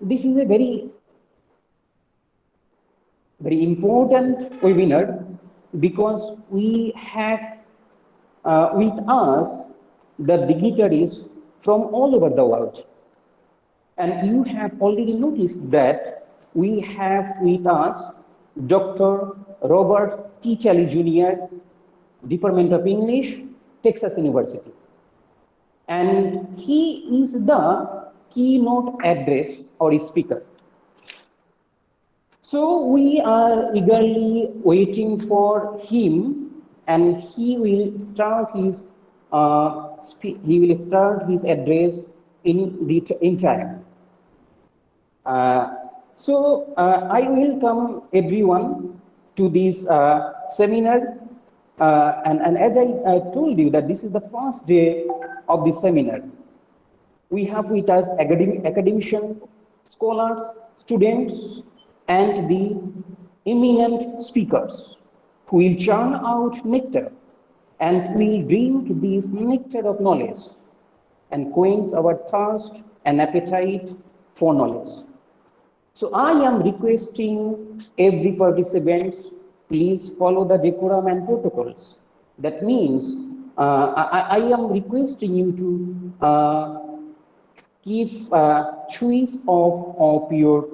this is a very important webinar because we have with us the dignitaries from all over the world. And you have already noticed that we have with us Dr. Robert T. Kelly Jr., Department of English, Texas University. And he is the keynote address or speaker. So we are eagerly waiting for him, and he will start his address in time. I welcome everyone to this seminar, and as I told you that this is the first day of the seminar. We have with us academicians, scholars, students, and the eminent speakers who will churn out nectar and will drink this nectar of knowledge and quench our thirst and appetite for knowledge. So I am requesting every participant, please follow the decorum and protocols. That means I am requesting you to keep choice of your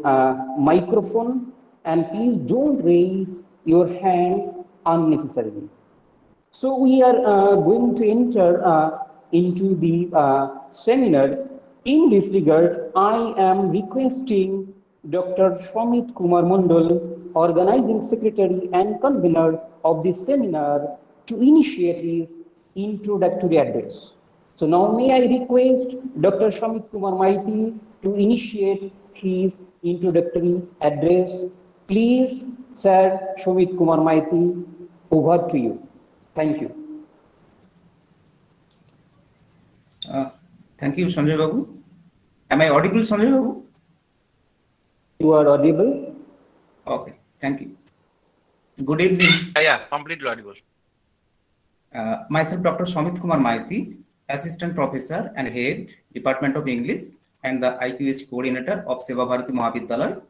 microphone, and please don't raise your hands unnecessarily. So we are going to enter into the seminar. In this regard, I am requesting Dr. Shomit Kumar Mondal, Organizing Secretary and Convener of this seminar, to initiate his introductory address. So now may I request Dr. Shomit Kumar Maiti to initiate his introductory address. Please, Sir Shomit Kumar Maiti, over to you. Thank you. Thank you, Sanjay Babu. Am I audible, Sanjay Babu? You are audible. Okay, thank you. Good evening. Yeah, completely audible. Myself, Dr. Shomit Kumar Maiti, Assistant Professor and Head, Department of English, and the IQAC Coordinator of Seva Bharati Mahavidyalaya.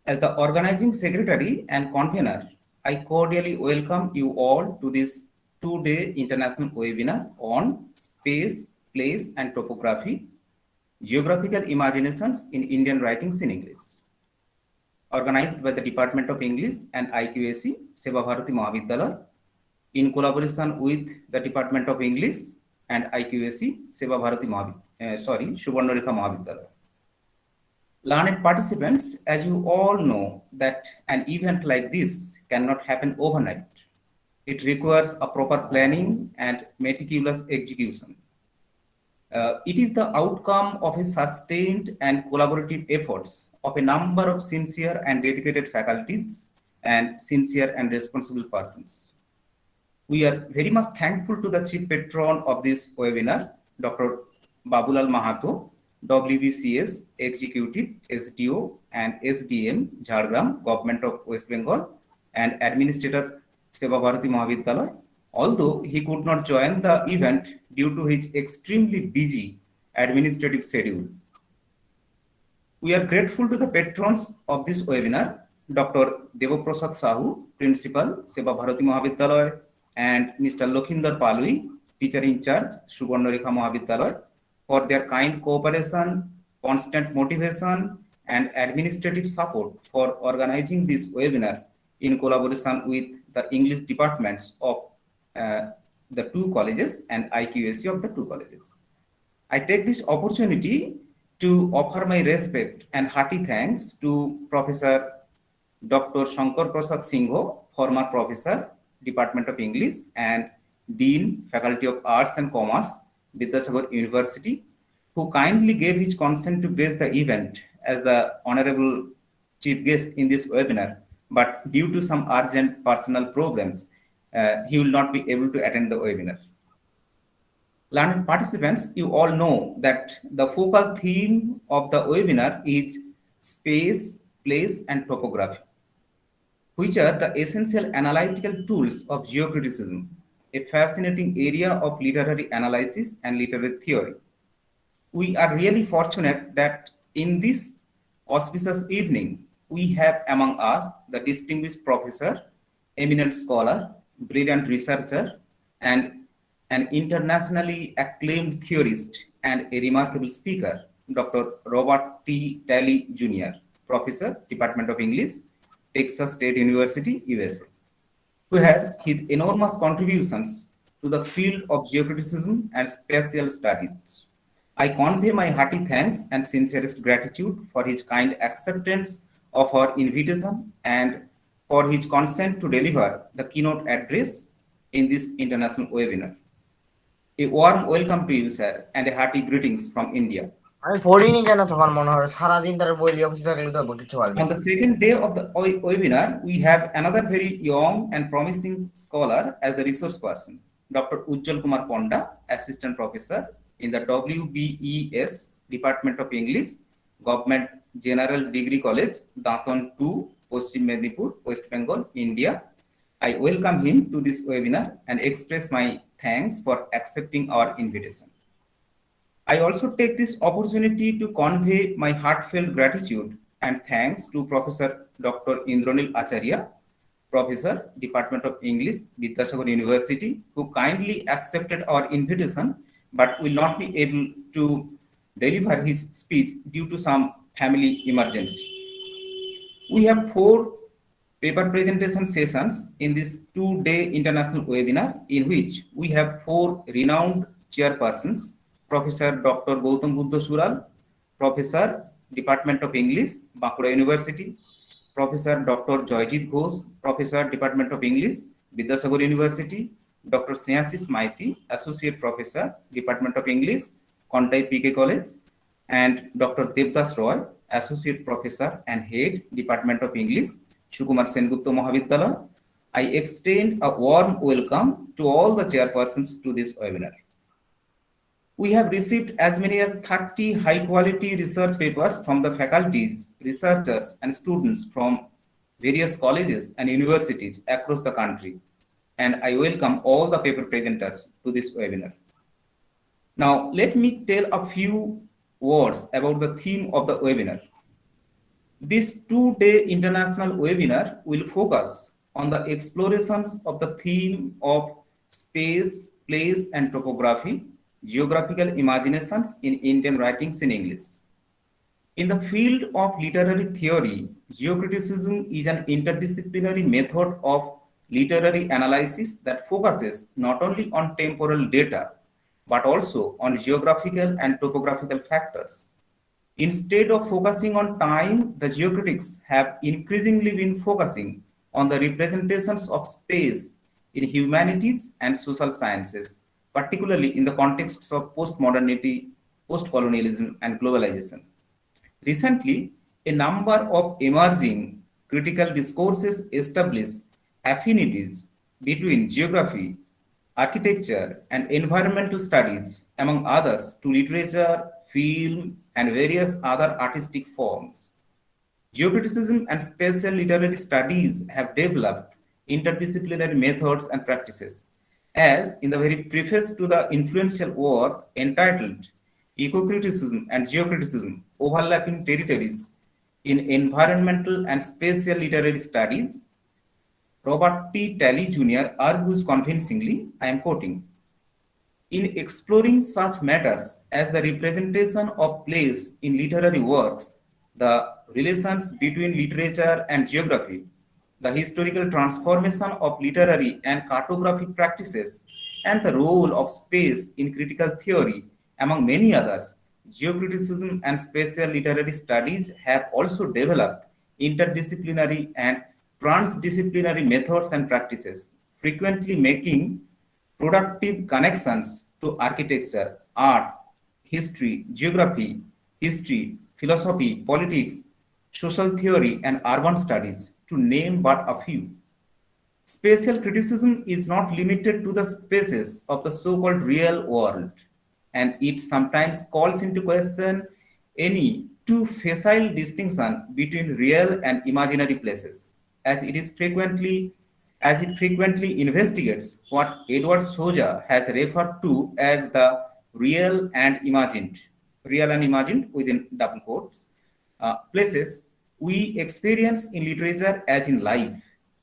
As the Organizing Secretary and Convener, I cordially welcome you all to this two-day international webinar on space, place, and topography, geographical imaginations in Indian writings in English. Organized by the Department of English and IQAC, Seva Bharati Mahavidyalaya, in collaboration with the Department of English and IQAC, Seva Bharati Subarnarekha Mahavidyalaya. Learned participants, as you all know, that an event like this cannot happen overnight. It requires a proper planning and meticulous execution. It is the outcome of a sustained and collaborative efforts of a number of sincere and dedicated faculties and sincere and responsible persons. We are very much thankful to the Chief Patron of this webinar, Dr. Babulal Mahato, WBCS Executive, SDO and SDM, Jhargram, Government of West Bengal, and Administrator, Seva Bharati Mahavidyalaya, although he could not join the event due to his extremely busy administrative schedule. We are grateful to the patrons of this webinar, Dr. Devaprasad Sahu, Principal, Seva Bharati Mahavidyalaya, and Mr. Lokhinder Palui, Teacher in Charge, Subarnarekha Mahavidyalaya, for their kind cooperation, constant motivation, and administrative support for organizing this webinar in collaboration with the English departments of the two colleges and IQAC of the two colleges. I take this opportunity to offer my respect and hearty thanks to Professor Dr. Shankar Prasad Singho, former Professor, Department of English and Dean, Faculty of Arts and Commerce, Vidyasagar University, who kindly gave his consent to grace the event as the honorable chief guest in this webinar, but due to some urgent personal problems, he will not be able to attend the webinar. Learned participants, you all know that the focal theme of the webinar is space, place, and topography, which are the essential analytical tools of geocriticism, a fascinating area of literary analysis and literary theory. We are really fortunate that in this auspicious evening, we have among us the distinguished professor, eminent scholar, brilliant researcher, and an internationally acclaimed theorist and a remarkable speaker, Dr. Robert T. Talley Jr., Professor, Department of English, Texas State University, USA, who has his enormous contributions to the field of geocriticism and spatial studies. I convey my hearty thanks and sincerest gratitude for his kind acceptance of our invitation and for his consent to deliver the keynote address in this international webinar. A warm welcome to you, sir, and a hearty greetings from India. আমি পড়িনি কেন তখন মনে হয় সারাদিন তার বই লিয়ে অফিসে থাকলে তো কিছু পারবে On the second day of the webinar, we have another very young and promising scholar as the resource person, Dr. Ujjwal Kumar Ponda, Assistant Professor in the WBES Department of English, Government General Degree College, Daton 2, Paschim Medinipur, West Bengal, India. I welcome him to this webinar and express my thanks for accepting our invitation. I also take this opportunity to convey my heartfelt gratitude and thanks to Professor Dr. Indranil Acharya, Professor, Department of English, Vidyasagar University, who kindly accepted our invitation but will not be able to deliver his speech due to some family emergency. We have 4 paper presentation sessions in this 2-day international webinar, in which we have 4 renowned chairpersons: Professor Dr. Gautam Buddha Sural, Professor, Department of English, Bankura University; Professor Dr. Joyjit Ghosh, Professor, Department of English, Vidyasagar University; Dr. Snehasis Maiti, Associate Professor, Department of English, Kontai PK College; and Dr. Devdas Roy, Associate Professor and Head, Department of English, Sukumar Sengupta Mahavidyalaya. I extend a warm welcome to all the chairpersons to this webinar. We have received as many as 30 high-quality research papers from the faculties, researchers, and students from various colleges and universities across the country, and I welcome all the paper presenters to this webinar. Now, let me tell a few words about the theme of the webinar. This 2-day international webinar will focus on the explorations of the theme of space, place, and topography, geographical imaginations in Indian writings in English. In the field of literary theory, geocriticism is an interdisciplinary method of literary analysis that focuses not only on temporal data, but also on geographical and topographical factors. Instead of focusing on time, the geocritics have increasingly been focusing on the representations of space in humanities and social sciences, particularly in the contexts of postmodernity, postcolonialism, and globalization. Recently, a number of emerging critical discourses establish affinities between geography, architecture, and environmental studies, among others, to literature, film, and various other artistic forms. Geocriticism and spatial literary studies have developed interdisciplinary methods and practices, as in the very preface to the influential work entitled Eco-criticism and Geocriticism, Overlapping Territories in Environmental and Spatial Literary Studies, Robert T. Talley Jr. argues convincingly, I am quoting, "In exploring such matters as the representation of place in literary works, the relations between literature and geography, the historical transformation of literary and cartographic practices, and the role of space in critical theory, among many others, geocriticism and spatial literary studies have also developed interdisciplinary and transdisciplinary methods and practices, frequently making productive connections to architecture, art, history, geography, history, philosophy, politics, social theory, and urban studies, to name but a few. Spatial criticism is not limited to the spaces of the so-called real world, and it sometimes calls into question any too facile distinction between real and imaginary places, as it frequently investigates what Edward Soja has referred to as the real and imagined, real and imagined within double quotes, places we experience in literature as in life.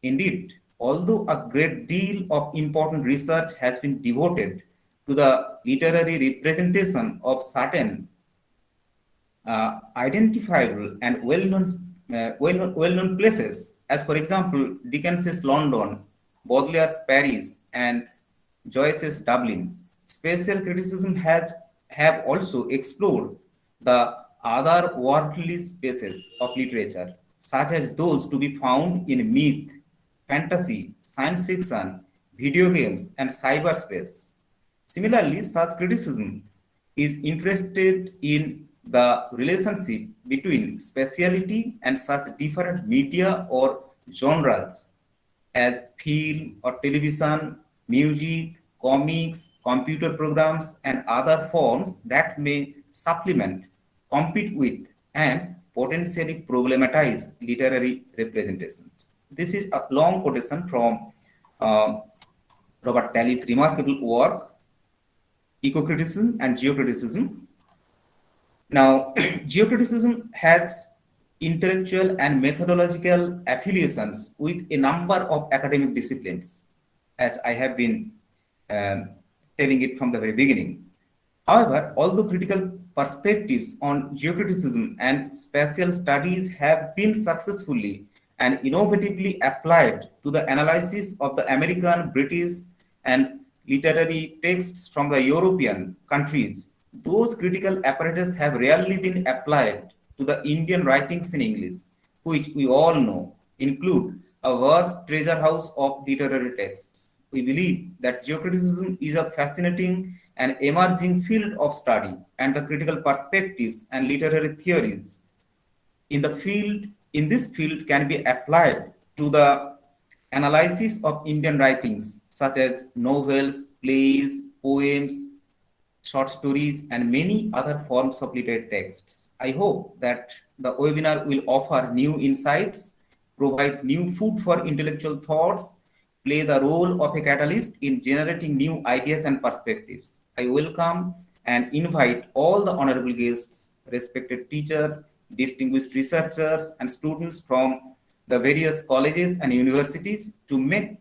Indeed, although a great deal of important research has been devoted to the literary representation of certain identifiable and well-known places, as for example, Dickens's London, Baudelaire's Paris, and Joyce's Dublin. Special criticism have also explored the other worldly spaces of literature, such as those to be found in myth, fantasy, science fiction, video games, and cyberspace. Similarly, such criticism is interested in the relationship between speciality and such different media or genres as film or television, music, comics, computer programs, and other forms that may supplement, compete with, and potentially problematize literary representations. This is a long quotation from Robert Daly's remarkable work, Eco-criticism and Geocriticism. Now, geocriticism has intellectual and methodological affiliations with a number of academic disciplines, as I have been telling it from the very beginning. However, although critical perspectives on geocriticism and spatial studies have been successfully and innovatively applied to the analysis of the American, British, and literary texts from the European countries, those critical apparatus have rarely been applied to the Indian writings in English, which we all know include a vast treasure house of literary texts. We believe that geocriticism is a fascinating and emerging field of study, and the critical perspectives and literary theories in this field can be applied to the analysis of Indian writings such as novels, plays, poems, short stories, and many other forms of literary texts. I hope that the webinar will offer new insights, provide new food for intellectual thoughts, play the role of a catalyst in generating new ideas and perspectives. I welcome and invite all the honorable guests, respected teachers, distinguished researchers, and students from the various colleges and universities to make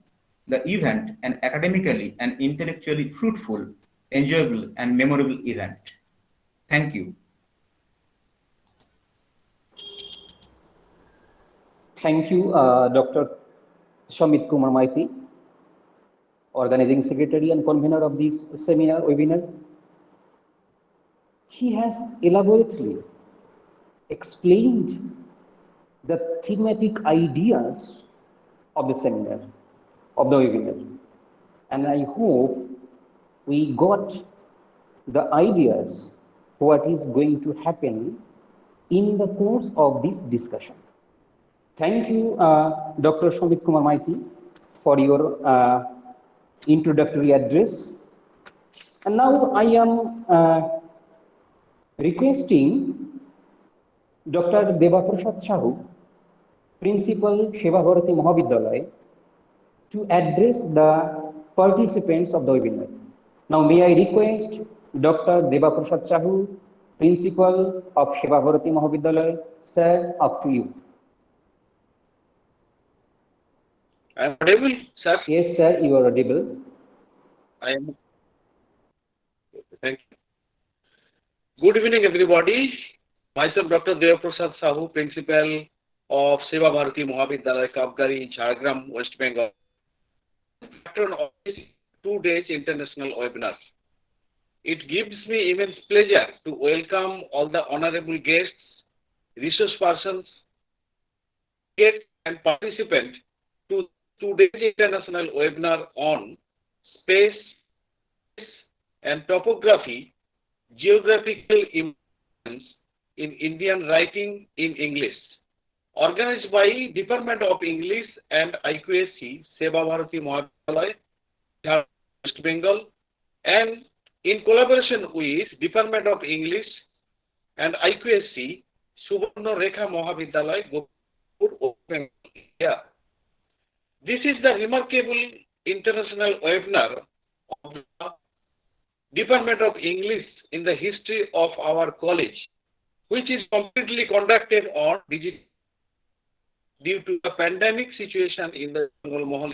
the event an academically and intellectually fruitful, enjoyable, and memorable event. Thank you. Thank you, Dr. Shamit Kumar Maiti, Organizing Secretary and Convener of this seminar webinar. He has elaborately explained the thematic ideas of the seminar, of the webinar. And I hope we got the ideas what is going to happen in the course of this discussion. Thank you, Dr. Shamit Kumar Maiti, for your introductory address. And now I am requesting Dr. Debaprasad Sahu, Principal Seva Bharati Mahavidyalaya, to address the participants of the webinar. Now may I request Dr. Debaprasad Sahu, Principal of Seva Bharati Mahavidyalaya. Sir, up to you. I am audible, sir? Yes, sir, you are audible. I am. Thank you. Good evening, everybody. Myself, Dr. Debaprasad Sahu, Principal of Seva Bharati Mahavidyalaya, Kapgari, Jhargram, West Bengal. Patron of this 2 days international webinar. It gives me immense pleasure to welcome all the honorable guests, resource persons, and participants to today's international webinar on space and topography, geographical importance in Indian writing in English, organized by Department of English and IQAC, Seva Bharati Mahavidyalaya, West Bengal, and in collaboration with Department of English and IQAC, Subarnarekha Mahavidyalaya, Gopiballavpur, Bengal. This is the remarkable international webinar of the Department of English in the history of our college, which is completely conducted on digital due to the pandemic situation in the Bengal Mahal.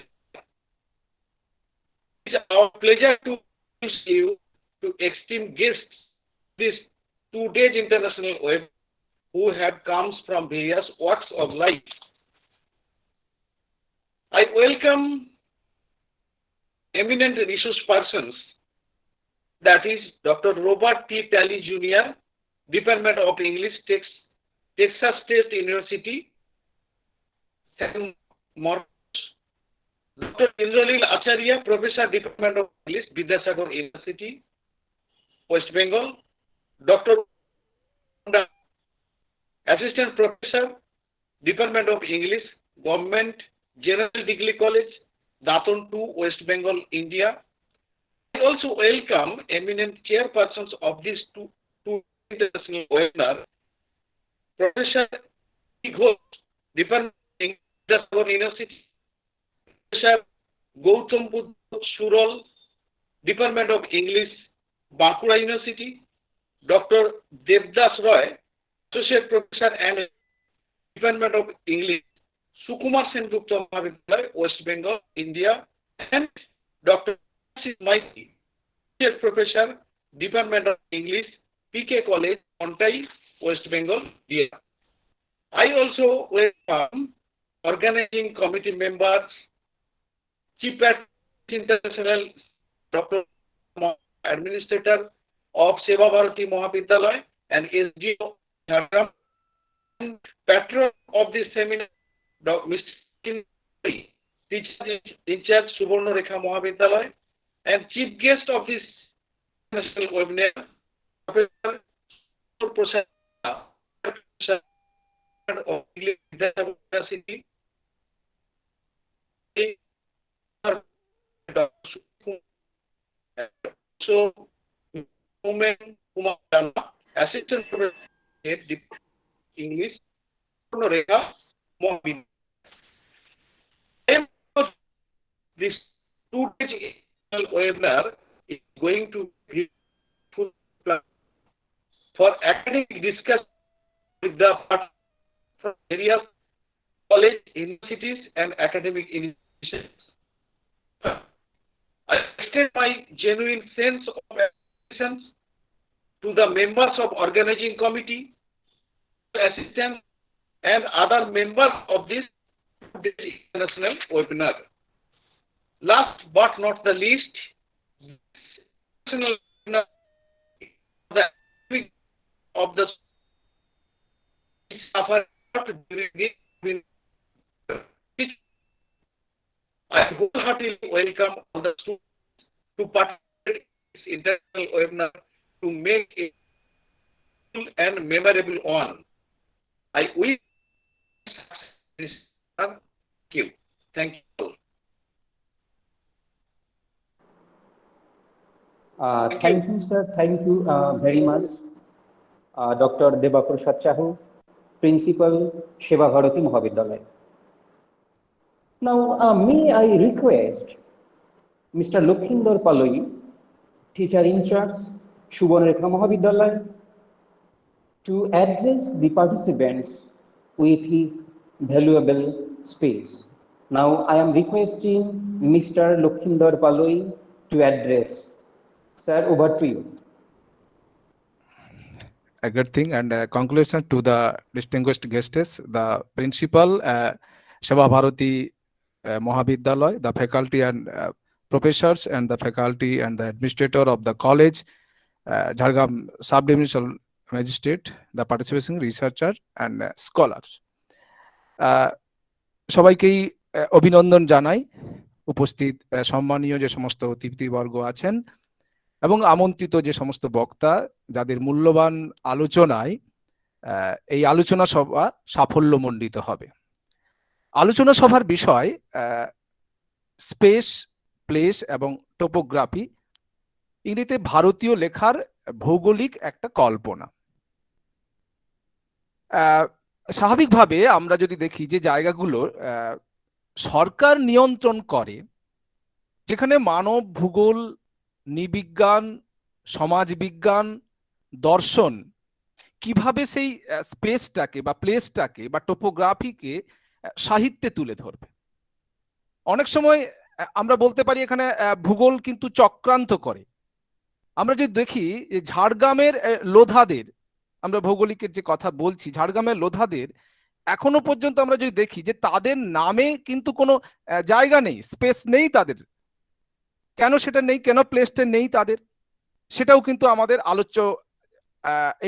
It is our pleasure to introduce you to esteemed guests this 2 days international web who have comes from various walks of life. I welcome eminent resource persons, that is Dr. Robert T. Talley Jr., Department of English, Texas State University, San Marcos. Dr. Indralil Acharya, Professor, Department of English, Vidyasagar University, West Bengal. Dr. Assistant Professor, Department of English, Government General Degree College, Daton 2, West Bengal, India. I also welcome eminent chairpersons of these two international webinar, Professor Ghosh, Department of English, University, Professor Gautam Buddha Sural, Department of English, Bankura University, Dr. Devdas Roy, Associate Professor and Department of English, Sukumar Sengupta Mahavidyalaya, West Bengal, India, and Dr. Maiti, Associate Professor, Department of English, PK College, Ontai, West Bengal, India. I also welcome organizing committee members, Chief International Dr. Administrator of Seva Bharati Mahavidyalaya and SDO Jhargram, and patron of this seminar, Mr. Teacher in charge Subarnarekha Mahavidyalaya, and chief guest of this national webinar, Professor Prasad of University, so Women Kumar, Assistant Professor English, Subarnarekha Mahavidyalaya. This 2 days webinar is going to be full plan for academic discussion with the from various college, universities, and academic institutions. I extend my genuine sense of appreciation to the members of organizing committee, assistants, and other members of this international webinar. Last but not the least, the of the suffer during this. I wholeheartedly welcome all the students to participate in this international webinar to make it full and memorable one. I wish this. Thank you. Thank you all. Thank you, sir. Thank you very much, Dr. Debaprasad Sahu, Principal, Seva Bharati Mahavidyalaya. Now, may I request Mr. Lokhinder Paloi, Teacher in charge, Subarnarekha Mahavidyalaya, to address the participants with his valuable speech. Now, I am requesting Mr. Lokhinder Paloi to address. Sir, over to you. A good thing, and congratulations to the distinguished guests, the principal, Seva Bharati Mahavidyalaya, the faculty and professors, and the faculty and the administrator of the college, Jhargram sub-divisional magistrate, the participating researcher and scholars. সবাইকেই অভিনন্দন জানাই, উপস্থিত সম্মানীয় যে সমস্ত অতিথিবর্গ আছেন এবং আমন্ত্রিত যে সমস্ত বক্তা, যাদের মূল্যবান আলোচনায় এই আলোচনা সভা সাফল্যমণ্ডিত হবে। আলোচনা সভার বিষয় স্পেস, প্লেস এবং টোপোগ্রাফি, ইংরেজিতে ভারতীয় লেখার ভৌগোলিক একটা কল্পনা। স্বাভাবিকভাবে আমরা যদি দেখি যে জায়গাগুলো সরকার নিয়ন্ত্রণ করে, যেখানে মানব ভূগোল, নৃবিজ্ঞান, সমাজবিজ্ঞান, দর্শন কিভাবে সেই স্পেসটাকে বা প্লেসটাকে বা টোপোগ্রাফিকে সাহিত্যে তুলে ধরবে। অনেক সময় আমরা বলতে পারি এখানে ভূগোল কিন্তু চক্রান্ত করে। আমরা যদি দেখি ঝাড়গ্রামের লোধাদের, আমরা ভৌগোলিকের যে কথা বলছি, ঝাড়গ্রামের লোধাদের এখনো পর্যন্ত আমরা যদি দেখি যে তাদের নামে কিন্তু কোনো জায়গা নেই, স্পেস নেই তাদের। কেন সেটা নেই, কেন প্লেসটা নেই তাদের, সেটাও কিন্তু আমাদের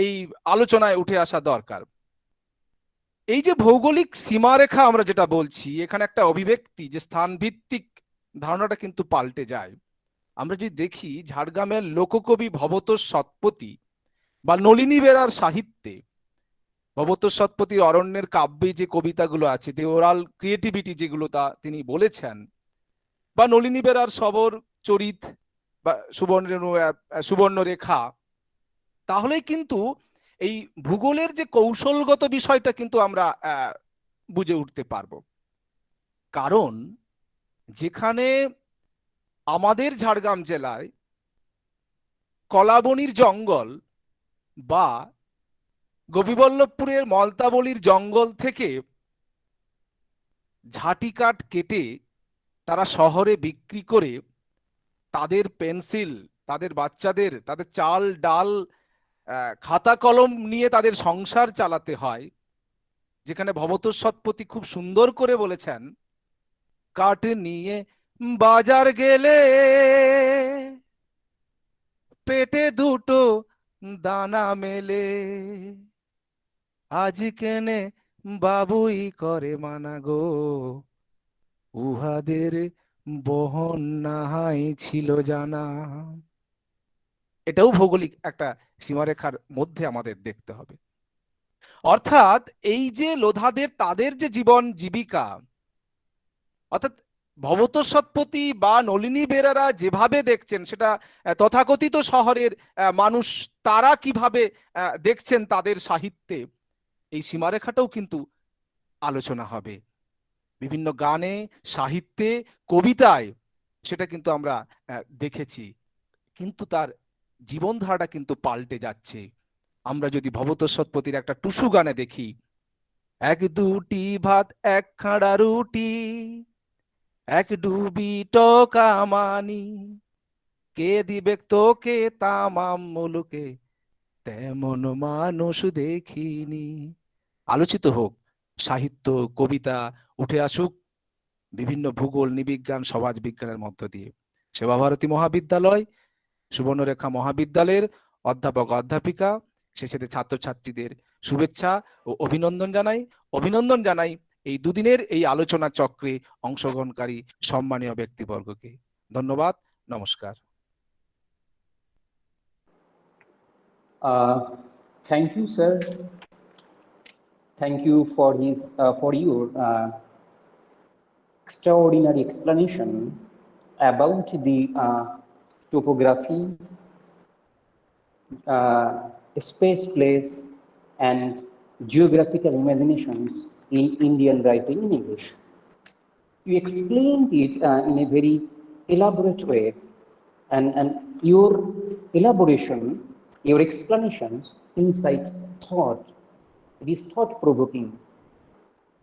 এই আলোচনায় উঠে আসা দরকার। এই যে ভৌগোলিক সীমারেখা আমরা যেটা বলছি, এখানে একটা অভিব্যক্তি যে স্থান ভিত্তিক ধারণাটা কিন্তু পাল্টে যায়। আমরা যদি দেখি ঝাড়গ্রামের লোককবি ভবতোষ সৎপতি বা নলিনী বেরার সাহিত্যে, ভবতোষ সৎপতি অরণ্যের কাব্যে যে কবিতাগুলো আছে, যে ওরাল ক্রিয়েটিভিটি যেগুলো তা তিনি বলেছেন, বা নলিনী বেরার সবর চরিত বা সুবর্ণরেখা, তাহলেই কিন্তু এই ভূগোলের যে কৌশলগত বিষয়টা কিন্তু আমরা বুঝে উঠতে পারবো। কারণ যেখানে আমাদের ঝাড়গ্রাম জেলায় কলাবনির জঙ্গল বা গোপীবল্লভপুরের মলতাবলির জঙ্গল থেকে ঝাঁটি কাঠ কেটে তারা শহরে বিক্রি করে তাদের পেন্সিল, তাদের বাচ্চাদের, তাদের চাল ডাল, খাতা কলম নিয়ে তাদের সংসার চালাতে হয়, যেখানে ভবতোষ সৎপতি খুব সুন্দর করে বলেছেন, কাঠ নিয়ে বাজার গেলে পেটে দুটো দানা মেলে, আজ কেনে বাবুই করে মানা গো, উহাদের বহন নাহাই ছিল জানা। এটাও ভৌগোলিক একটা সীমারেখার মধ্যে আমাদের দেখতে হবে। অর্থাৎ এই যে লোধাদের তাদের যে জীবন জীবিকা, অর্থাৎ ভবতোষ সৎপতি বা নলিনী বেরারা যেভাবে দেখছেন সেটা তথাকথিত শহরের মানুষ তারা কিভাবে দেখছেন তাদের সাহিত্যে, এই সীমারেখাটাও কিন্তু আলোচনা হবে। বিভিন্ন গানে, সাহিত্যে, কবিতায় সেটা কিন্তু আমরা দেখেছি, কিন্তু তার জীবনধারাটা কিন্তু পাল্টে যাচ্ছে। আমরা যদি ভবতোষ সৎপতির একটা টুসু গানে দেখি, এক দুটি ভাত এক খাড়া রুটি, এক ডুবি টকা মানি, কে দিবে তোকে তামাম মুলুকে, তেমন মানুষ দেখিনি। আলোচিত হোক সাহিত্য, কবিতা, উঠে আসুক বিভিন্ন ভূগোল, নৃবিজ্ঞান, সমাজ বিজ্ঞানের মধ্য দিয়ে। সেবা ভারতী মহাবিদ্যালয়, সুবর্ণরেখা মহাবিদ্যালয়ের অধ্যাপক অধ্যাপিকা, সে সাথে ছাত্রছাত্রীদের শুভেচ্ছা ও অভিনন্দন জানাই এই দুদিনের এই আলোচনা চক্রে অংশগ্রহণকারী সম্মানীয় ব্যক্তিবর্গকে। ধন্যবাদ, নমস্কার। Thank you, sir. Thank you for your extraordinary explanation about the topography, space, place, and geographical imaginations in Indian writing in English. You explained it in a very elaborate way, and your elaboration, your explanations incite thought. It is thought-provoking.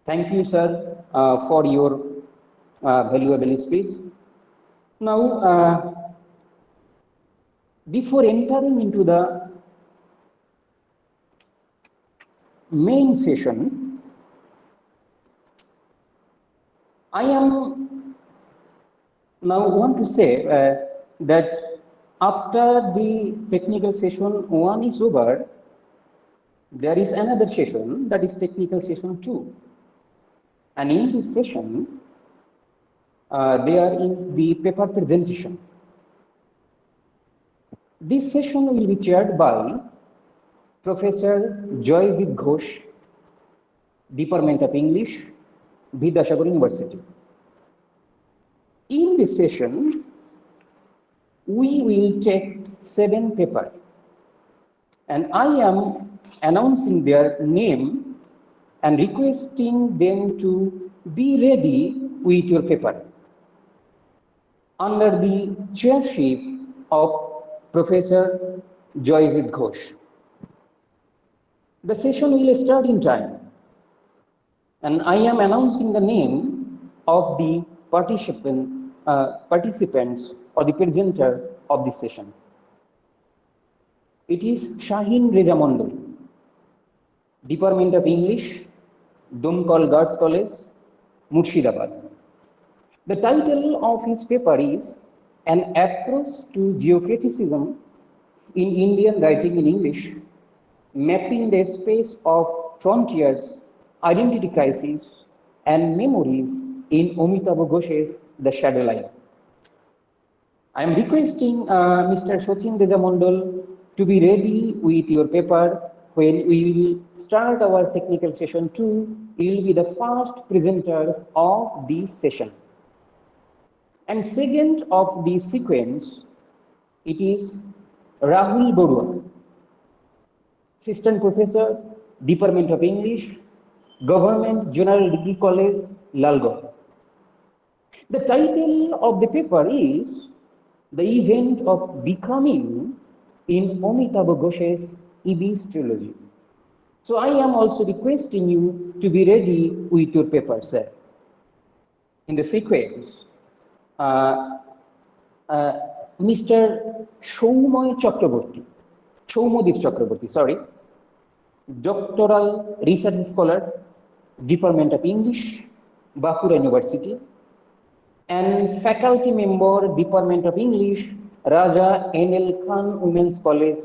Thank you, sir, for your valuable speech. Now, before entering into the main session, I am now want to say that after the technical session 1 is over, there is another session, that is technical session 2. And in this session, there is the paper presentation. This session will be chaired by Professor Joyjit Ghosh, Department of English, Vidyasagar University. In this session, we will take 7 papers, and I am announcing their name and requesting them to be ready with your paper. Under the chairship of Professor Joyjit Ghosh. The session will start in time, and I am announcing the name of the participants or the presenter of this session. It is Shaheen Reza Mondol, Department of English, Domkol Girls College, Murshidabad. The title of his paper is An Approach to Geocriticism in Indian Writing in English, Mapping the Space of Frontiers, Identity Crisis, and Memories in Amitabh Ghosh's The Shadow Line. I am requesting Mr. Sachin Reza Mondol to be ready with your paper when we will start our technical session 2. He will be the first presenter of this session. And second of the sequence, it is Rahul Borua, Assistant Professor, Department of English, Government General Degree College, Lalgod. The title of the paper is The Event of Becoming in Amitabh Ghosh's Ibis Trilogy. So I am also requesting you to be ready with your paper, sir. In the sequence, Mr. Soumodip Chakraborty, doctoral research scholar, Department of English, Bankura University, and faculty member, Department of English, Raja N.L. Khan Women's College.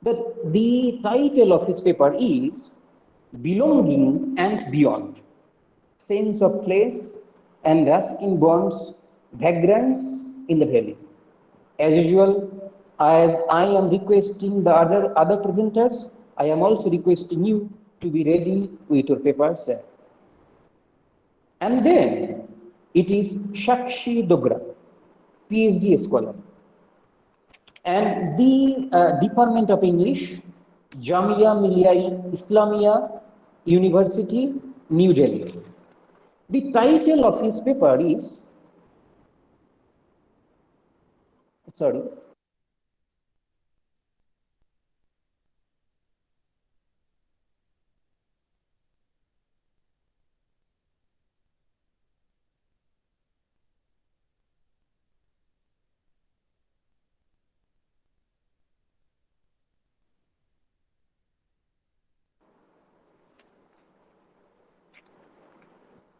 The title of his paper is Belonging and Beyond, Sense of Place and Ruskin Bond's Vagrants in the Valley. As usual, as I am requesting the other presenters, I am also requesting you to be ready with your paper, sir. And then it is Shakshi Dogra, PhD scholar, and the Department of English, Jamia Millia Islamia University, New Delhi. The title of his paper is,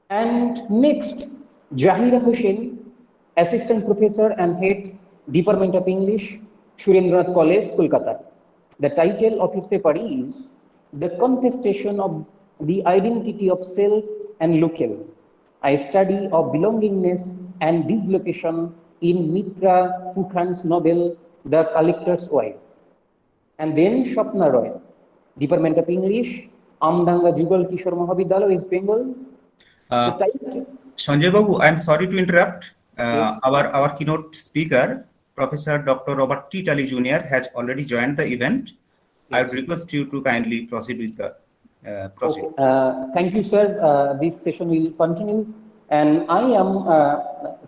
and next, Jahira Hussain, Assistant Professor and Head, Department of English, Surendranath College, Kolkata. The title of his paper is The Contestation of the Identity of Self and Local, a study of belongingness and dislocation in Mitra Fukhan's novel, The Collector's Wife. And then Shapna Roy, Department of English, Amdanga Jugal Kishore Mahavidyalaya, West Bengal. Sanjay Babu, I am sorry to interrupt. Yes. Our keynote speaker, Professor Dr. Robert T. Talley Jr. has already joined the event. Yes. I would request you to kindly proceed with the proceed. Okay. Thank you, sir. This session will continue, and I am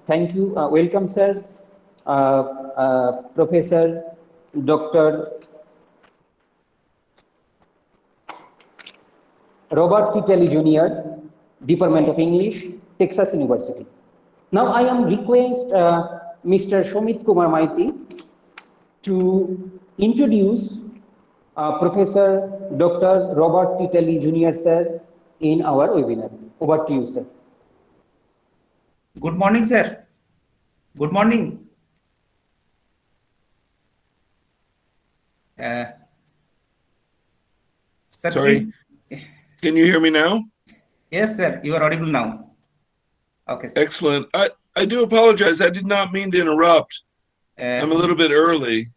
thank you. Welcome, sir. Professor Dr. Robert T. Talley Jr., Department of English, Texas University. Now I am request Mr. Shomit Kumar Maiti to introduce Professor Dr. Robert T. Talley Jr. sir in our webinar. Over to you, sir. Good morning, sir. Good morning. Sir, sorry. Please. Can you hear me now? Yes, sir. You are audible now. Okay, sir. Excellent. I do apologize. I did not mean to interrupt. I'm a little bit early.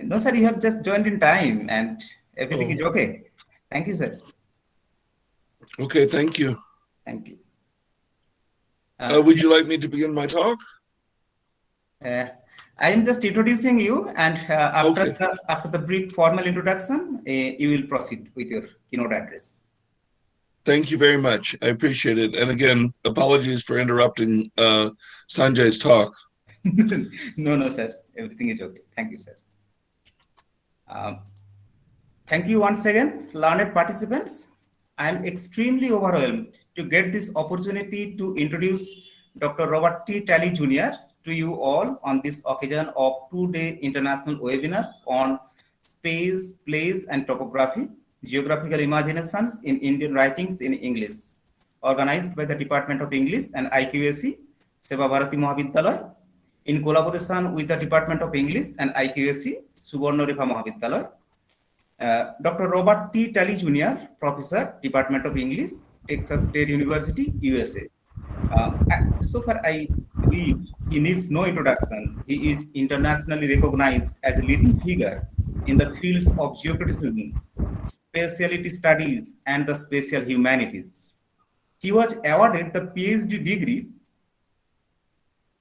No, sir. You have just joined in time, and everything is okay. Thank you, sir. Okay, thank you. Thank you. Would you like me to begin my talk? I am just introducing you, and after Okay. after the brief formal introduction, you will proceed with your keynote address. Thank you very much. I appreciate it. And again, apologies for interrupting Sanjay's talk. No, sir. Everything is okay. Thank you, sir. Thank you once again, learned participants. I am extremely overwhelmed to get this opportunity to introduce Dr. Robert T. Talley Jr. to you all on this occasion of two-day international webinar on space, place, and topography, geographical imaginations in Indian writings in English, organized by the Department of English and IQAC, Seva Bharati Mahavidyalaya, in collaboration with the Department of English and IQAC, Subarnarekha Mahavidyalaya. Dr. Robert T. Talley Jr., Professor, Department of English, Texas State University, USA. So far, I believe he needs no introduction. He is internationally recognized as a leading figure in the fields of geocriticism, spatiality studies, and the spatial humanities. He was awarded the PhD degree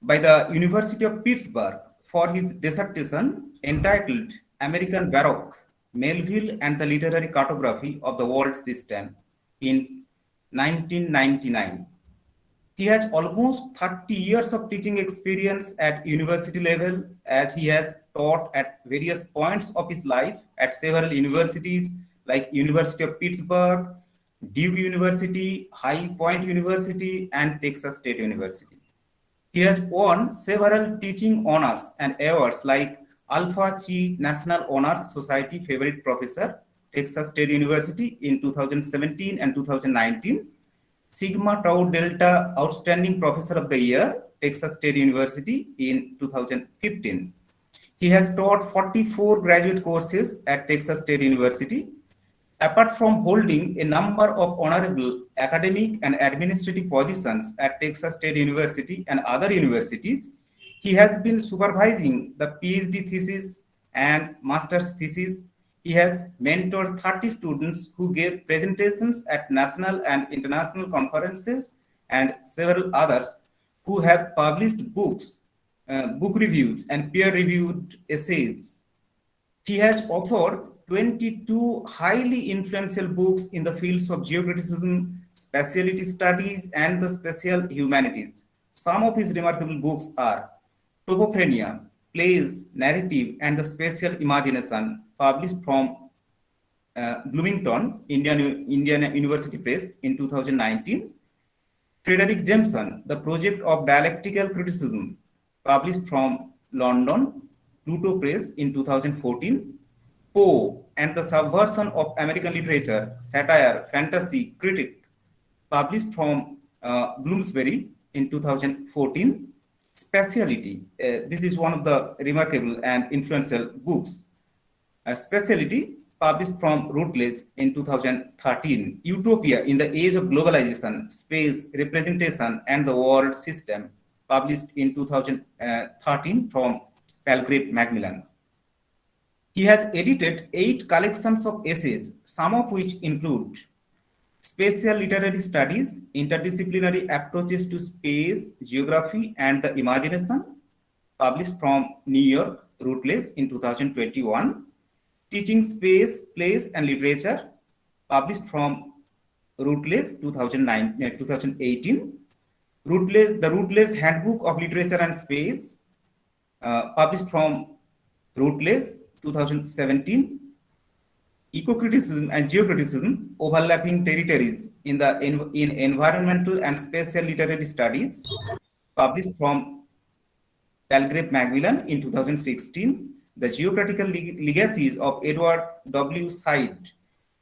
by the University of Pittsburgh for his dissertation entitled American Baroque, Melville and the Literary Cartography of the World System in 1999. He has almost 30 years of teaching experience at university level, as he has taught at various points of his life at several universities like University of Pittsburgh, Duke University, High Point University, and Texas State University. He has won several teaching honors and awards like Alpha Chi National Honors Society Favorite Professor, Texas State University in 2017 and 2019, Sigma Tau Delta Outstanding Professor of the Year, Texas State University in 2015. He has taught 44 graduate courses at Texas State University. Apart from holding a number of honorable academic and administrative positions at Texas State University and other universities, he has been supervising the PhD thesis and master's thesis. He has mentored 30 students who gave presentations at national and international conferences, and several others who have published books, book reviews, and peer-reviewed essays. He has authored 22 highly influential books in the fields of geocriticism, spatiality studies, and the spatial humanities. Some of his remarkable books are Topography, Plays, Narrative, and the Spatial Imagination, published from Bloomington, Indiana University Press in 2019. Frederick Jameson, The Project of Dialectical Criticism, published from London, Pluto Press in 2014. Poe and the Subversion of American Literature, Satire, Fantasy, Critic, published from Bloomsbury in 2014. Spatiality, this is one of the remarkable and influential books. Spatiality, published from Routledge in 2013. Utopia in the Age of Globalization, Space, Representation, and the World System, published in 2013 from Palgrave Macmillan. He has edited 8 collections of essays, some of which include Spatial Literary Studies, Interdisciplinary Approaches to Space, Geography, and the Imagination, published from New York, Routledge in 2021. Teaching Space, Place, and Literature, published from Routledge 2018. The Routledge Handbook of Literature and Space, published from Routledge 2017. Eco-criticism and geocriticism, overlapping territories in environmental and spatial literary studies, published from Palgrave Macmillan in 2016. The Geographical Legacies of Edward W. Said,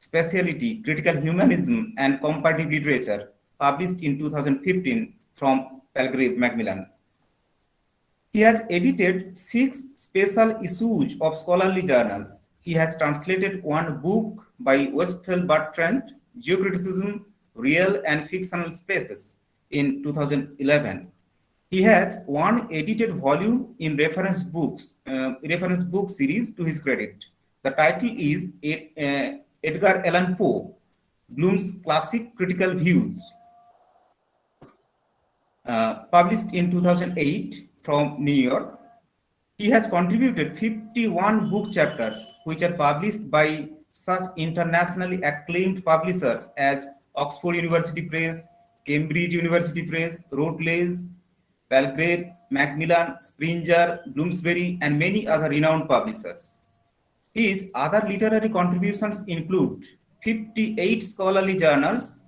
Spatiality, Critical Humanism, and Comparative Literature, published in 2015 from Palgrave Macmillan. He has edited 6 special issues of scholarly journals. He has translated 1 book by Westphal Bertrand, Geocriticism, Real and Fictional Spaces, in 2011. He has 1 edited volume in reference book series to his credit. The title is Edgar Allan Poe, Bloom's Classic Critical Views, published in 2008 from New York. He has contributed 51 book chapters, which are published by such internationally acclaimed publishers as Oxford University Press, Cambridge University Press, Routledge, Palgrave, Macmillan, Springer, Bloomsbury, and many other renowned publishers. His other literary contributions include 58 scholarly journals,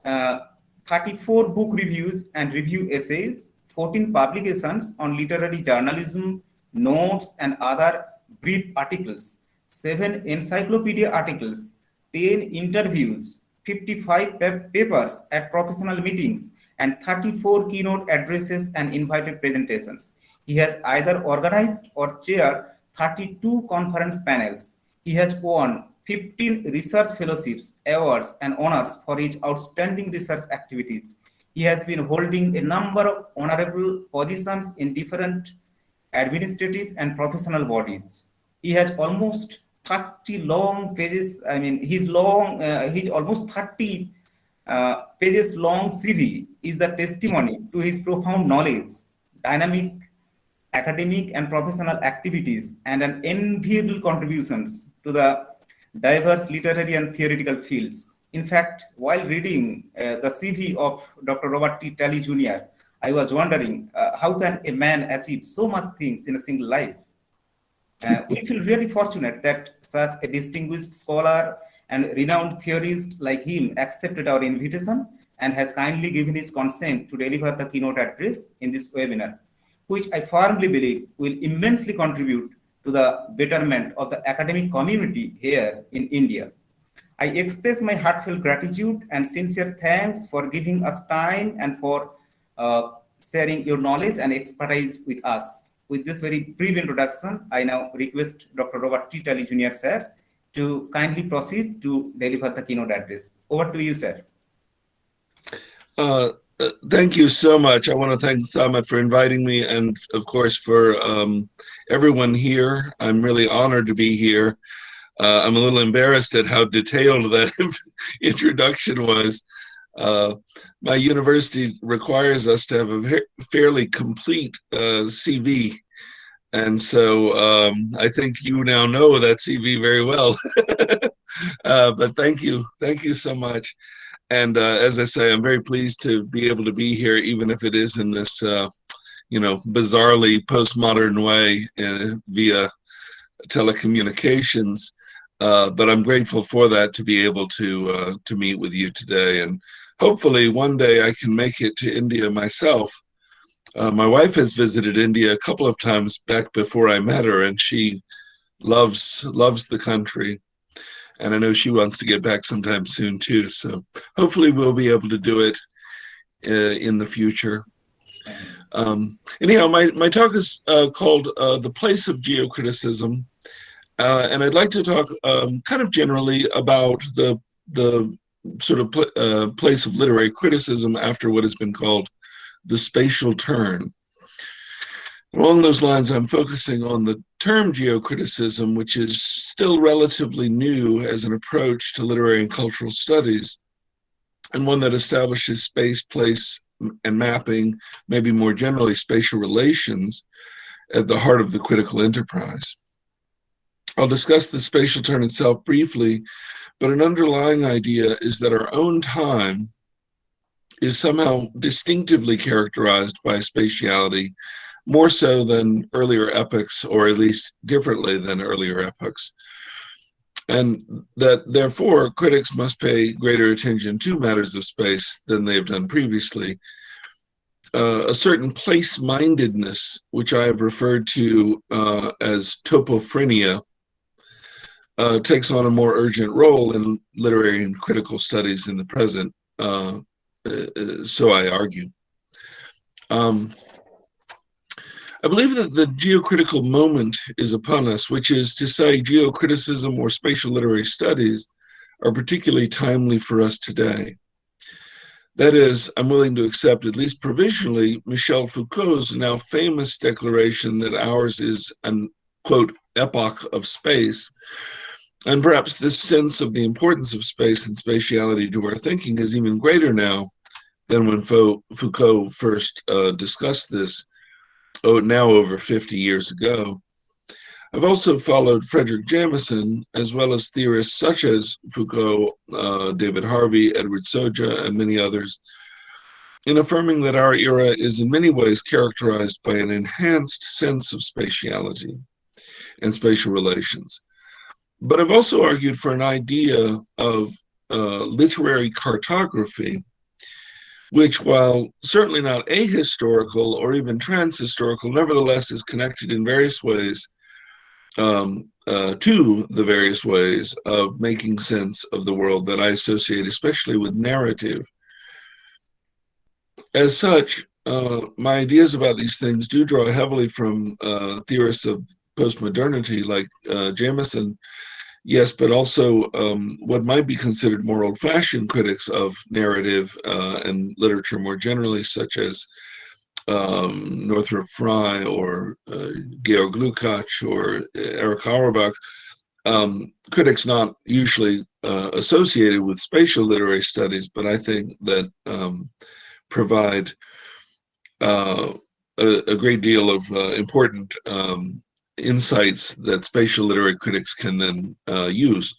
34 book reviews and review essays, 14 publications on literary journalism, notes, and other brief articles, 7 encyclopedia articles, 10 interviews, 55 papers at professional meetings, and 34 keynote addresses and invited presentations. He has either organized or chaired 32 conference panels. He has won 15 research fellowships, awards, and honors for his outstanding research activities. He has been holding a number of honorable positions in different administrative and professional bodies. He has almost 30 long pages. I mean, his almost 30 pages long CV is the testimony to his profound knowledge, dynamic academic and professional activities, and an enviable contributions to the diverse literary and theoretical fields. In fact, while reading the CV of Dr. Robert T. Talley Jr., I was wondering how can a man achieve so much things in a single life? We feel really fortunate that such a distinguished scholar and renowned theorist like him accepted our invitation and has kindly given his consent to deliver the keynote address in this webinar, which I firmly believe will immensely contribute to the betterment of the academic community here in India. I express my heartfelt gratitude and sincere thanks for giving us time and for sharing your knowledge and expertise with us. With this very brief introduction, I now request Dr. Robert T. Talley Jr. sir to kindly proceed to deliver the keynote address. Over to you, sir. Thank you so much. I want to thank Samad for inviting me, and of course for everyone here. I'm really honored to be here. I'm a little embarrassed at how detailed that introduction was. My university requires us to have a fairly complete CV. And so I think you now know that CV very well. But thank you so much. And as I say, I'm very pleased to be able to be here, even if it is in this, bizarrely postmodern way via telecommunications. But I'm grateful for that, to be able to meet with you today. And hopefully one day I can make it to India myself. My wife has visited India a couple of times back before I met her, and she loves the country. And I know she wants to get back sometime soon too. So hopefully we'll be able to do it in the future. Anyhow, my talk is called The Place of Geocriticism. And I'd like to talk kind of generally about the sort of place of literary criticism after what has been called the spatial turn. Along those lines, I'm focusing on the term geocriticism, which is still relatively new as an approach to literary and cultural studies, and one that establishes space, place, and mapping, maybe more generally spatial relations, at the heart of the critical enterprise. I'll discuss the spatial turn itself briefly, but an underlying idea is that our own time is somehow distinctively characterized by spatiality, more so than earlier epochs, or at least differently than earlier epochs. And that therefore critics must pay greater attention to matters of space than they have done previously. A certain place-mindedness, which I have referred to as topophrenia, takes on a more urgent role in literary and critical studies in the present, so I argue. I believe that the geocritical moment is upon us, which is to say geocriticism or spatial literary studies are particularly timely for us today. That is, I'm willing to accept, at least provisionally, Michel Foucault's now famous declaration that ours is an, quote, epoch of space. And perhaps this sense of the importance of space and spatiality to our thinking is even greater now than when Foucault first discussed this, now over 50 years ago. I've also followed Frederick Jameson, as well as theorists such as Foucault, David Harvey, Edward Soja, and many others, in affirming that our era is in many ways characterized by an enhanced sense of spatiality and spatial relations. But I've also argued for an idea of literary cartography, which, while certainly not ahistorical or even transhistorical, nevertheless is connected in various ways to the various ways of making sense of the world that I associate especially with narrative. As such, my ideas about these things do draw heavily from theorists of postmodernity like Jameson, yes, but also what might be considered more old-fashioned critics of narrative and literature more generally, such as Northrop Frye or Georg Lukács or Erich Auerbach, critics not usually associated with spatial literary studies, but I think that provide a great deal of important insights that spatial literary critics can then use.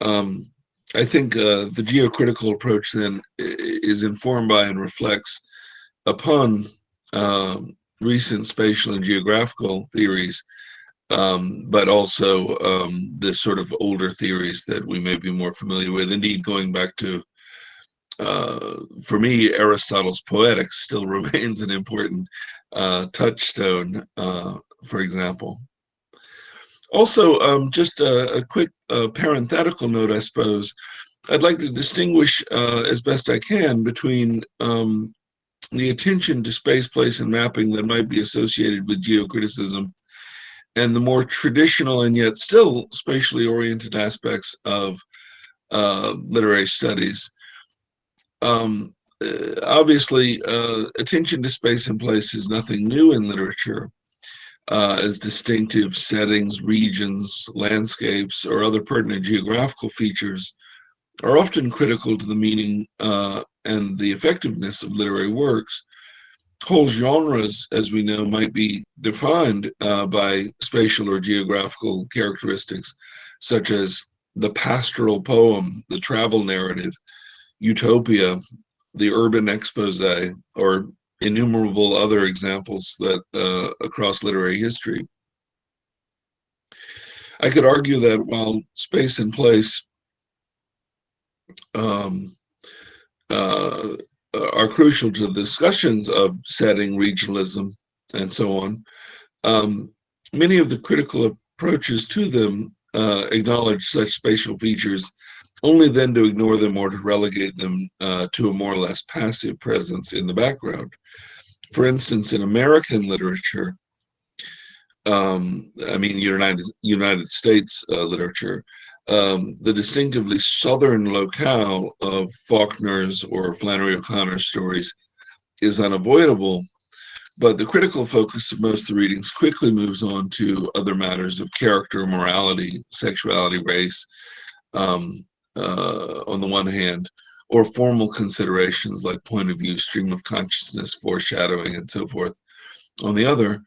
I think the geocritical approach then is informed by and reflects upon recent spatial and geographical theories, but also the sort of older theories that we may be more familiar with. Indeed, going back to, for me, Aristotle's Poetics still remains an important touchstone, for example. Also, just a quick parenthetical note, I suppose. I'd like to distinguish as best I can between the attention to space, place, and mapping that might be associated with geocriticism and the more traditional and yet still spatially oriented aspects of literary studies. Obviously, attention to space and place is nothing new in literature, as distinctive settings, regions, landscapes, or other pertinent geographical features are often critical to the meaning and the effectiveness of literary works. Whole genres, as we know, might be defined by spatial or geographical characteristics, such as the pastoral poem, the travel narrative, utopia, the urban expose, or innumerable other examples that across literary history. I could argue that while space and place are crucial to the discussions of setting, regionalism, and so on, many of the critical approaches to them acknowledge such spatial features only then to ignore them or to relegate them to a more or less passive presence in the background. For instance, in American literature, United States literature, the distinctively southern locale of Faulkner's or Flannery O'Connor's stories is unavoidable, but the critical focus of most of the readings quickly moves on to other matters of character, morality, sexuality, race, on the one hand, or formal considerations like point of view, stream of consciousness, foreshadowing, and so forth on the other.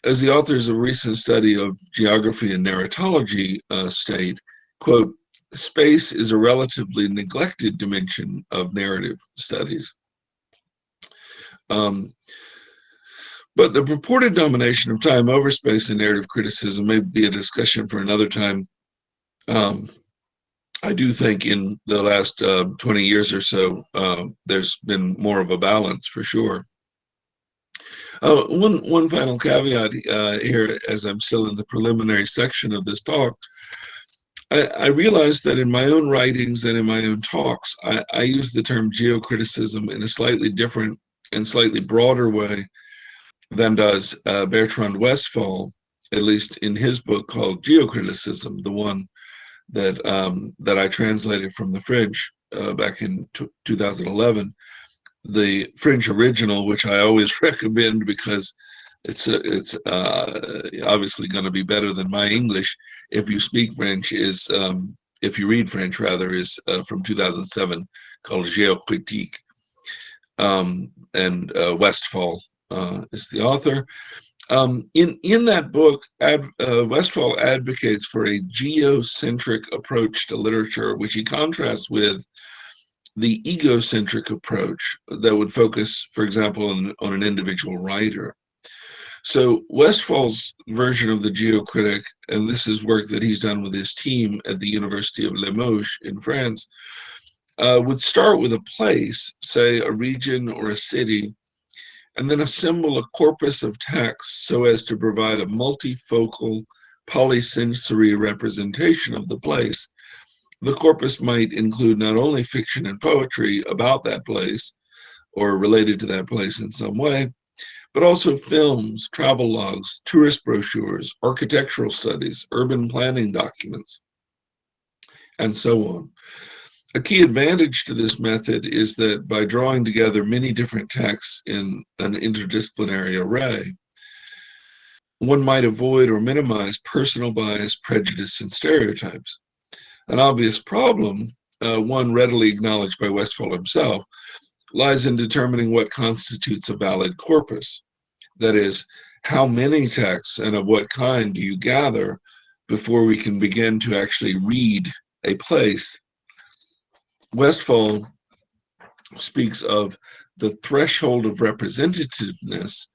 As the authors of a recent study of geography and narratology state, quote, space is a relatively neglected dimension of narrative studies. But the purported domination of time over space in narrative criticism may be a discussion for another time. I do think in the last 20 years or so, there's been more of a balance for sure. One final caveat here, as I'm still in the preliminary section of this talk, I realized that in my own writings and in my own talks, I use the term geocriticism in a slightly different and slightly broader way than does Bertrand Westphal, at least in his book called Geocriticism, the one that I translated from the French back in 2011. The French original, which I always recommend because it's obviously going to be better than my English if you speak French, is if you read French rather, is from 2007 called Géocritique, and Westphal is the author. In that book, Westphal advocates for a geocentric approach to literature, which he contrasts with the egocentric approach that would focus, for example, on an individual writer. So Westphal's version of the geocritic, and this is work that he's done with his team at the University of Limoges in France, would start with a place, say a region or a city, and then assemble a corpus of texts so as to provide a multifocal, polysensory representation of the place. The corpus might include not only fiction and poetry about that place or related to that place in some way, but also films, travel logs, tourist brochures, architectural studies, urban planning documents, and so on. A key advantage to this method is that by drawing together many different texts in an interdisciplinary array, one might avoid or minimize personal bias, prejudice, and stereotypes. An obvious problem, one readily acknowledged by Westphal himself, lies in determining what constitutes a valid corpus. That is, how many texts and of what kind do you gather before we can begin to actually read a place? Westphal speaks of the threshold of representativeness,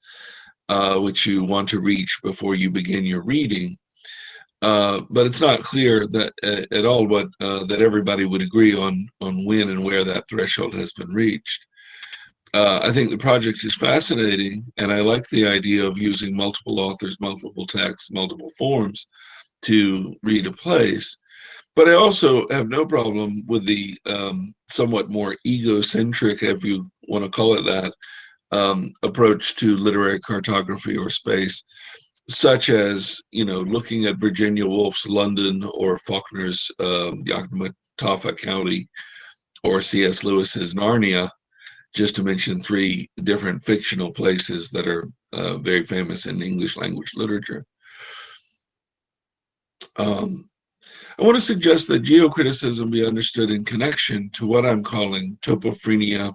which you want to reach before you begin your reading. But it's not clear that at all that everybody would agree on when and where that threshold has been reached. I think the project is fascinating, and I like the idea of using multiple authors, multiple texts, multiple forms to read a place. But I also have no problem with the somewhat more egocentric, if you want to call it that, approach to literary cartography or space, such as, looking at Virginia Woolf's London or Faulkner's Yakima County or C.S. Lewis's Narnia, just to mention three different fictional places that are very famous in English language literature. I want to suggest that geocriticism be understood in connection to what I'm calling topophrenia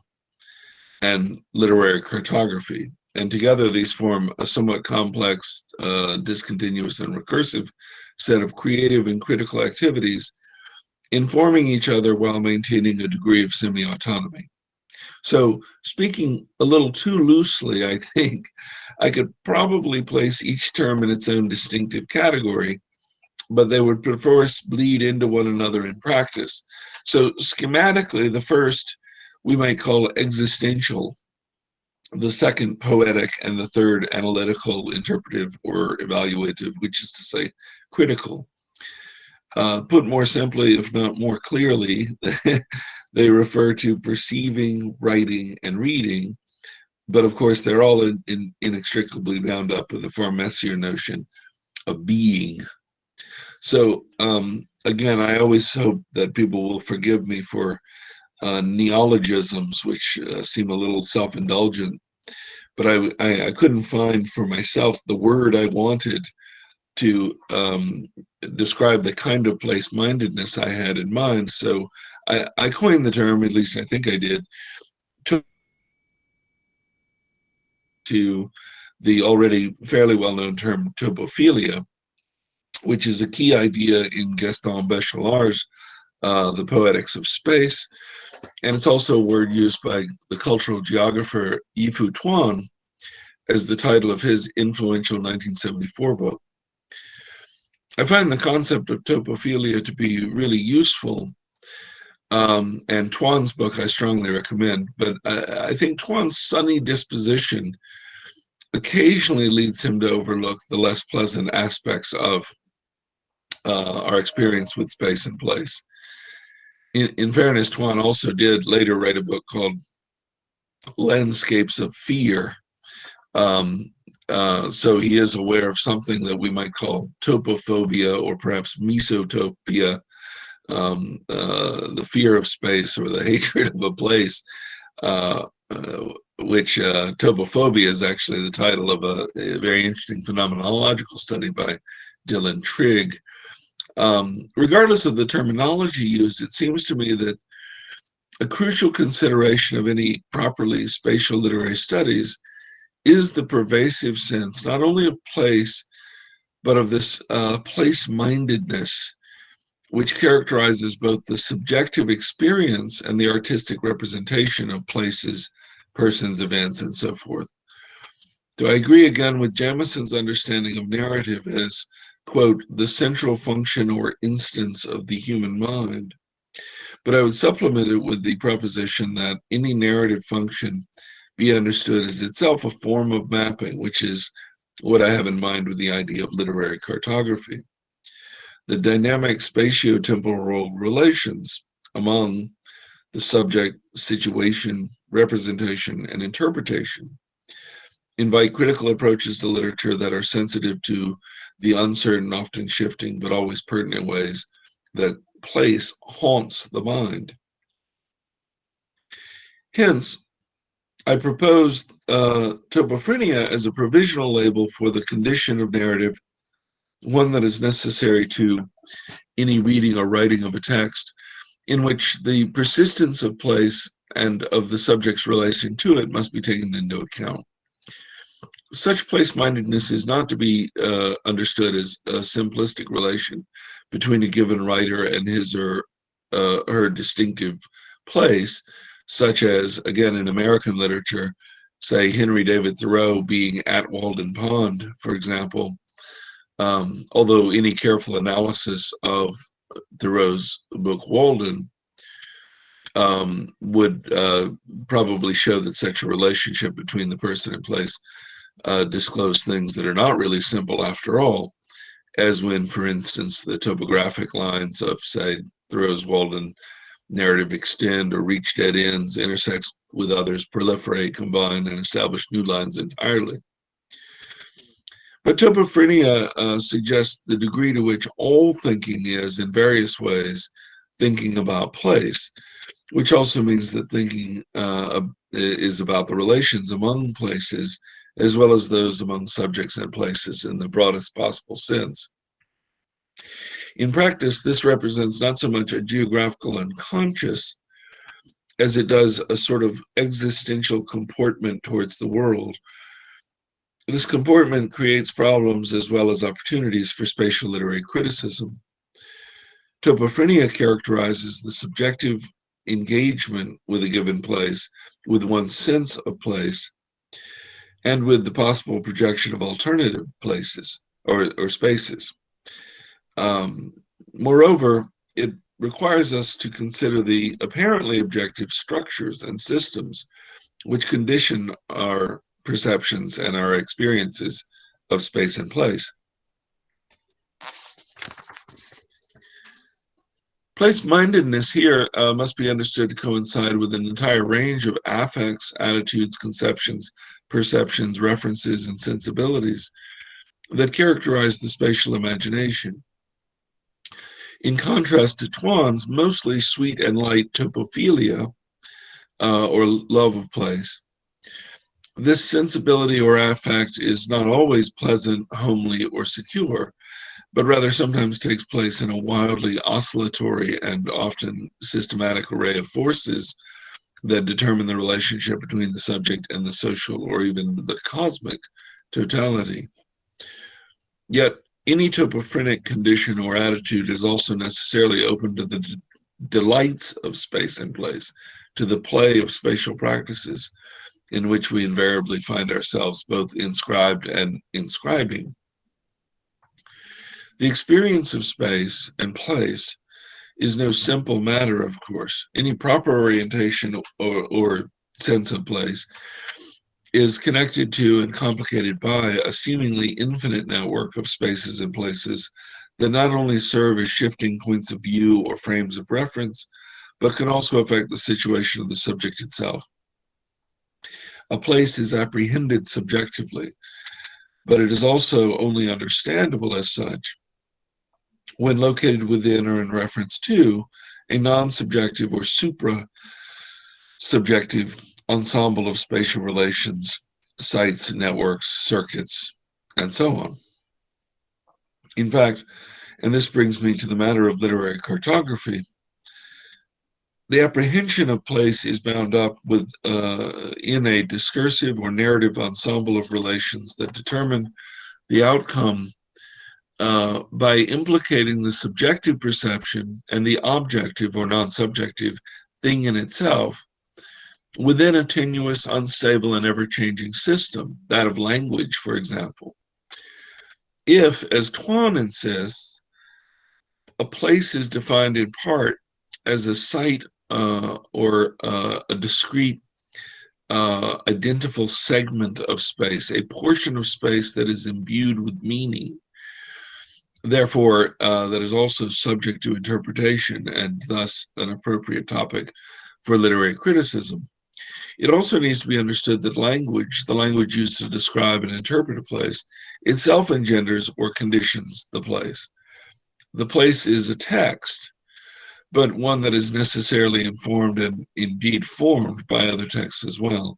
and literary cartography. And together these form a somewhat complex, discontinuous, and recursive set of creative and critical activities informing each other while maintaining a degree of semi-autonomy. So, speaking a little too loosely, I think I could probably place each term in its own distinctive category, but they would perforce bleed into one another in practice. So, schematically, the first we might call existential, the second poetic, and the third analytical, interpretive, or evaluative, which is to say critical. Put more simply, if not more clearly, they refer to perceiving, writing, and reading, but of course they're all inextricably bound up with the far messier notion of being. So again, I always hope that people will forgive me for neologisms, which seem a little self-indulgent, but I couldn't find for myself the word I wanted to describe the kind of place-mindedness I had in mind. So I coined the term, at least I think I did, to the already fairly well-known term topophilia, which is a key idea in Gaston Bachelard's The Poetics of Space. And it's also a word used by the cultural geographer Yi-Fu Tuan as the title of his influential 1974 book. I find the concept of topophilia to be really useful, and Tuan's book I strongly recommend, but I think Tuan's sunny disposition occasionally leads him to overlook the less pleasant aspects of our experience with space and place. In fairness, Tuan also did later write a book called Landscapes of Fear. So he is aware of something that we might call topophobia, or perhaps mesotopia, the fear of space or the hatred of a place, which topophobia is actually the title of a very interesting phenomenological study by Dylan Trigg. Regardless of the terminology used, it seems to me that a crucial consideration of any properly spatial literary studies is the pervasive sense not only of place, but of this place-mindedness, which characterizes both the subjective experience and the artistic representation of places, persons, events, and so forth. Do I agree again with Jamison's understanding of narrative as, quote, the central function or instance of the human mind? But I would supplement it with the proposition that any narrative function be understood as itself a form of mapping, which is what I have in mind with the idea of literary cartography. The dynamic spatio-temporal relations among the subject, situation, representation, and interpretation invite critical approaches to literature that are sensitive to the uncertain, often shifting, but always pertinent ways that place haunts the mind. Hence, I proposed topophrenia as a provisional label for the condition of narrative, one that is necessary to any reading or writing of a text, in which the persistence of place and of the subject's relation to it must be taken into account. Such place-mindedness is not to be understood as a simplistic relation between a given writer and his or her distinctive place, such as, again, in American literature, say Henry David Thoreau being at Walden Pond, for example, although any careful analysis of Thoreau's book Walden would probably show that such a relationship between the person and place disclose things that are not really simple after all, as when, for instance, the topographic lines of, say, Thoreau's Walden narrative extend or reach dead ends, intersect with others, proliferate, combine, and establish new lines entirely. But topophrenia suggests the degree to which all thinking is, in various ways, thinking about place, which also means that thinking is about the relations among places, as well as those among subjects and places in the broadest possible sense. In practice, this represents not so much a geographical unconscious as it does a sort of existential comportment towards the world. This comportment creates problems as well as opportunities for spatial literary criticism. Topophrenia characterizes the subjective engagement with a given place, with one's sense of place, and with the possible projection of alternative places or spaces. Moreover, it requires us to consider the apparently objective structures and systems which condition our perceptions and our experiences of space and place. Place-mindedness here must be understood to coincide with an entire range of affects, attitudes, conceptions, perceptions, references, and sensibilities that characterize the spatial imagination. In contrast to Twan's mostly sweet and light topophilia, or love of place, this sensibility or affect is not always pleasant, homely, or secure, but rather sometimes takes place in a wildly oscillatory and often systematic array of forces that determine the relationship between the subject and the social or even the cosmic totality. Yet, any topophrenic condition or attitude is also necessarily open to the delights of space and place, to the play of spatial practices, in which we invariably find ourselves both inscribed and inscribing. The experience of space and place is no simple matter, of course. Any proper orientation or sense of place is connected to and complicated by a seemingly infinite network of spaces and places that not only serve as shifting points of view or frames of reference, but can also affect the situation of the subject itself. A place is apprehended subjectively, but it is also only understandable as such when located within or in reference to a non-subjective or supra-subjective ensemble of spatial relations, sites, networks, circuits, and so on. In fact, and this brings me to the matter of literary cartography, the apprehension of place is bound up with in a discursive or narrative ensemble of relations that determine the outcome by implicating the subjective perception and the objective or non-subjective thing in itself within a tenuous, unstable, and ever-changing system, that of language, for example. If, as Tuan insists, a place is defined in part as a site or a discrete identifiable segment of space, a portion of space that is imbued with meaning, therefore that is also subject to interpretation and thus an appropriate topic for literary criticism. It also needs to be understood that language, the language used to describe and interpret a place, itself engenders or conditions the place. The place is a text, but one that is necessarily informed and indeed formed by other texts as well.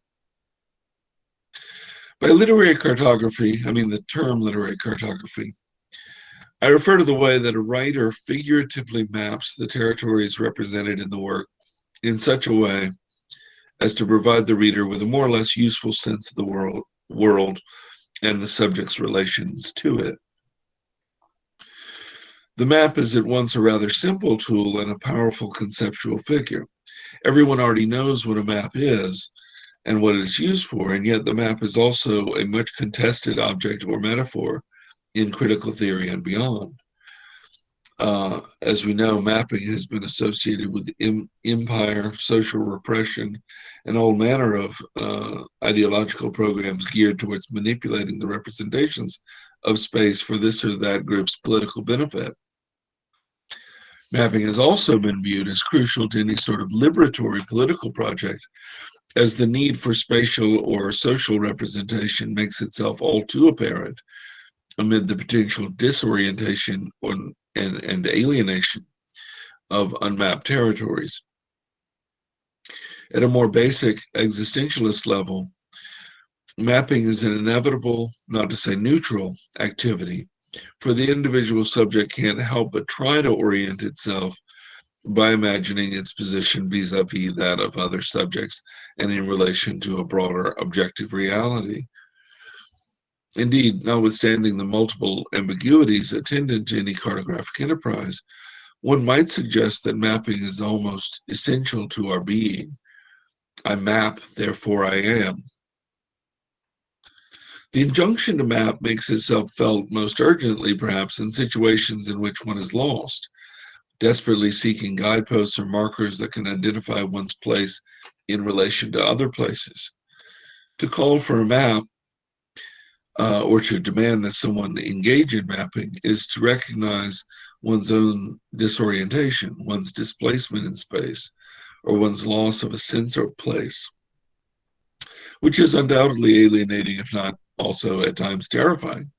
By literary cartography, I mean the term literary cartography, I refer to the way that a writer figuratively maps the territories represented in the work in such a way as to provide the reader with a more or less useful sense of the world and the subject's relations to it. The map is at once a rather simple tool and a powerful conceptual figure. Everyone already knows what a map is and what it's used for, and yet the map is also a much contested object or metaphor in critical theory and beyond. As we know, mapping has been associated with empire, social repression, and all manner of ideological programs geared towards manipulating the representations of space for this or that group's political benefit. Mapping has also been viewed as crucial to any sort of liberatory political project, as the need for spatial or social representation makes itself all too apparent amid the potential disorientation and alienation of unmapped territories. At a more basic existentialist level, mapping is an inevitable, not to say neutral, activity, for the individual subject can't help but try to orient itself by imagining its position vis-a-vis that of other subjects and in relation to a broader objective reality. Indeed, notwithstanding the multiple ambiguities attendant to any cartographic enterprise, one might suggest that mapping is almost essential to our being. I map, therefore I am. The injunction to map makes itself felt most urgently, perhaps, in situations in which one is lost, desperately seeking guideposts or markers that can identify one's place in relation to other places. To call for a map or to demand that someone engage in mapping is to recognize one's own disorientation, one's displacement in space, or one's loss of a sense of place, which is undoubtedly alienating, if not also at times terrifying.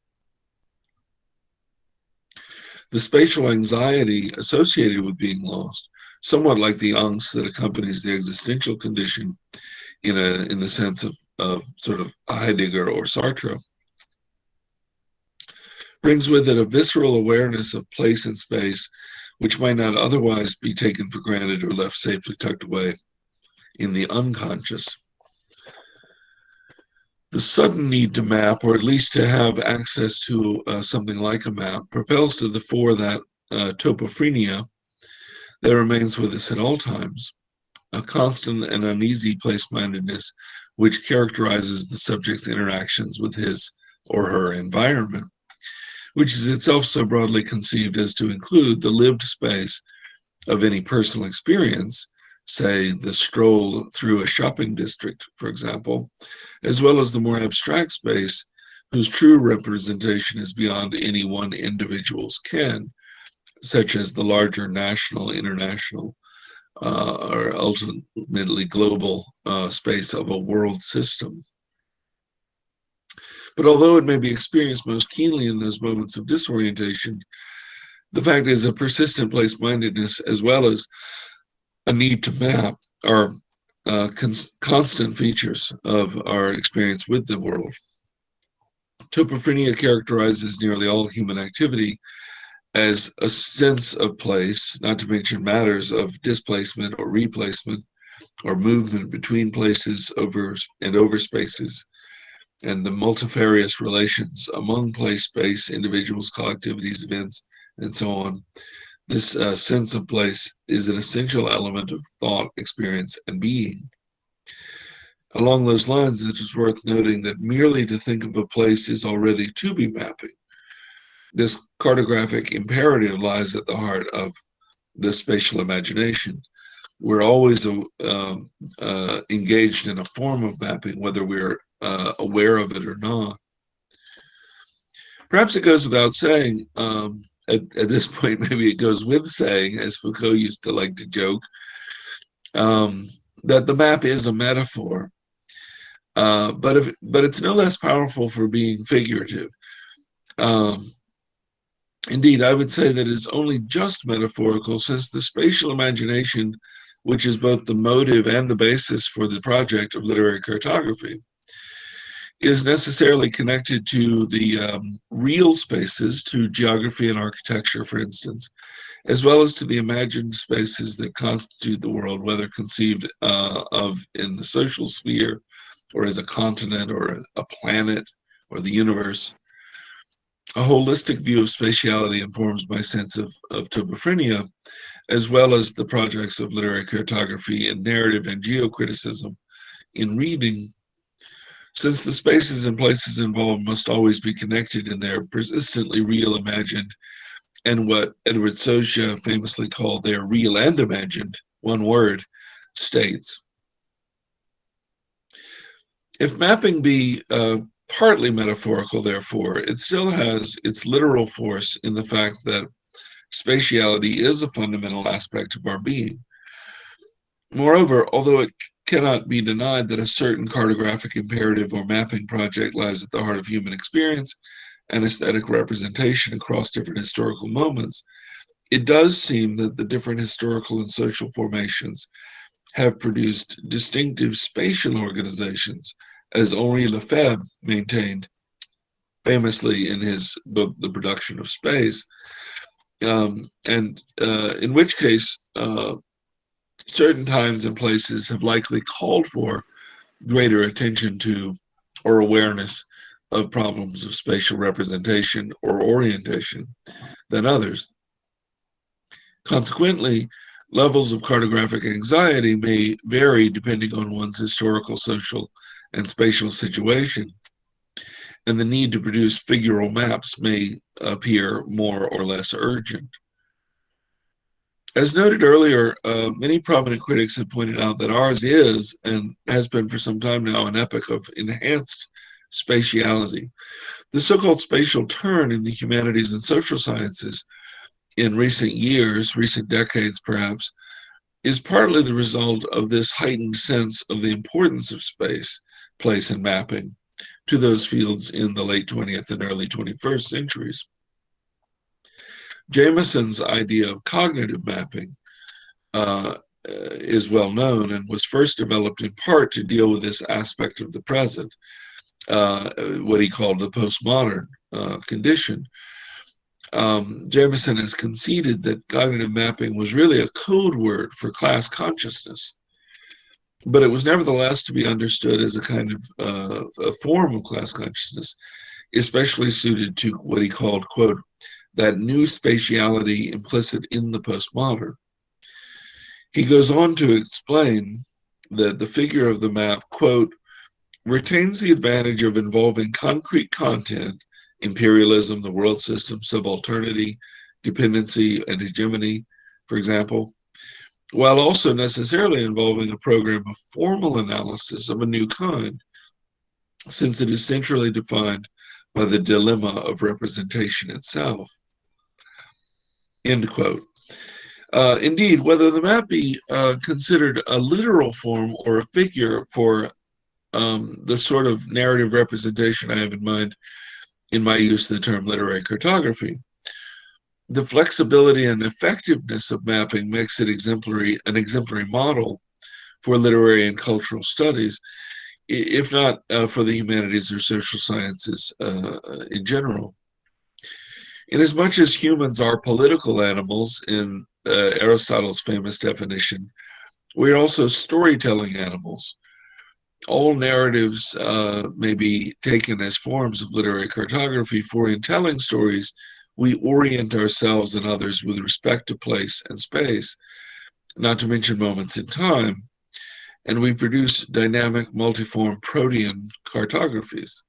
The spatial anxiety associated with being lost, somewhat like the angst that accompanies the existential condition in the sense of sort of Heidegger or Sartre, brings with it a visceral awareness of place and space which might not otherwise be taken for granted or left safely tucked away in the unconscious. The sudden need to map, or at least to have access to something like a map, propels to the fore that topophrenia that remains with us at all times, a constant and uneasy place-mindedness which characterizes the subject's interactions with his or her environment, which is itself so broadly conceived as to include the lived space of any personal experience, say the stroll through a shopping district, for example, as well as the more abstract space whose true representation is beyond any one individual's ken, such as the larger national, international, or ultimately global space of a world system. But although it may be experienced most keenly in those moments of disorientation, the fact is a persistent place-mindedness as well as a need to map are constant features of our experience with the world. Topophrenia characterizes nearly all human activity as a sense of place, not to mention matters of displacement or replacement or movement between places over spaces, and the multifarious relations among place, space, individuals, collectivities, events, and so on. This sense of place is an essential element of thought, experience, and being. Along those lines, it is worth noting that merely to think of a place is already to be mapping. This cartographic imperative lies at the heart of the spatial imagination. We're always engaged in a form of mapping, whether we're aware of it or not. Perhaps it goes without saying, at this point, maybe it goes with saying, as Foucault used to like to joke, that the map is a metaphor. But it's no less powerful for being figurative. Indeed, I would say that it's only just metaphorical, since the spatial imagination, which is both the motive and the basis for the project of literary cartography, is necessarily connected to the real spaces, to geography and architecture, for instance, as well as to the imagined spaces that constitute the world, whether conceived of in the social sphere, or as a continent, or a planet, or the universe. A holistic view of spatiality informs my sense of topophrenia, as well as the projects of literary cartography and narrative and geocriticism in reading, since the spaces and places involved must always be connected in their persistently real, imagined, and what Edward Socha famously called their real and imagined, one word, states. If mapping be partly metaphorical, therefore, it still has its literal force in the fact that spatiality is a fundamental aspect of our being. Moreover, although it cannot be denied that a certain cartographic imperative or mapping project lies at the heart of human experience and aesthetic representation across different historical moments, it does seem that the different historical and social formations have produced distinctive spatial organizations, as Henri Lefebvre maintained famously in his book, The Production of Space, in which case certain times and places have likely called for greater attention to or awareness of problems of spatial representation or orientation than others. Consequently, levels of cartographic anxiety may vary depending on one's historical, social, and spatial situation, and the need to produce figural maps may appear more or less urgent. As noted earlier, many prominent critics have pointed out that ours is, and has been for some time now, an epoch of enhanced spatiality. The so-called spatial turn in the humanities and social sciences in recent years, recent decades perhaps, is partly the result of this heightened sense of the importance of space, place, and mapping to those fields in the late 20th and early 21st centuries. Jameson's idea of cognitive mapping is well known and was first developed in part to deal with this aspect of the present, what he called the postmodern condition. Jameson has conceded that cognitive mapping was really a code word for class consciousness, but it was nevertheless to be understood as a kind of a form of class consciousness, especially suited to what he called, quote, that new spatiality implicit in the postmodern. He goes on to explain that the figure of the map, quote, retains the advantage of involving concrete content, imperialism, the world system, subalternity, dependency, and hegemony, for example, while also necessarily involving a program of formal analysis of a new kind, since it is centrally defined by the dilemma of representation itself. End quote. Indeed, whether the map be considered a literal form or a figure for the sort of narrative representation I have in mind in my use of the term literary cartography, the flexibility and effectiveness of mapping makes it an exemplary model for literary and cultural studies, if not for the humanities or social sciences in general. Inasmuch as humans are political animals, in Aristotle's famous definition, we are also storytelling animals. all narratives may be taken as forms of literary cartography, for in telling stories, we orient ourselves and others with respect to place and space, not to mention moments in time, and we produce dynamic, multiform protean cartographies.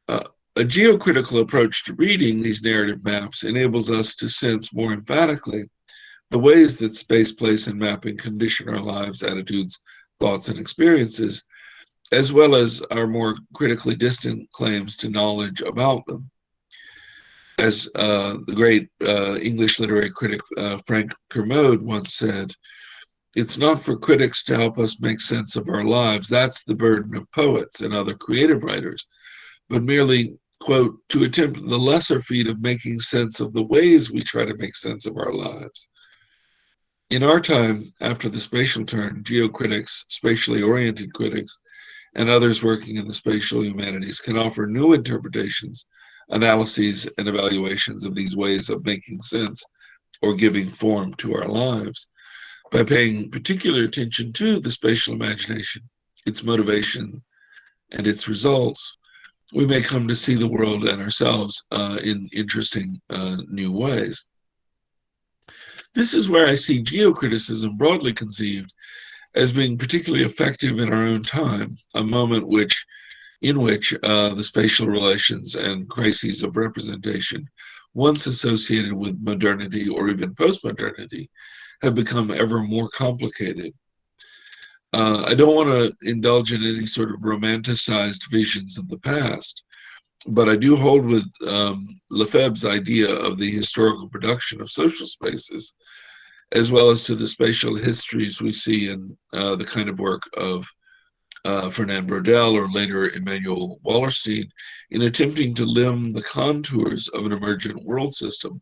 A geocritical approach to reading these narrative maps enables us to sense more emphatically the ways that space, place, and mapping condition our lives, attitudes, thoughts, and experiences, as well as our more critically distant claims to knowledge about them. As the great English literary critic Frank Kermode once said, "It's not for critics to help us make sense of our lives. That's the burden of poets and other creative writers, but merely, quote, to attempt the lesser feat of making sense of the ways we try to make sense of our lives." In our time, after the spatial turn, geocritics, spatially oriented critics, and others working in the spatial humanities can offer new interpretations, analyses, and evaluations of these ways of making sense or giving form to our lives. By paying particular attention to the spatial imagination, its motivation, and its results, we may come to see the world and ourselves in interesting new ways. This is where I see geocriticism broadly conceived as being particularly effective in our own time, a moment in which the spatial relations and crises of representation, once associated with modernity or even postmodernity, have become ever more complicated. I don't want to indulge in any sort of romanticized visions of the past, but I do hold with Lefebvre's idea of the historical production of social spaces, as well as to the spatial histories we see in the kind of work of Fernand Braudel or later Emanuel Wallerstein in attempting to limn the contours of an emergent world system,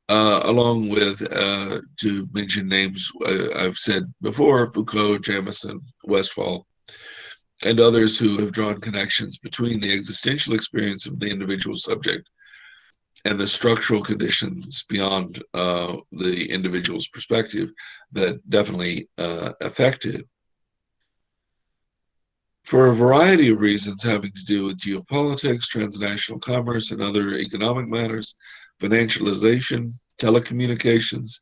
along with, to mention names I've said before, Foucault, Jamison, Westphal, and others who have drawn connections between the existential experience of the individual subject and the structural conditions beyond the individual's perspective that definitely affect it. For a variety of reasons having to do with geopolitics, transnational commerce, and other economic matters, financialization, telecommunications,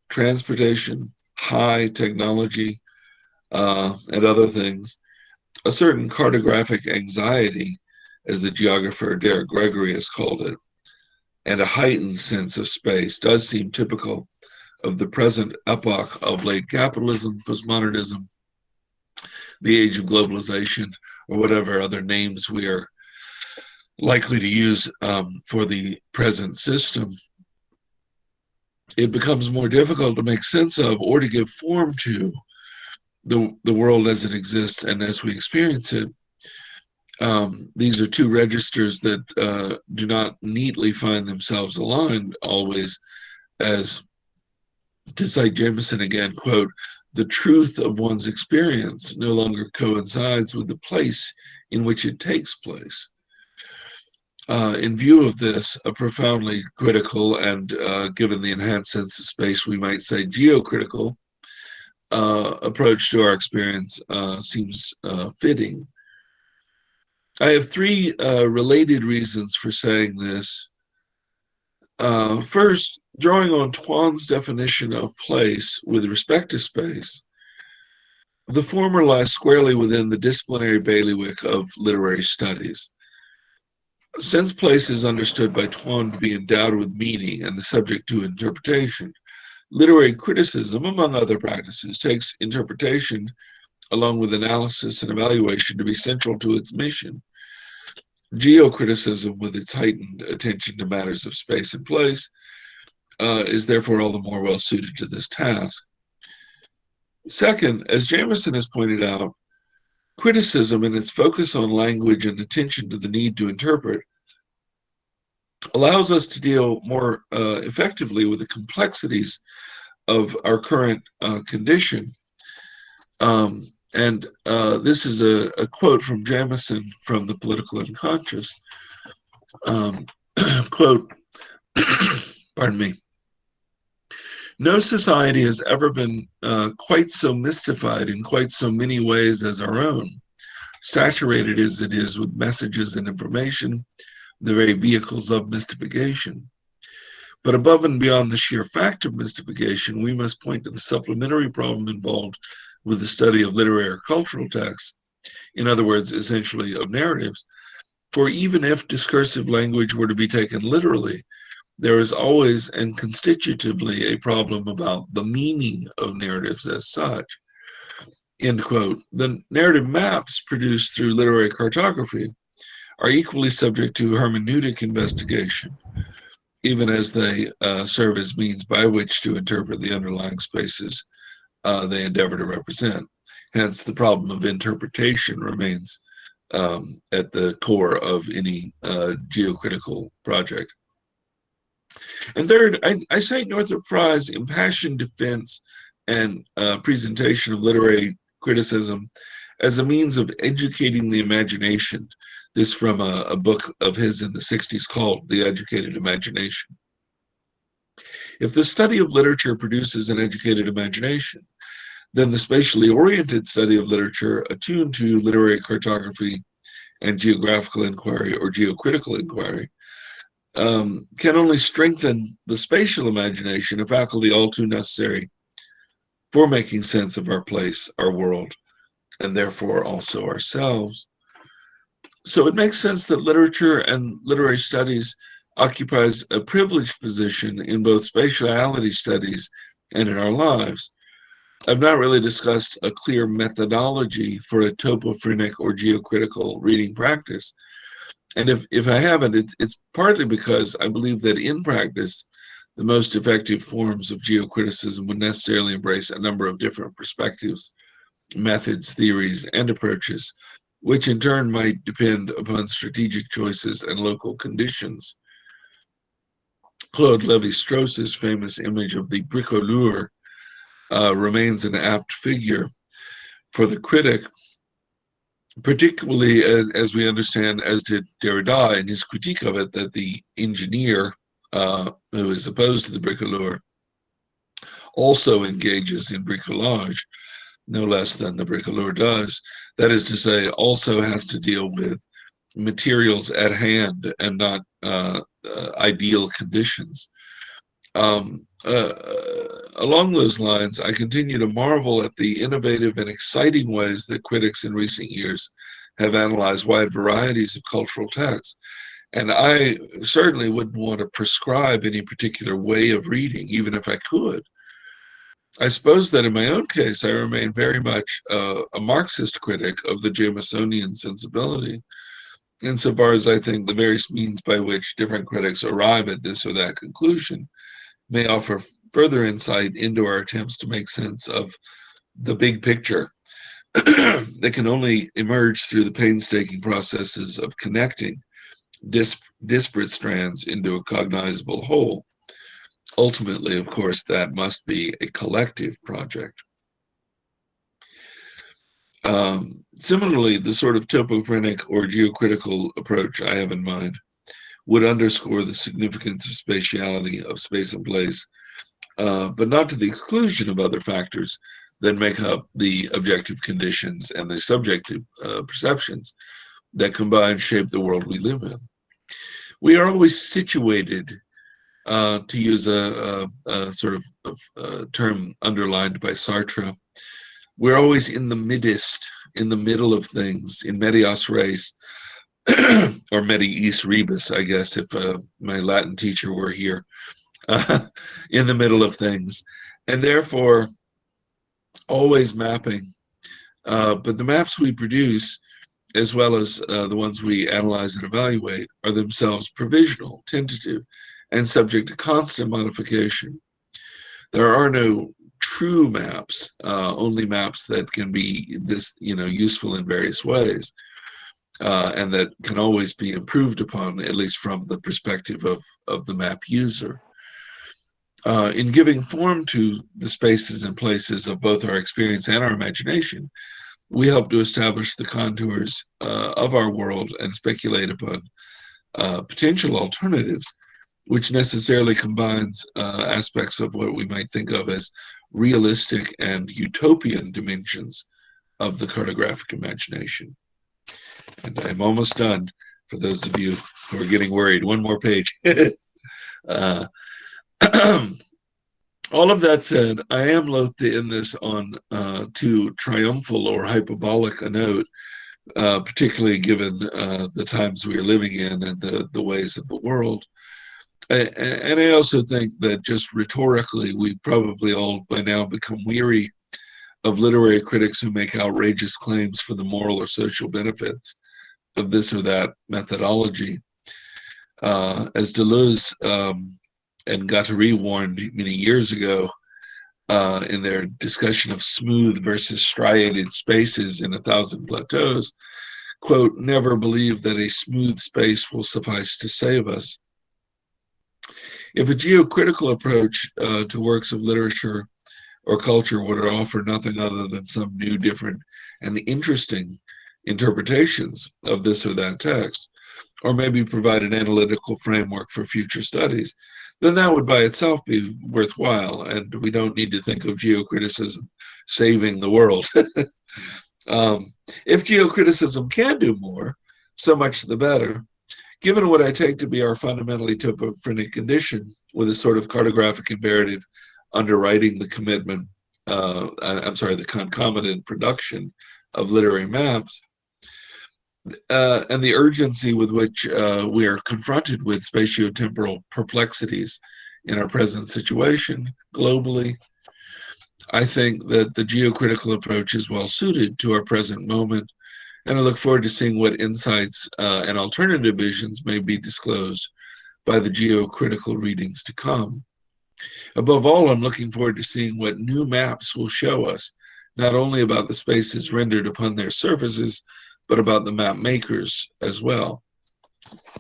transportation, high technology, and other things, a certain cartographic anxiety, as the geographer Derek Gregory has called it, and a heightened sense of space does seem typical of the present epoch of late capitalism, postmodernism, the age of globalization, or whatever other names we are likely to use for the present system. It becomes more difficult to make sense of or to give form to the world as it exists and as we experience it. These are two registers that do not neatly find themselves aligned always, as, to cite Jameson again, quote, "The truth of one's experience no longer coincides with the place in which it takes place." In view of this, a profoundly critical and, given the enhanced sense of space, we might say geocritical approach to our experience seems fitting. I have three related reasons for saying this. First, drawing on Twan's definition of place with respect to space, the former lies squarely within the disciplinary bailiwick of literary studies. Since place is understood by Twan to be endowed with meaning and the subject to interpretation, literary criticism, among other practices, takes interpretation along with analysis and evaluation to be central to its mission. Geocriticism, with its heightened attention to matters of space and place, is therefore all the more well suited to this task. Second, as Jamison has pointed out, criticism and its focus on language and attention to the need to interpret allows us to deal more effectively with the complexities of our current condition. And this is a quote from Jamison from The Political Unconscious. Quote, pardon me. No society has ever been quite so mystified in quite so many ways as our own, saturated as it is with messages and information, the very vehicles of mystification. But above and beyond the sheer fact of mystification, we must point to the supplementary problem involved with the study of literary or cultural texts, in other words, essentially of narratives. For even if discursive language were to be taken literally, there is always and constitutively a problem about the meaning of narratives as such. End quote. The narrative maps produced through literary cartography are equally subject to hermeneutic investigation, even as they serve as means by which to interpret the underlying spaces they endeavor to represent. Hence, the problem of interpretation remains at the core of any geocritical project. And third, I cite Northrop Frye's impassioned defense and presentation of literary criticism as a means of educating the imagination. This from a book of his in the 60s called The Educated Imagination. If the study of literature produces an educated imagination, then the spatially oriented study of literature attuned to literary cartography and geographical inquiry or geocritical inquiry can only strengthen the spatial imagination, a faculty all too necessary for making sense of our place, our world, and therefore also ourselves. So it makes sense that literature and literary studies occupies a privileged position in both spatiality studies and in our lives. I've not really discussed a clear methodology for a topophrenic or geocritical reading practice. And if I haven't, it's partly because I believe that in practice, the most effective forms of geocriticism would necessarily embrace a number of different perspectives, methods, theories, and approaches, which in turn might depend upon strategic choices and local conditions. Claude Lévi-Strauss's famous image of the bricoleur remains an apt figure for the critic, particularly as we understand, as did Derrida in his critique of it, that the engineer who is opposed to the bricoleur also engages in bricolage, no less than the bricoleur does. That is to say, also has to deal with materials at hand and not ideal conditions. Along those lines, I continue to marvel at the innovative and exciting ways that critics in recent years have analyzed wide varieties of cultural texts. And I certainly wouldn't want to prescribe any particular way of reading, even if I could. I suppose that in my own case, I remain very much a Marxist critic of the Jamesonian sensibility, insofar as I think the various means by which different critics arrive at this or that conclusion may offer further insight into our attempts to make sense of the big picture that can only emerge through the painstaking processes of connecting disparate strands into a cognizable whole. Ultimately, of course, that must be a collective project. Similarly, the sort of topophrenic or geocritical approach I have in mind would underscore the significance of spatiality, of space and place, but not to the exclusion of other factors that make up the objective conditions and the subjective perceptions that combine shape the world we live in. We are always situated, to use a sort of term underlined by Sartre, we're always in the midst, in the middle of things, in medias res, or mediis rebus, I guess, if my Latin teacher were here, in the middle of things, and therefore always mapping. But the maps we produce, as well as the ones we analyze and evaluate, are themselves provisional, tentative, and subject to constant modification. There are no true maps, only maps that can be useful in various ways, and that can always be improved upon, at least from the perspective of the map user. In giving form to the spaces and places of both our experience and our imagination, we help to establish the contours of our world and speculate upon potential alternatives which necessarily combines aspects of what we might think of as realistic and utopian dimensions of the cartographic imagination. And I'm almost done, for those of you who are getting worried. One more page. All of that said, I am loath to end this on too triumphal or hyperbolic a note, particularly given the times we are living in and the ways of the world. And I also think that just rhetorically, we've probably all by now become weary of literary critics who make outrageous claims for the moral or social benefits of this or that methodology. As Deleuze and Guattari warned many years ago in their discussion of smooth versus striated spaces in 1,000 Plateaus, quote, never believe that a smooth space will suffice to save us. If a geocritical approach to works of literature or culture would offer nothing other than some new, different, and interesting interpretations of this or that text, or maybe provide an analytical framework for future studies, then that would by itself be worthwhile, and we don't need to think of geocriticism saving the world. If geocriticism can do more, so much the better. Given what I take to be our fundamentally topophrenic condition, with a sort of cartographic imperative underwriting the commitment, the concomitant production of literary maps, and the urgency with which we are confronted with spatiotemporal perplexities in our present situation globally, I think that the geocritical approach is well suited to our present moment, and I look forward to seeing what insights and alternative visions may be disclosed by the geocritical readings to come. Above all, I'm looking forward to seeing what new maps will show us, not only about the spaces rendered upon their surfaces, but about the map makers as well.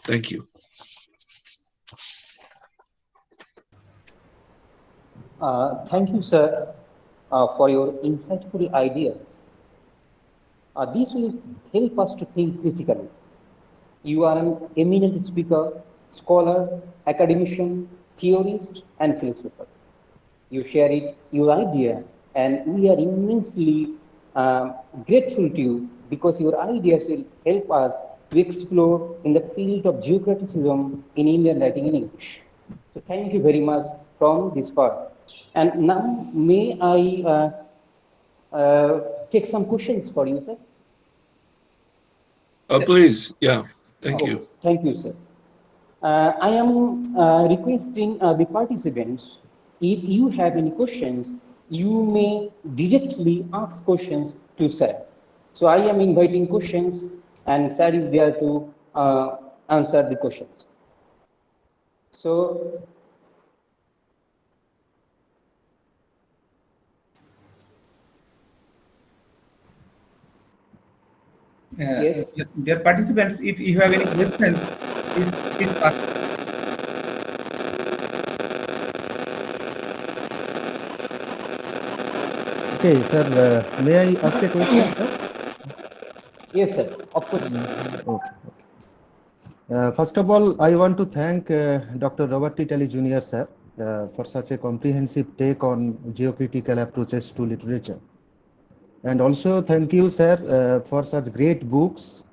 Thank you. Thank you, sir, for your insightful ideas. This will help us to think critically. You are an eminent speaker, scholar, academician, theorist, and philosopher. You share your idea, and we are immensely grateful to you because your ideas will help us to explore in the field of geocriticism in Indian writing in English. So thank you very much from this part. And now may I take some questions for you, sir? Please, yeah, thank you. Thank you, sir. I am requesting the participants, if you have any questions, you may directly ask questions to sir. So I am inviting questions, and sir is there to answer the questions. So, yes. Dear participants, if you have any questions, please ask. Okay, sir, may I ask a question, sir? Yes, sir, of course. Okay. First of all, I want to thank Dr. Robert T. Talley Jr., sir, for such a comprehensive take on geocritical approaches to literature. And also thank you, sir, for such great books,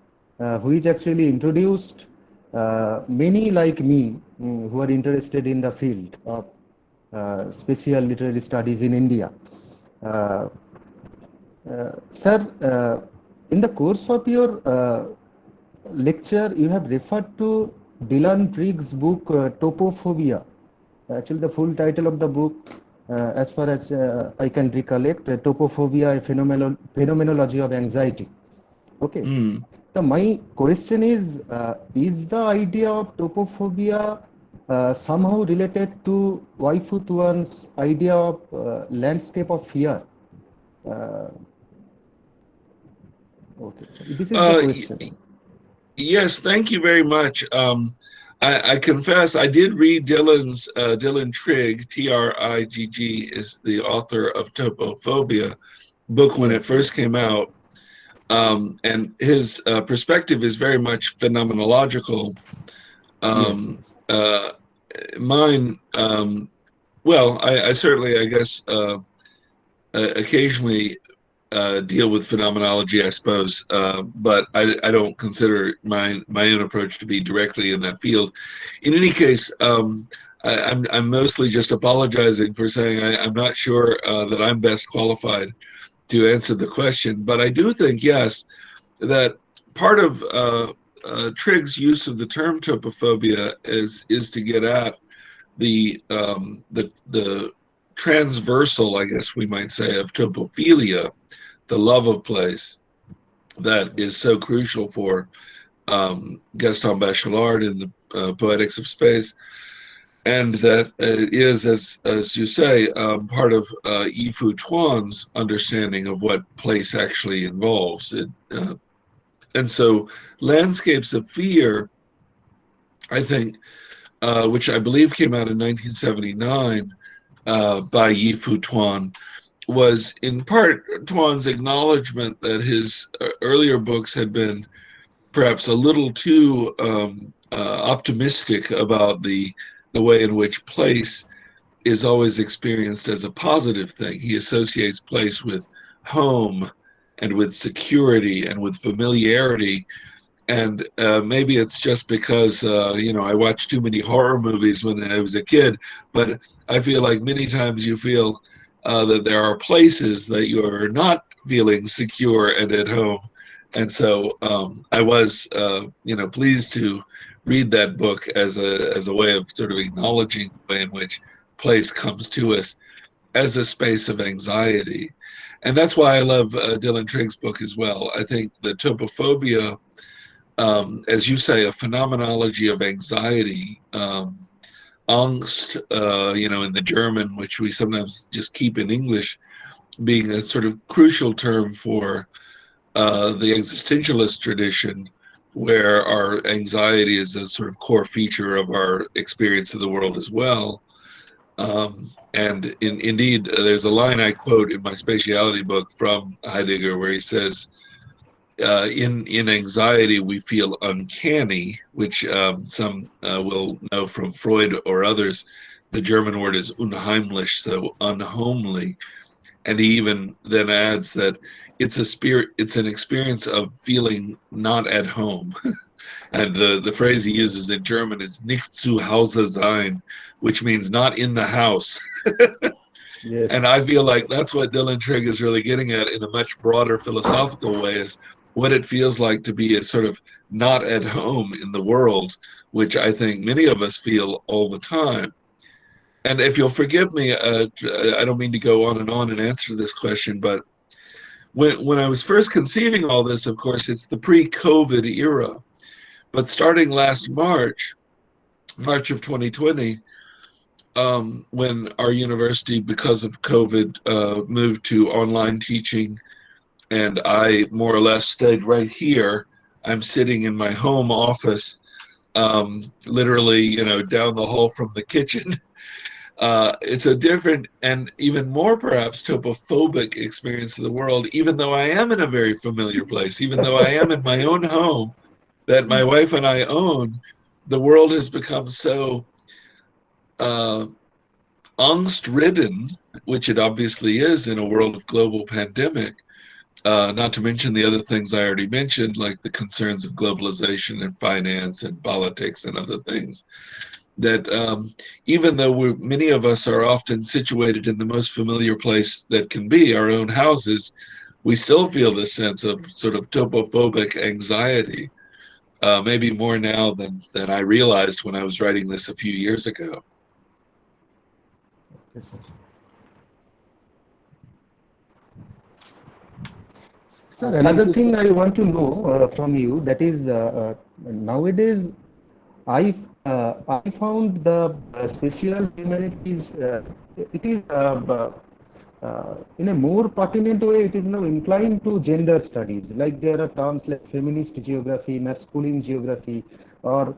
which actually introduced many like me who are interested in the field of special literary studies in India. Sir, in the course of your lecture, you have referred to Dylan Trigg's book, Topophobia. Actually, the full title of the book, as far as I can recollect, Topophobia, a phenomenology of anxiety. Okay. So my question is the idea of topophobia somehow related to Waifu Tuan's idea of landscape of fear? Okay, so this is the question. Yes, thank you very much. I confess I did read Dylan Trigg, Trigg is the author of Topophobia book when it first came out. And his perspective is very much phenomenological. mine, well, I certainly, I guess, occasionally deal with phenomenology, I suppose, but I don't consider my own approach to be directly in that field. In any case, I'm mostly just apologizing for saying I'm not sure that I'm best qualified to answer the question, but I do think, yes, that part of Trigg's use of the term topophobia is to get at the transversal, I guess we might say, of topophilia, the love of place that is so crucial for Gaston Bachelard in the Poetics of Space, and that is, as you say, part of Yifu Tuan's understanding of what place actually involves. And so, Landscapes of Fear, I think, which I believe came out in 1979 by Yifu Tuan, was in part Tuan's acknowledgement that his earlier books had been perhaps a little too optimistic about the way in which place is always experienced as a positive thing. He associates place with home and with security and with familiarity. And maybe it's just because, I watched too many horror movies when I was a kid, but I feel like many times you feel that there are places that you're not feeling secure and at home. And so I was, pleased to read that book as a way of sort of acknowledging the way in which place comes to us as a space of anxiety. And that's why I love Dylan Trigg's book as well. I think the topophobia, as you say, a phenomenology of anxiety, angst, in the German, which we sometimes just keep in English, being a sort of crucial term for the existentialist tradition, where our anxiety is a sort of core feature of our experience of the world as well. And indeed, there's a line I quote in my spatiality book from Heidegger where he says, in anxiety, we feel uncanny, which some will know from Freud or others. The German word is unheimlich, so unhomely. And he even then adds that it's an experience of feeling not at home. And the phrase he uses in German is nicht zu Hause sein, which means not in the house. Yes. And I feel like that's what Dylan Trigg is really getting at in a much broader philosophical way, is what it feels like to be a sort of not at home in the world, which I think many of us feel all the time. And if you'll forgive me, I don't mean to go on and answer this question, but when I was first conceiving all this, of course, it's the pre-COVID era. But starting last March of 2020, when our university, because of COVID, moved to online teaching, and I more or less stayed right here. I'm sitting in my home office, literally, down the hall from the kitchen. It's a different and even more perhaps topophobic experience of the world, even though I am in a very familiar place, even though I am in my own home that my wife and I own. The world has become so angst-ridden, which it obviously is in a world of global pandemic, not to mention the other things I already mentioned, like the concerns of globalization and finance and politics and other things, that even though many of us are often situated in the most familiar place that can be, our own houses, we still feel this sense of sort of topophobic anxiety, maybe more now than I realized when I was writing this a few years ago. Yes, sir. Sir, another thing I want to know from you, that is nowadays I found the spatial humanities, it is in a more pertinent way, it is now inclined to gender studies. Like there are terms like feminist geography, masculine geography, or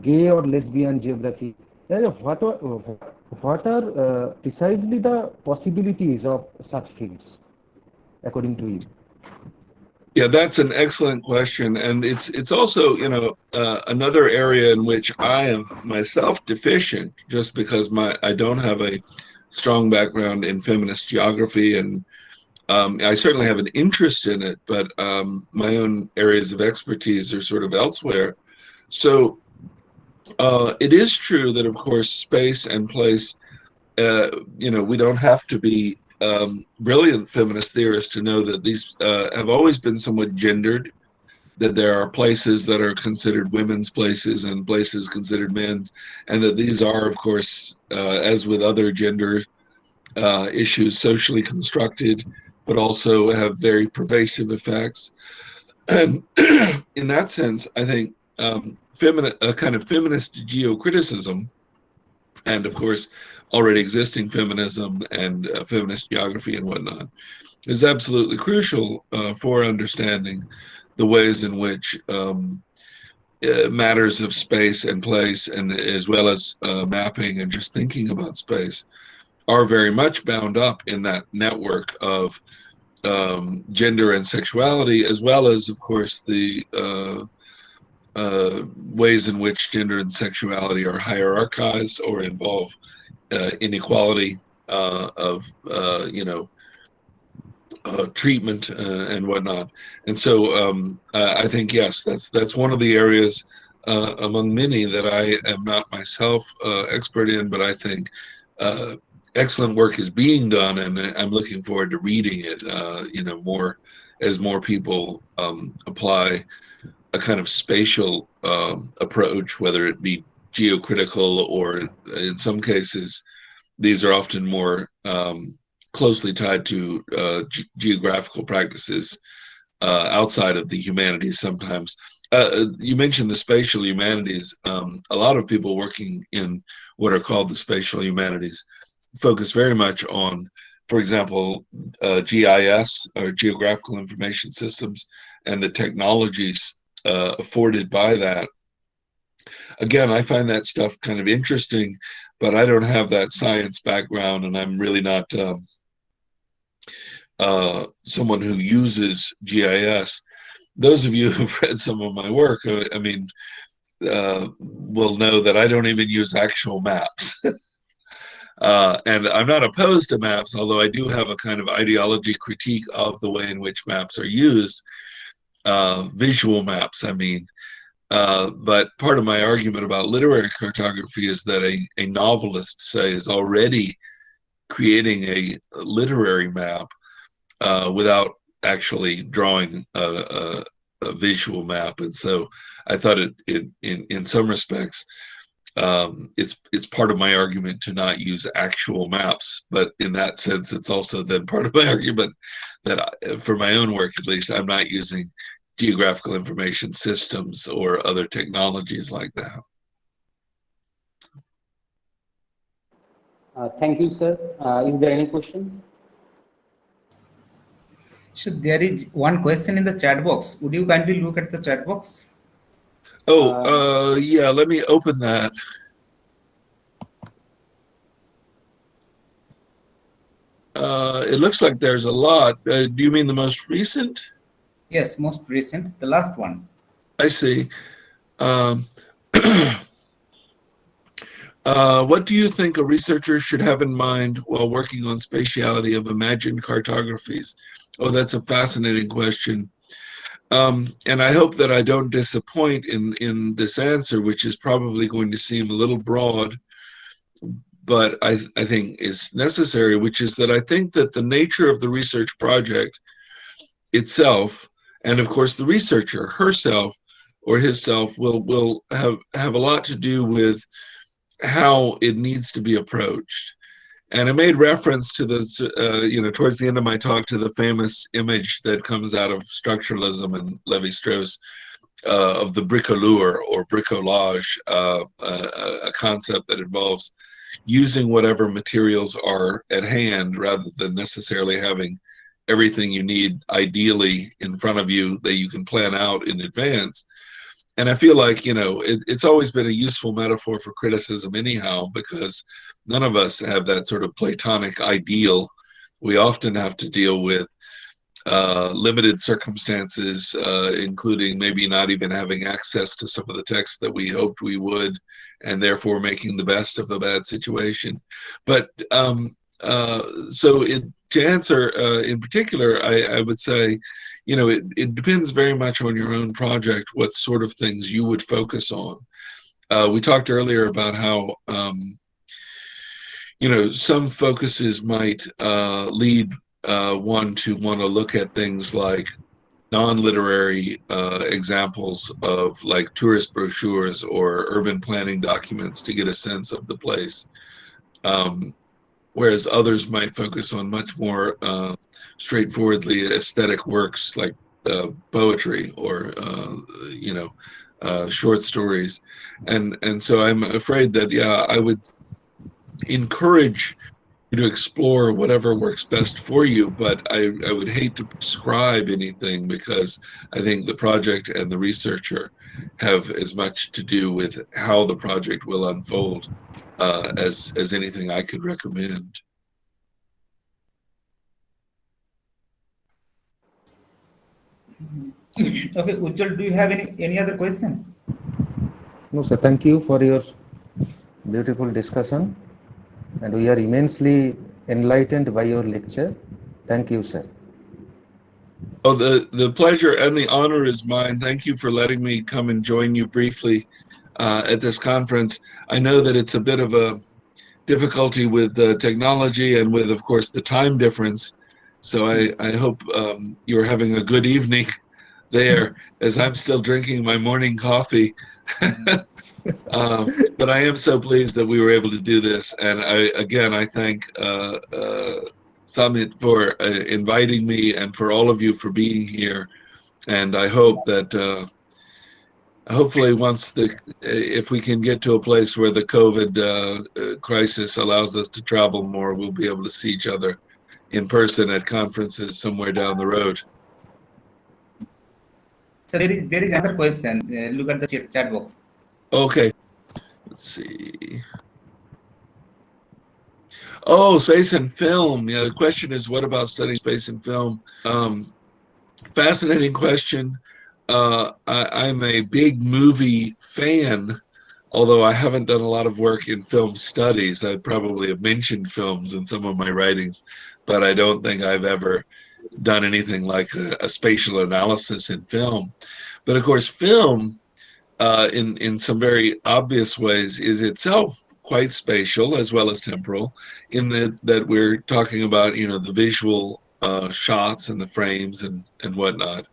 gay or lesbian geography. What are precisely the possibilities of such fields, according to you? Yeah, that's an excellent question, and it's also, you know, another area in which I am myself deficient, just because I don't have a strong background in feminist geography, and I certainly have an interest in it, but my own areas of expertise are sort of elsewhere. So it is true that, of course, space and place, you know, we don't have to be brilliant feminist theorists to know that these have always been somewhat gendered, that there are places that are considered women's places and places considered men's, and that these are, of course, as with other gender issues, socially constructed, but also have very pervasive effects. And in that sense, I think a kind of feminist geocriticism, and of course, already existing feminism and feminist geography and whatnot, is absolutely crucial for understanding the ways in which matters of space and place, and as well as mapping and just thinking about space, are very much bound up in that network of gender and sexuality, as well as, of course, the ways in which gender and sexuality are hierarchized or involve inequality of you know, treatment and whatnot. And so I think, yes, that's one of the areas among many that I am not myself expert in, but I think excellent work is being done, and I'm looking forward to reading it, you know, more as more people apply a kind of spatial approach, whether it be geocritical, or in some cases, these are often more closely tied to geographical practices outside of the humanities sometimes. You mentioned the spatial humanities. A lot of people working in what are called the spatial humanities focus very much on, for example, GIS, or geographical information systems, and the technologies afforded by that. Again, I find that stuff kind of interesting, but I don't have that science background, and I'm really not someone who uses GIS. Those of you who've read some of my work, I mean, will know that I don't even use actual maps. And I'm not opposed to maps, although I do have a kind of ideology critique of the way in which maps are used, visual maps, I mean. But part of my argument about literary cartography is that a novelist, say, is already creating a literary map without actually drawing a visual map. And so I thought in some respects, it's part of my argument to not use actual maps, but in that sense, it's also then part of my argument that for my own work, at least, I'm not using geographical information systems or other technologies like that. Thank you, sir. Is there any question? So there is one question in the chat box. Would you kindly look at the chat box? Oh, yeah, let me open that. It looks like there's a lot. Do you mean the most recent? Yes, most recent, the last one. I see. What do you think a researcher should have in mind while working on spatiality of imagined cartographies? Oh, that's a fascinating question. And I hope that I don't disappoint in this answer, which is probably going to seem a little broad, but I think is necessary, which is that I think that the nature of the research project itself, and of course the researcher herself or himself, will have a lot to do with how it needs to be approached. And I made reference to this, you know, towards the end of my talk, to the famous image that comes out of structuralism and Lévi-Strauss of the bricoleur or bricolage, a concept that involves using whatever materials are at hand rather than necessarily having everything you need ideally in front of you that you can plan out in advance. And I feel like, you know, it's always been a useful metaphor for criticism anyhow, because none of us have that sort of Platonic ideal. We often have to deal with limited circumstances, including maybe not even having access to some of the texts that we hoped we would, and therefore making the best of a bad situation. But to answer in particular, I would say, it depends very much on your own project, what sort of things you would focus on. We talked earlier about how, some focuses might lead one to want to look at things like non-literary examples of like tourist brochures or urban planning documents to get a sense of the place. Whereas others might focus on much more straightforwardly aesthetic works like poetry or short stories, and so I'm afraid that I would encourage you to explore whatever works best for you, but I would hate to prescribe anything, because I think the project and the researcher have as much to do with how the project will unfold as anything I could recommend. Okay, Ujjwal, do you have any other question? No, sir. Thank you for your beautiful discussion, and we are immensely enlightened by your lecture. Thank you, sir. Oh, the pleasure and the honor is mine. Thank you for letting me come and join you briefly at this conference. I know that it's a bit of a difficulty with the technology and with, of course, the time difference. So I hope you're having a good evening there, as I'm still drinking my morning coffee. But I am so pleased that we were able to do this. And I thank Samit for inviting me, and for all of you for being here. And I hope that hopefully if we can get to a place where the COVID crisis allows us to travel more, we'll be able to see each other in person at conferences somewhere down the road. So there is another question. Look at the chat box. Okay, let's see. Oh, space and film. Yeah, the question is, what about studying space and film? Fascinating question. I'm a big movie fan, although I haven't done a lot of work in film studies. I probably have mentioned films in some of my writings, but I don't think I've ever done anything like a spatial analysis in film. But of course, film, in some very obvious ways, is itself quite spatial as well as temporal, in that we're talking about, the visual shots and the frames and whatnot.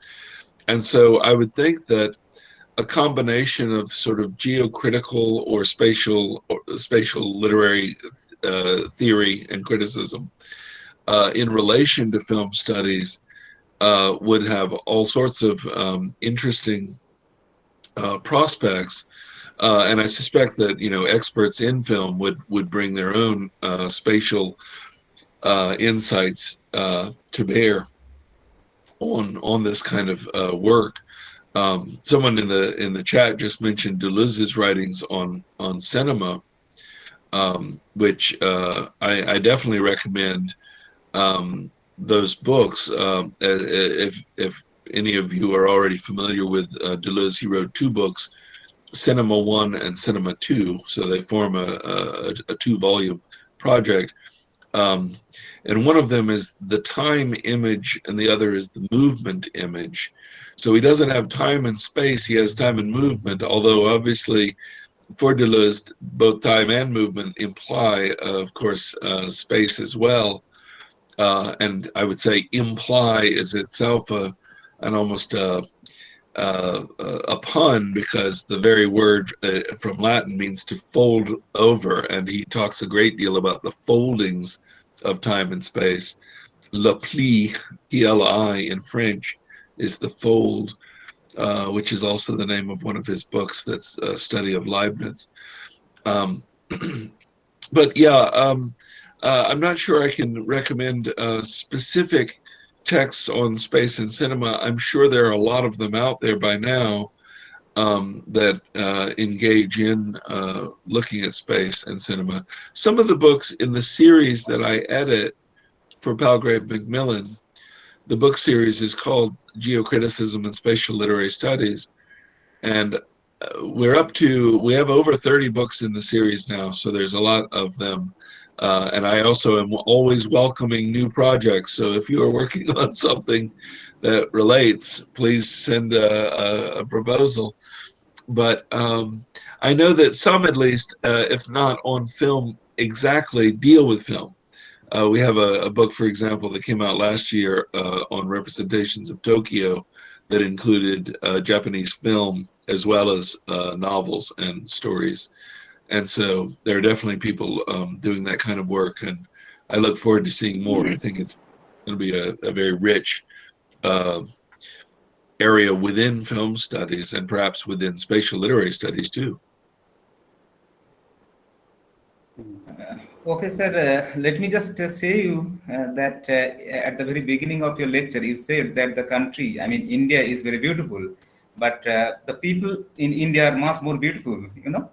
And so I would think that a combination of sort of geocritical or spatial literary theory and criticism in relation to film studies would have all sorts of interesting prospects. And I suspect that, experts in film would bring their own spatial insights to bear on this kind of work. Someone in the chat just mentioned Deleuze's writings on cinema, which I definitely recommend those books. If any of you are already familiar with Deleuze, he wrote two books, Cinema 1 and Cinema 2, so they form a two-volume project. And one of them is the time image, and the other is the movement image. So he doesn't have time and space, he has time and movement, although obviously for Deleuze, both time and movement imply, of course, space as well. And I would say imply is itself an almost a pun, because the very word from Latin means to fold over, and he talks a great deal about the foldings of time and space. Le pli, P-L-I in French, is the fold, which is also the name of one of his books that's a study of Leibniz. But yeah, I'm not sure I can recommend specific texts on space and cinema. I'm sure there are a lot of them out there by now that engage in looking at space and cinema. Some of the books in the series that I edit for Palgrave Macmillan the book series is called Geocriticism and Spatial Literary Studies. And we have over 30 books in the series now, so there's a lot of them. And I also am always welcoming new projects. So if you are working on something that relates, please send a proposal. But I know that some, at least, if not on film exactly, deal with film. We have a book, for example, that came out last year on representations of Tokyo that included Japanese film as well as novels and stories. And so there are definitely people doing that kind of work, and I look forward to seeing more. I think it's going to be a very rich area within film studies and perhaps within spatial literary studies too. Okay, sir. Let me just say you that at the very beginning of your lecture, you said that the country, I mean, India is very beautiful, but the people in India are much more beautiful, you know?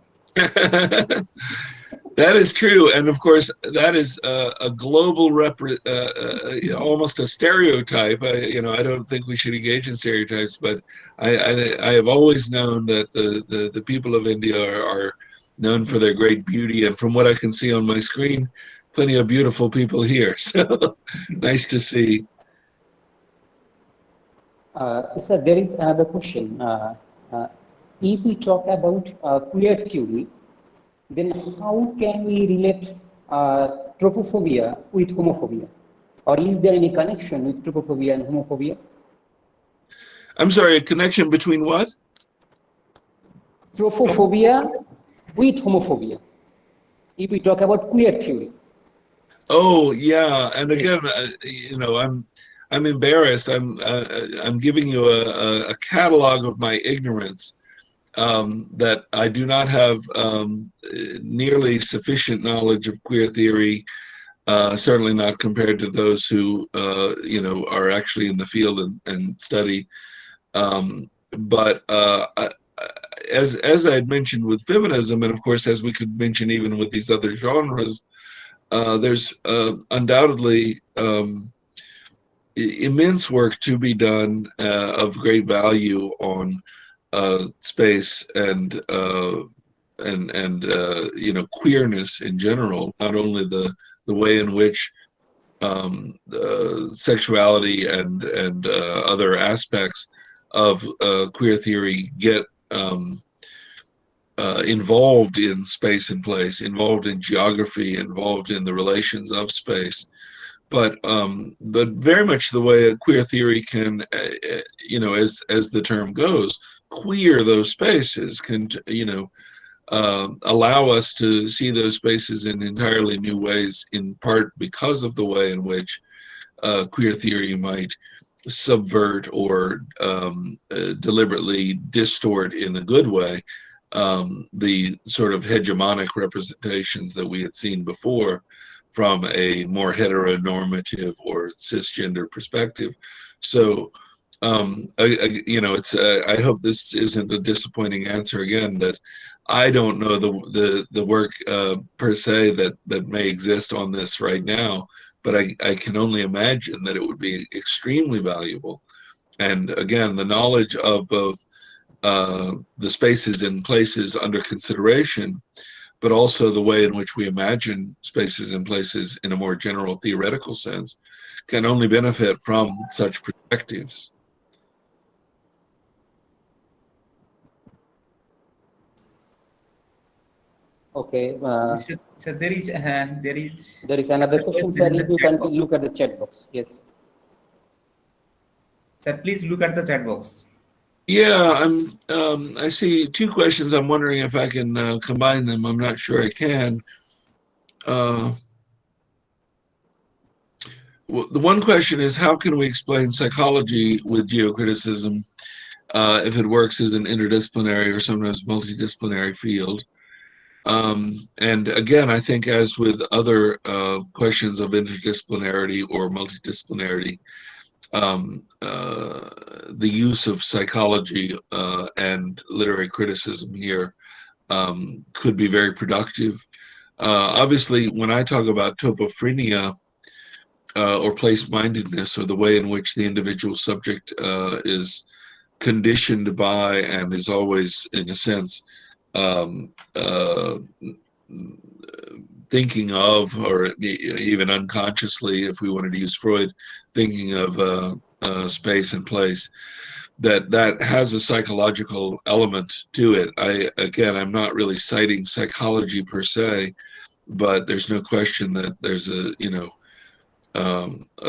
That is true, and of course, that is a global almost a stereotype. I don't think we should engage in stereotypes, but I have always known that the people of India are known for their great beauty, and from what I can see on my screen, plenty of beautiful people here. So nice to see. Sir, there is another question. If we talk about queer theory, then how can we relate tropophobia with homophobia? Or is there any connection with tropophobia and homophobia? I'm sorry, a connection between what? Tropophobia with homophobia. If we talk about queer theory. Oh yeah, and again, I'm embarrassed. I'm giving you a catalog of my ignorance. That I do not have nearly sufficient knowledge of queer theory, certainly not compared to those who are actually in the field and study. But as I had mentioned with feminism, and of course as we could mention even with these other genres, there's undoubtedly immense work to be done of great value on space and queerness in general, not only the way in which sexuality and other aspects of queer theory get involved in space and place, involved in geography, involved in the relations of space, but very much the way a queer theory can, as the term goes, queer those spaces, can allow us to see those spaces in entirely new ways, in part because of the way in which queer theory might subvert or deliberately distort in a good way the sort of hegemonic representations that we had seen before from a more heteronormative or cisgender perspective. So I hope this isn't a disappointing answer again, that I don't know the work per se that may exist on this right now, but I can only imagine that it would be extremely valuable. And again, the knowledge of both the spaces and places under consideration, but also the way in which we imagine spaces and places in a more general theoretical sense, can only benefit from such perspectives. Okay. So there is Another question, sir. If you can look at the chat box. Yes. Sir, please look at the chat box. Yeah, I see two questions. I'm wondering if I can combine them. I'm not sure I can. The one question is, how can we explain psychology with geocriticism if it works as an interdisciplinary or sometimes multidisciplinary field? And again, I think as with other questions of interdisciplinarity or multidisciplinarity, the use of psychology and literary criticism here could be very productive. Obviously, when I talk about topophrenia, or place-mindedness, or the way in which the individual subject is conditioned by and is always, in a sense, thinking of, or even unconsciously, if we wanted to use Freud, thinking of space and place, that has a psychological element to it. I'm not really citing psychology per se, but there's no question that there's a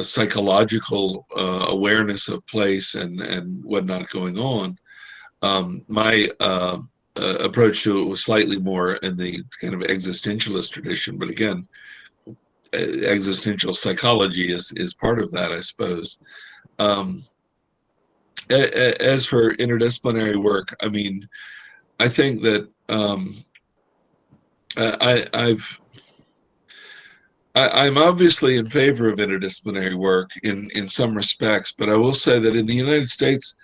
psychological awareness of place and whatnot going on. My approach to it was slightly more in the kind of existentialist tradition, but again, existential psychology is part of that, I suppose. As for interdisciplinary work, I mean, I think that I'm obviously in favor of interdisciplinary work in some respects, but I will say that in the United States,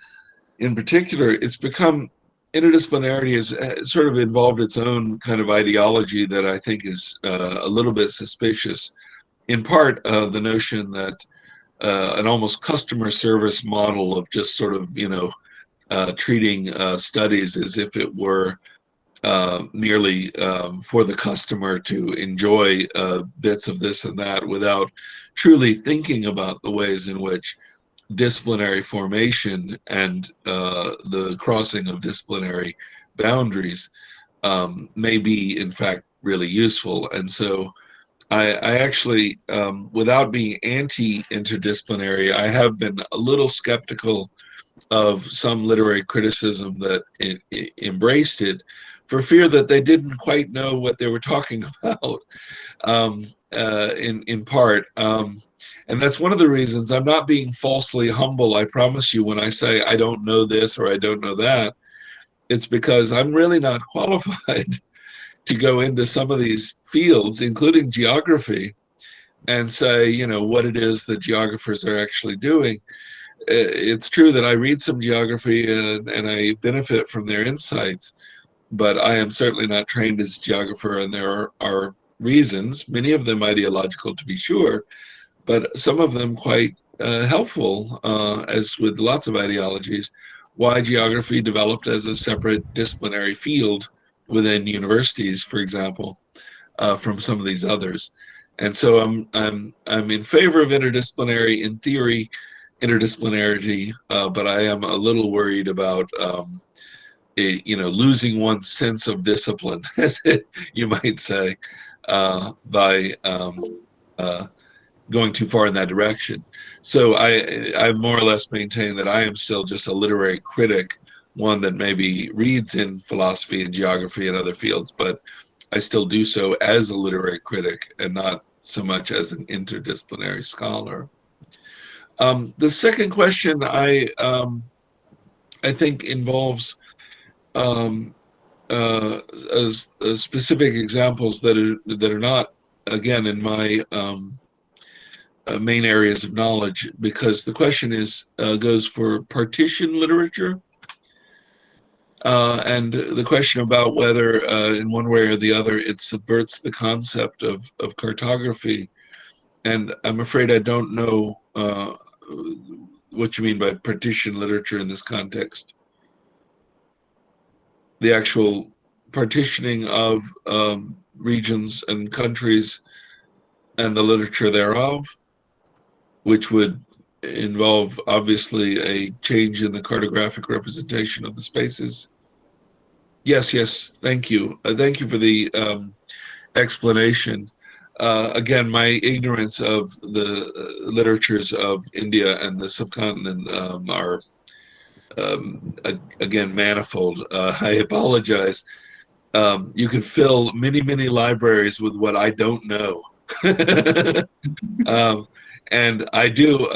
in particular, it's become, interdisciplinarity has sort of involved its own kind of ideology that I think is a little bit suspicious. In part, the notion that an almost customer service model of just sort of, treating studies as if it were merely for the customer to enjoy bits of this and that without truly thinking about the ways in which disciplinary formation and the crossing of disciplinary boundaries may be, in fact, really useful. And so I actually, without being anti-interdisciplinary, I have been a little skeptical of some literary criticism that embraced it, for fear that they didn't quite know what they were talking about, in part. And that's one of the reasons I'm not being falsely humble, I promise you, when I say I don't know this or I don't know that. It's because I'm really not qualified to go into some of these fields, including geography, and say, what it is that geographers are actually doing. It's true that I read some geography and I benefit from their insights, but I am certainly not trained as a geographer, and there are reasons, many of them ideological to be sure, but some of them quite helpful, as with lots of ideologies, why geography developed as a separate disciplinary field within universities, for example, from some of these others. And so I'm in favor of interdisciplinary, in theory, interdisciplinarity, but I am a little worried about losing one's sense of discipline, as you might say, by going too far in that direction. So I more or less maintain that I am still just a literary critic, one that maybe reads in philosophy and geography and other fields, but I still do so as a literary critic and not so much as an interdisciplinary scholar. The second question I think involves specific examples that are not, again, in my main areas of knowledge, because the question goes for partition literature, and the question about whether in one way or the other it subverts the concept of cartography. And I'm afraid I don't know what you mean by partition literature in this context. The actual partitioning of regions and countries and the literature thereof, which would involve, obviously, a change in the cartographic representation of the spaces. Yes, thank you. Thank you for the explanation. Again, my ignorance of the literatures of India and the subcontinent are, again, manifold. I apologize. You could fill many, many libraries with what I don't know. And I do,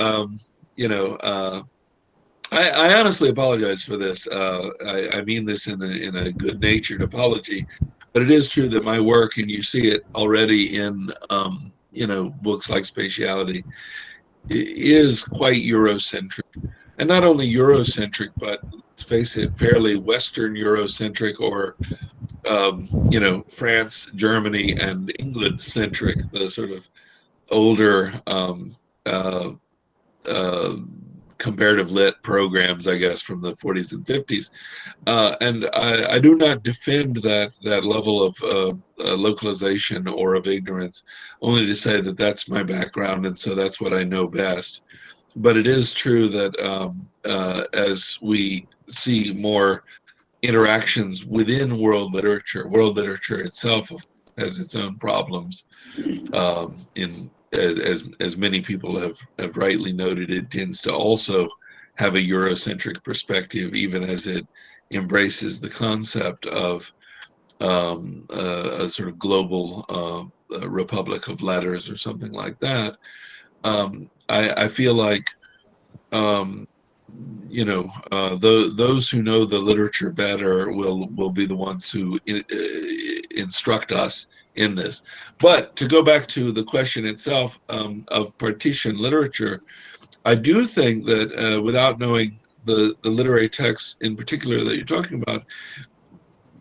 I honestly apologize for this. I mean this in a good-natured apology, but it is true that my work, and you see it already in, books like Spatiality, is quite Eurocentric. And not only Eurocentric, but let's face it, fairly Western Eurocentric, or, France, Germany, and England centric, the sort of older comparative lit programs, I guess, from the 40s and 50s. And I do not defend that level of localization or of ignorance, only to say that that's my background, and so that's what I know best. But it is true that as we see more interactions within world literature itself has its own problems. As many people have rightly noted, it tends to also have a Eurocentric perspective, even as it embraces the concept of a sort of global republic of letters or something like that. I feel like those who know the literature better will be the ones who instruct us in this. But to go back to the question itself of partition literature, I do think that without knowing the literary texts in particular that you're talking about,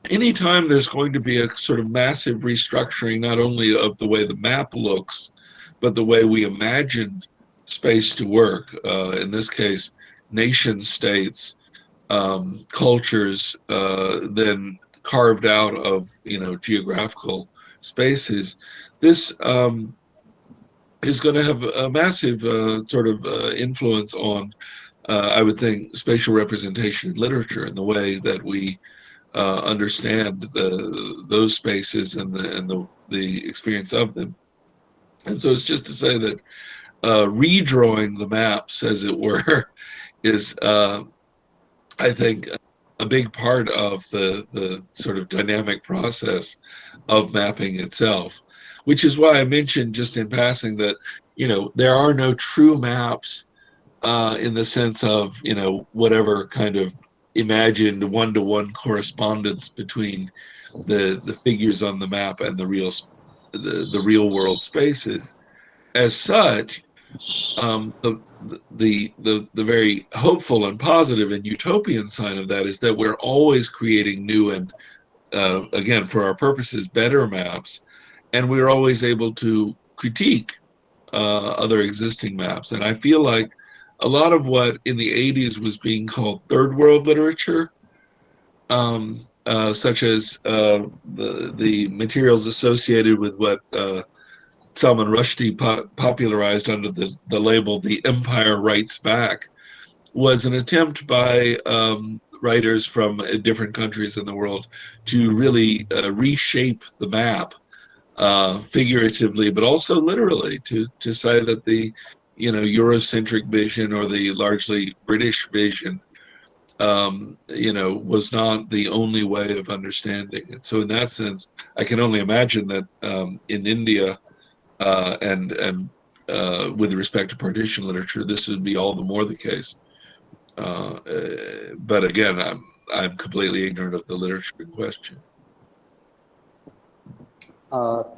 anytime there's going to be a sort of massive restructuring, not only of the way the map looks, but the way we imagine space to work, in this case, nation states, cultures, then carved out of geographical spaces, this is going to have a massive sort of influence on, I would think, spatial representation in literature and the way that we understand those spaces and the experience of them. And so it's just to say that redrawing the maps, as it were, is I think a big part of the sort of dynamic process of mapping itself, which is why I mentioned just in passing that there are no true maps in the sense of whatever kind of imagined one-to-one correspondence between the figures on the map and the real world spaces. As such, the very hopeful and positive and utopian sign of that is that we're always creating new and again, for our purposes, better maps, and we're always able to critique other existing maps. And I feel like a lot of what in the 80s was being called third world literature, such as the materials associated with what Salman Rushdie popularized under the label "The Empire Writes Back," was an attempt by writers from different countries in the world to really reshape the map, figuratively, but also literally, to say that the Eurocentric vision or the largely British vision was not the only way of understanding it. So in that sense, I can only imagine that in India, and with respect to partition literature, this would be all the more the case. But again, I'm completely ignorant of the literature in question.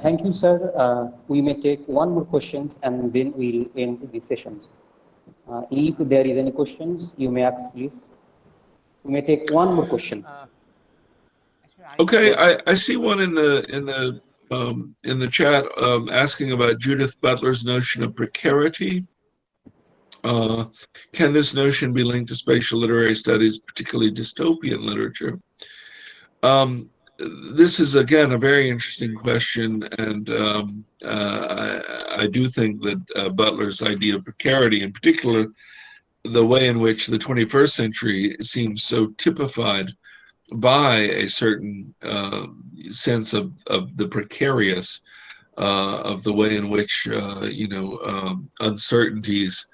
Thank you, sir. We may take one more questions and then we'll end the sessions. If there is any questions, you may ask, please. We may take one more question. Okay, I see one in the chat asking about Judith Butler's notion of precarity. Can this notion be linked to spatial literary studies, particularly dystopian literature? This is, again, a very interesting question, and I do think that Butler's idea of precarity, in particular, the way in which the 21st century seems so typified by a certain sense of the precarious, of the way in which uncertainties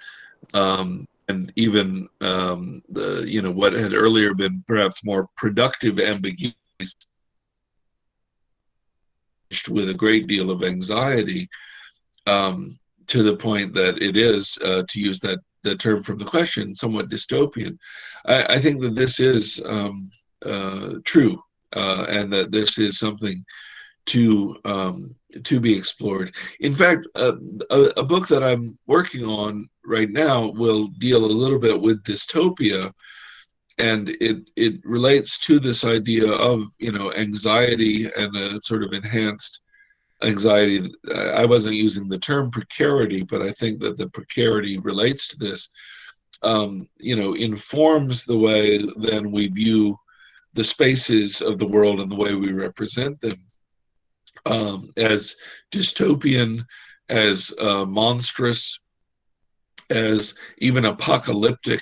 and even what had earlier been perhaps more productive ambiguity with a great deal of anxiety, to the point that it is, to use that term from the question, somewhat dystopian. I think that this is true, and that this is something to be explored. In fact, a book that I'm working on right now will deal a little bit with dystopia, and it relates to this idea of anxiety and a sort of enhanced anxiety. I wasn't using the term precarity, but I think that the precarity relates to this. Informs the way then we view the spaces of the world and the way we represent them, as dystopian, as monstrous, as even apocalyptic.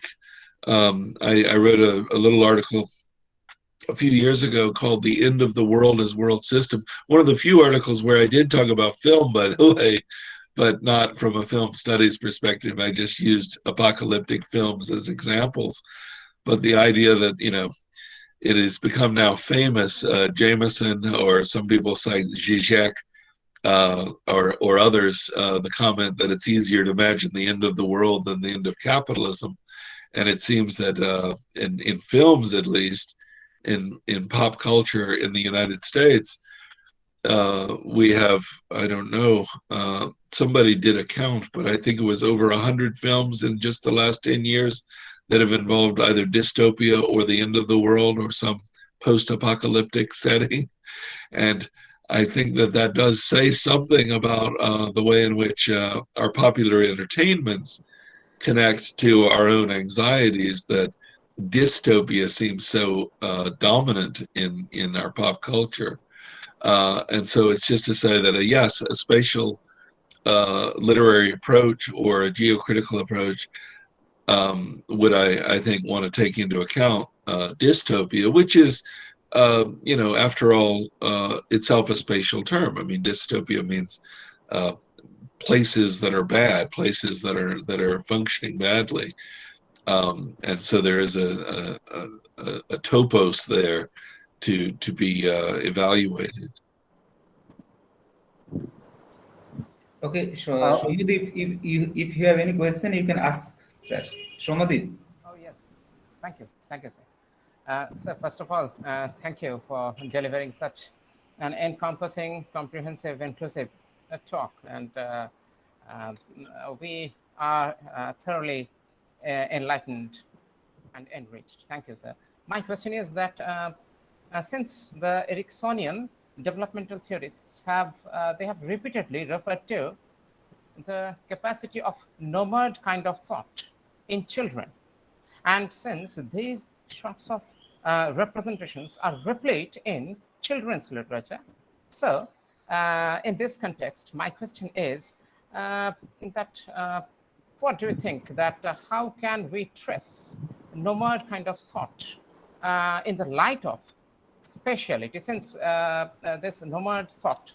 I wrote a little article a few years ago called "The End of the World as World System." One of the few articles where I did talk about film, by the way, but not from a film studies perspective. I just used apocalyptic films as examples. But the idea that, it has become now famous, Jameson, or some people cite Zizek, or others, the comment that it's easier to imagine the end of the world than the end of capitalism. And it seems that in films, at least, in pop culture in the United States, we have, I don't know, somebody did a count, but I think it was over 100 films in just the last 10 years that have involved either dystopia or the end of the world or some post-apocalyptic setting. And I think that does say something about the way in which our popular entertainments connect to our own anxieties, that dystopia seems so dominant in our pop culture. And so it's just to say that, yes, a spatial literary approach or a geocritical approach would, I think, want to take into account dystopia, which is, after all, itself a spatial term. I mean, dystopia means places that are bad, places that are functioning badly. And so there is a topos there to be evaluated. Okay, Shomadip, if you have any question, you can ask, sir. Shomadip. Oh, yes. Thank you, sir. So first of all, thank you for delivering such an encompassing, comprehensive, inclusive talk. And we are thoroughly enlightened and enriched. Thank you, sir. My question is that since the Ericksonian developmental theorists have repeatedly referred to the capacity of nomad kind of thought in children, and since these sorts of representations are replete in children's literature, so in this context, my question is what do you think that how can we trace nomad kind of thought in the light of spatiality, since this nomad thought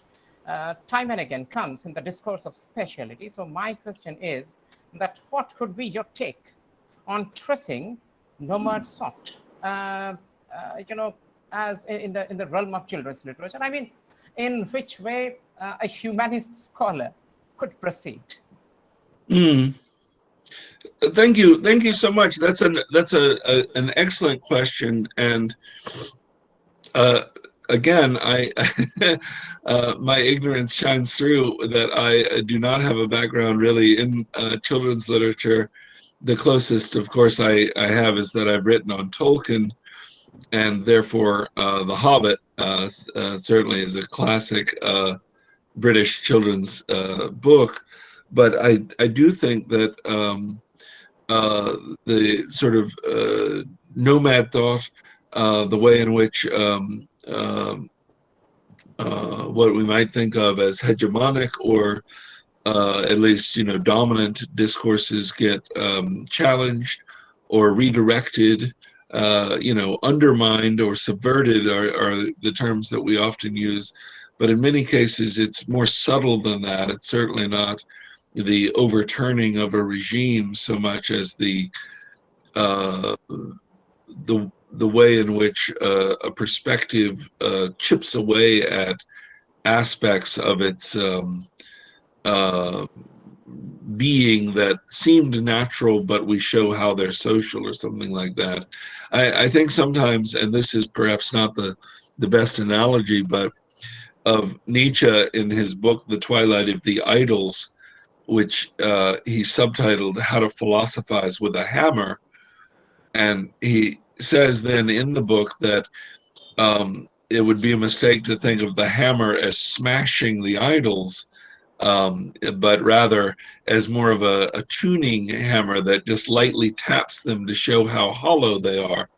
time and again comes in the discourse of spatiality. So my question is that what could be your take on tracing nomad thought, as in the realm of children's literature? I mean, in which way a humanist scholar could proceed? Thank you so much. That's an excellent question, and again, my ignorance shines through that I do not have a background really in children's literature. The closest, of course, I have is that I've written on Tolkien, and therefore The Hobbit certainly is a classic British children's book. But I do think that the sort of nomad thought, the way in which what we might think of as hegemonic or at least dominant discourses get challenged or redirected, undermined or subverted are the terms that we often use. But in many cases, it's more subtle than that. It's certainly not the overturning of a regime so much as the way in which a perspective chips away at aspects of its being that seemed natural, but we show how they're social or something like that. I think sometimes, and this is perhaps not the best analogy, but of Nietzsche in his book, The Twilight of the Idols, which he subtitled How to Philosophize with a Hammer. And he says then in the book that it would be a mistake to think of the hammer as smashing the idols, but rather as more of a tuning hammer that just lightly taps them to show how hollow they are.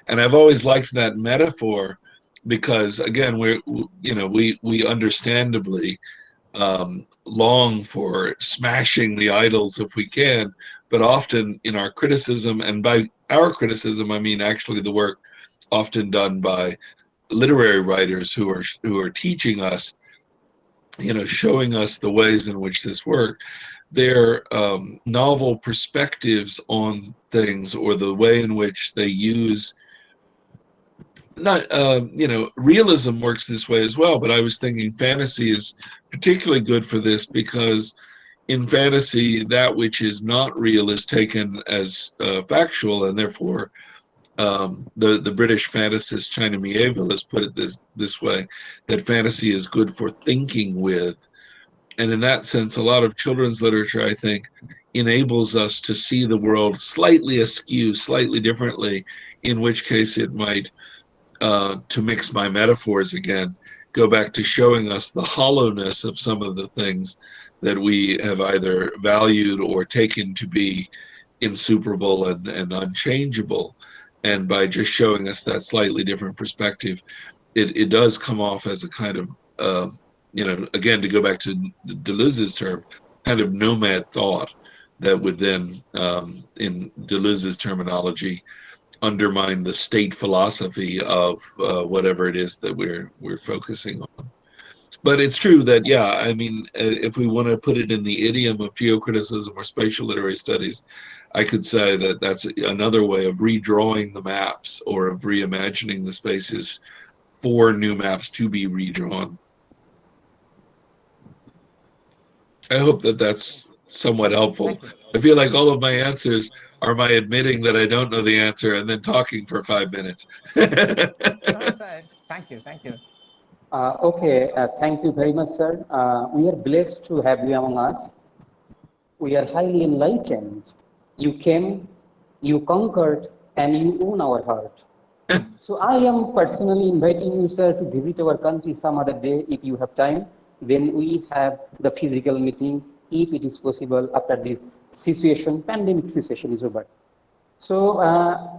And I've always liked that metaphor because, again, we understandably long for smashing the idols if we can, but often in our criticism, and by our criticism I mean actually the work often done by literary writers who are teaching us, showing us the ways in which this worked, their novel perspectives on things, or the way in which they use realism works this way as well, but I was thinking fantasy is particularly good for this because in fantasy, that which is not real is taken as factual, and therefore the British fantasist China Miéville has put it this way, that fantasy is good for thinking with. And in that sense, a lot of children's literature, I think, enables us to see the world slightly askew, slightly differently, in which case it might, to mix my metaphors again, go back to showing us the hollowness of some of the things that we have either valued or taken to be insuperable and unchangeable. And by just showing us that slightly different perspective, it does come off as a kind of, again, to go back to Deleuze's term, kind of nomad thought that would then, in Deleuze's terminology, undermine the state philosophy of whatever it is that we're focusing on. But it's true that, yeah, I mean, if we want to put it in the idiom of geocriticism or spatial literary studies, I could say that that's another way of redrawing the maps or of reimagining the spaces for new maps to be redrawn. I hope that that's somewhat helpful. I feel like all of my answers are my admitting that I don't know the answer and then talking for 5 minutes. Thank you. Okay, thank you very much, sir. We are blessed to have you among us. We are highly enlightened. You came, you conquered, and you own our heart. So I am personally inviting you, sir, to visit our country some other day if you have time. Then we have the physical meeting, if it is possible, after this situation, pandemic situation is over. So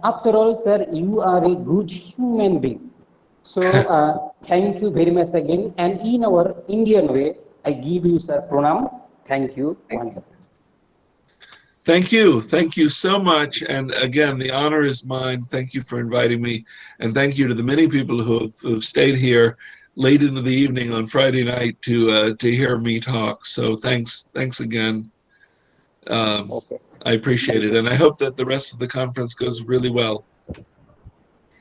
after all, sir, you are a good human being. So thank you very much again. And in our Indian way, I give you, sir, pranam. Thank you. Wonderful. Thank you. Thank you so much. And again, the honor is mine. Thank you for inviting me. And thank you to the many people who have stayed here late into the evening on Friday night to hear me talk. So thanks again. Okay. I appreciate it. And I hope that the rest of the conference goes really well.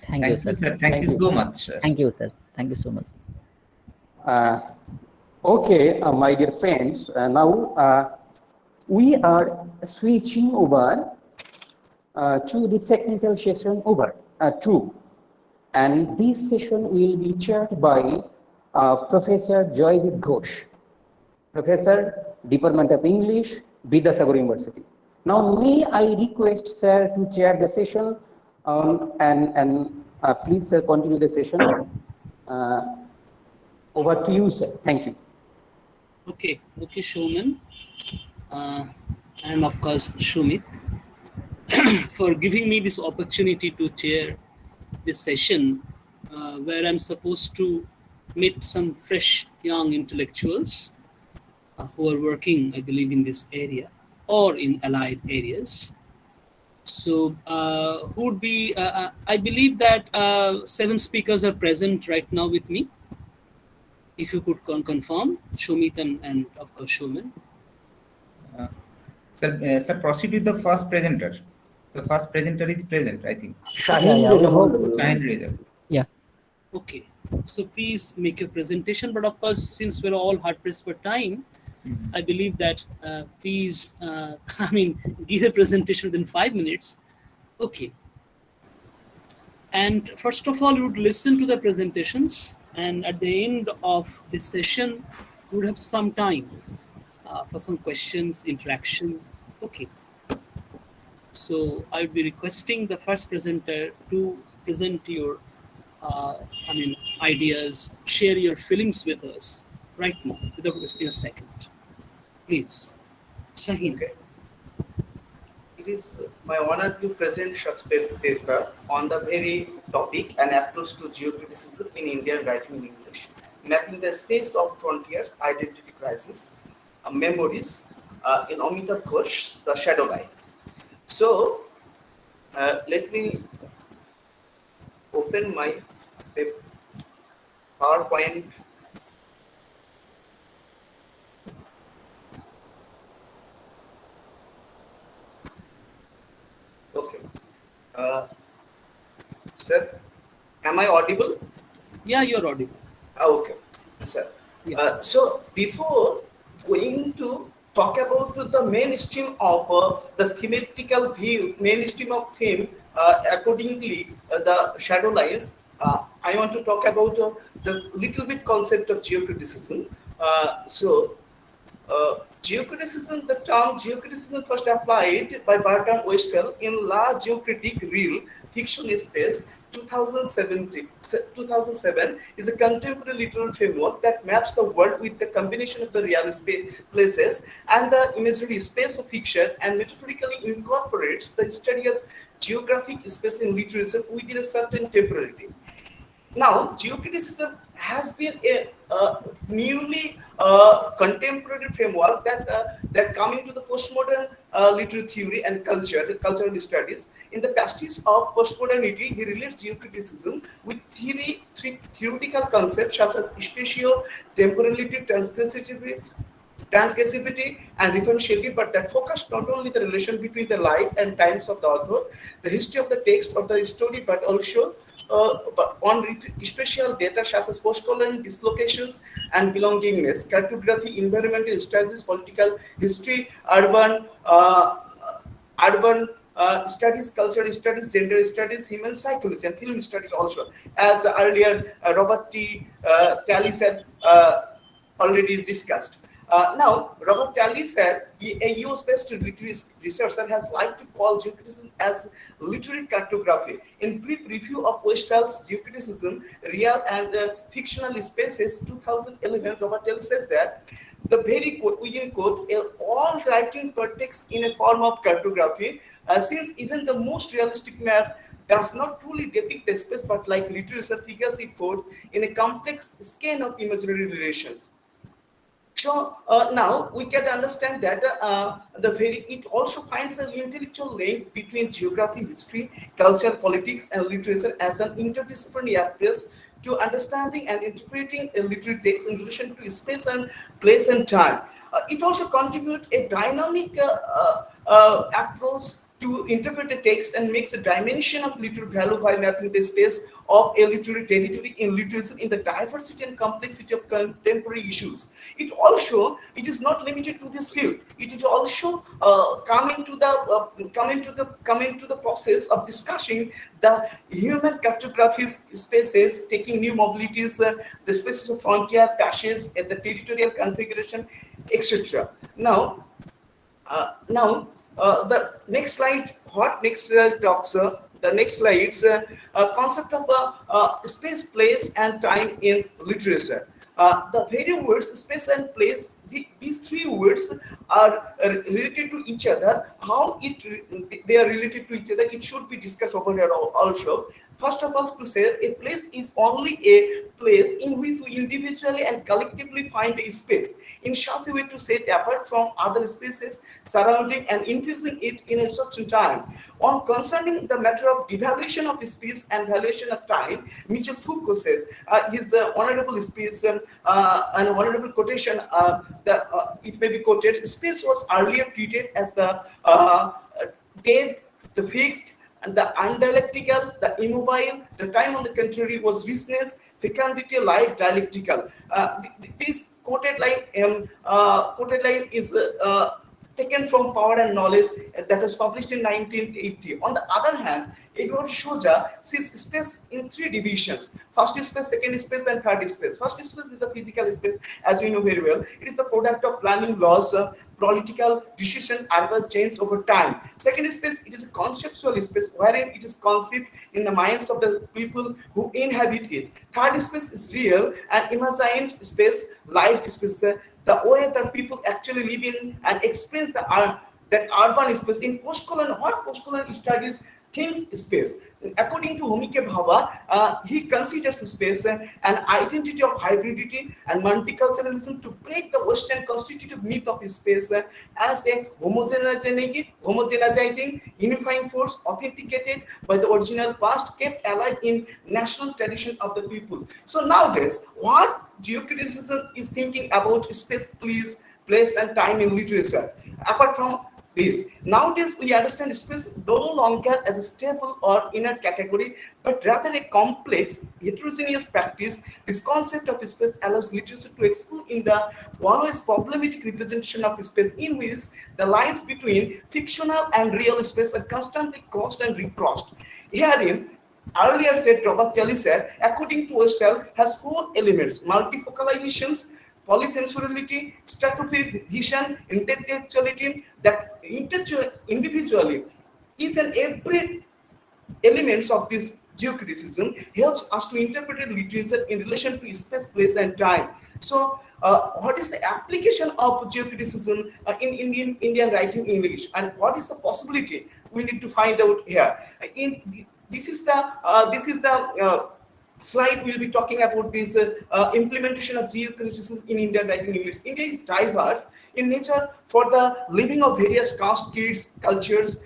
Thank you, sir. Thank you so much. Thank you, sir. Thank you so much. Okay, my dear friends, now we are switching over to the technical session over 2. And this session will be chaired by Professor Joyjit Ghosh, Professor, Department of English, Vidyasagar University. Now, may I request, sir, to chair the session and please, sir, continue the session. Over to you, sir. Thank you. Okay, Showman. And of course, Shumit, for giving me this opportunity to chair this session where I'm supposed to meet some fresh young intellectuals who are working, I believe, in this area or in allied areas. So who would be, I believe that 7 speakers are present right now with me. If you could confirm, Shumit and of course, Showman. Sir, proceed with the first presenter. The first presenter is present, I think. Shaheen Reza. Yeah. Okay. So please make your presentation. But of course, since we're all hard pressed for time, I believe that please, give a presentation within 5 minutes. Okay. And first of all, you would listen to the presentations. And at the end of this session, you would have some time for some questions, interaction. Okay. So I would be requesting the first presenter to present your I mean, ideas, share your feelings with us right now, without wasting a second. Please, Shaheen. Okay. It is my honor to present such paper on the very topic, an approach to geocriticism in Indian writing in English, mapping the space of frontiers, identity crisis, memories in Amitabh Ghosh, The Shadow Lines. So, let me open my PowerPoint. Okay. Sir, am I audible? Yeah, you're audible. Okay, sir. Yeah. So before going to talk about the mainstream of the thematical view, mainstream of theme, accordingly the shadow lines, I want to talk about the little bit concept of geocriticism. Geocriticism, the term geocriticism first applied by Barton Westphal in La Geocritique Real Fiction Space 2007 is a contemporary literary framework that maps the world with the combination of the real space, places and the imaginary space of fiction and metaphorically incorporates the study of geographic space in literature within a certain temporality. Now, geocriticism has been a newly contemporary framework that coming to the postmodern literary theory and cultural studies. In the pastiche of postmodernity, he relates geocriticism with three theoretical concepts such as spatio-temporality, transgressivity and referentiality, but that focused not only the relation between the life and times of the author, the history of the text or the story, but also but on spatial data such as post-colonial dislocations and belongingness, cartography, environmental studies, political history, urban studies, cultural studies, gender studies, human psychology, and film studies also. As earlier Robert Talley said, already discussed. Now, Robert Talley said a US-based literary researcher has liked to call geocriticism as literary cartography. In brief review of Westphal's Geocriticism, Real and Fictional Spaces 2011, Robert Talley says that the very quote, within quote, all writing partakes in a form of cartography, since even the most realistic map does not truly depict the space, but like literature figures it forth in a complex skein of imaginary relations. So now we can understand that it also finds an intellectual link between geography, history, culture, politics, and literature as an interdisciplinary approach to understanding and interpreting a literary text in relation to space and place and time. It also contributes a dynamic approach to interpret a text and makes a dimension of literary value by mapping the space of a literary territory in literature in the diversity and complexity of contemporary issues. It is not limited to this field. It is also coming to the process of discussing the human cartographies spaces, taking new mobilities, the spaces of frontier, passages, and the territorial configuration, etc. Now, the next slide, talks, the next slides, concept of space, place, and time in literature. The very words space and place, these three words are related to each other. How they are related to each other, it should be discussed over here also. First of all, to say a place is only a place in which we individually and collectively find a space in such a way to set apart from other spaces surrounding and infusing it in a certain time. On concerning the matter of devaluation of space and valuation of time, Michel Foucault says his honorable speech, an honorable quotation, it may be quoted, space was earlier treated as the dead, the fixed, and the undialectical, the immobile. The time, on the contrary, was richness, fecundity, life, dialectical. This quoted line is taken from Power and Knowledge that was published in 1980. On the other hand, Edward Shoja sees space in three divisions: first space, second space, and third space. First space is the physical space, as we know very well. It is the product of planning laws, political decision are changed over time. Second space, it is a conceptual space wherein it is conceived in the minds of the people who inhabit it. Third space is real and imagined space, lived space, the way that people actually live in and experience that urban space. In post-colonial, what post-colonial studies thinks space. According to Homike Bhabha, he considers space an identity of hybridity and multiculturalism to break the Western constitutive myth of space as a homogenizing, unifying force authenticated by the original past, kept alive in national tradition of the people. So nowadays, what geocriticism is thinking about space, place and time in literature? Apart from this, nowadays we understand space no longer as a stable or inner category, but rather a complex, heterogeneous practice. This concept of space allows literature to explore in the always problematic representation of space, in which the lines between fictional and real space are constantly crossed and recrossed. Herein, earlier said Robert Telly said, according to Westphal, has four elements: multifocalizations, polysensuality, stratified vision, intellectuality, that individually each and every elements of this geocriticism helps us to interpret literature in relation to space, place and time. So what is the application of geocriticism in Indian writing English, and what is the possibility? We need to find out here. This is the slide. We'll be talking about this implementation of geocriticism in Indian writing English. India is diverse in nature for the living of various caste, creeds, cultures,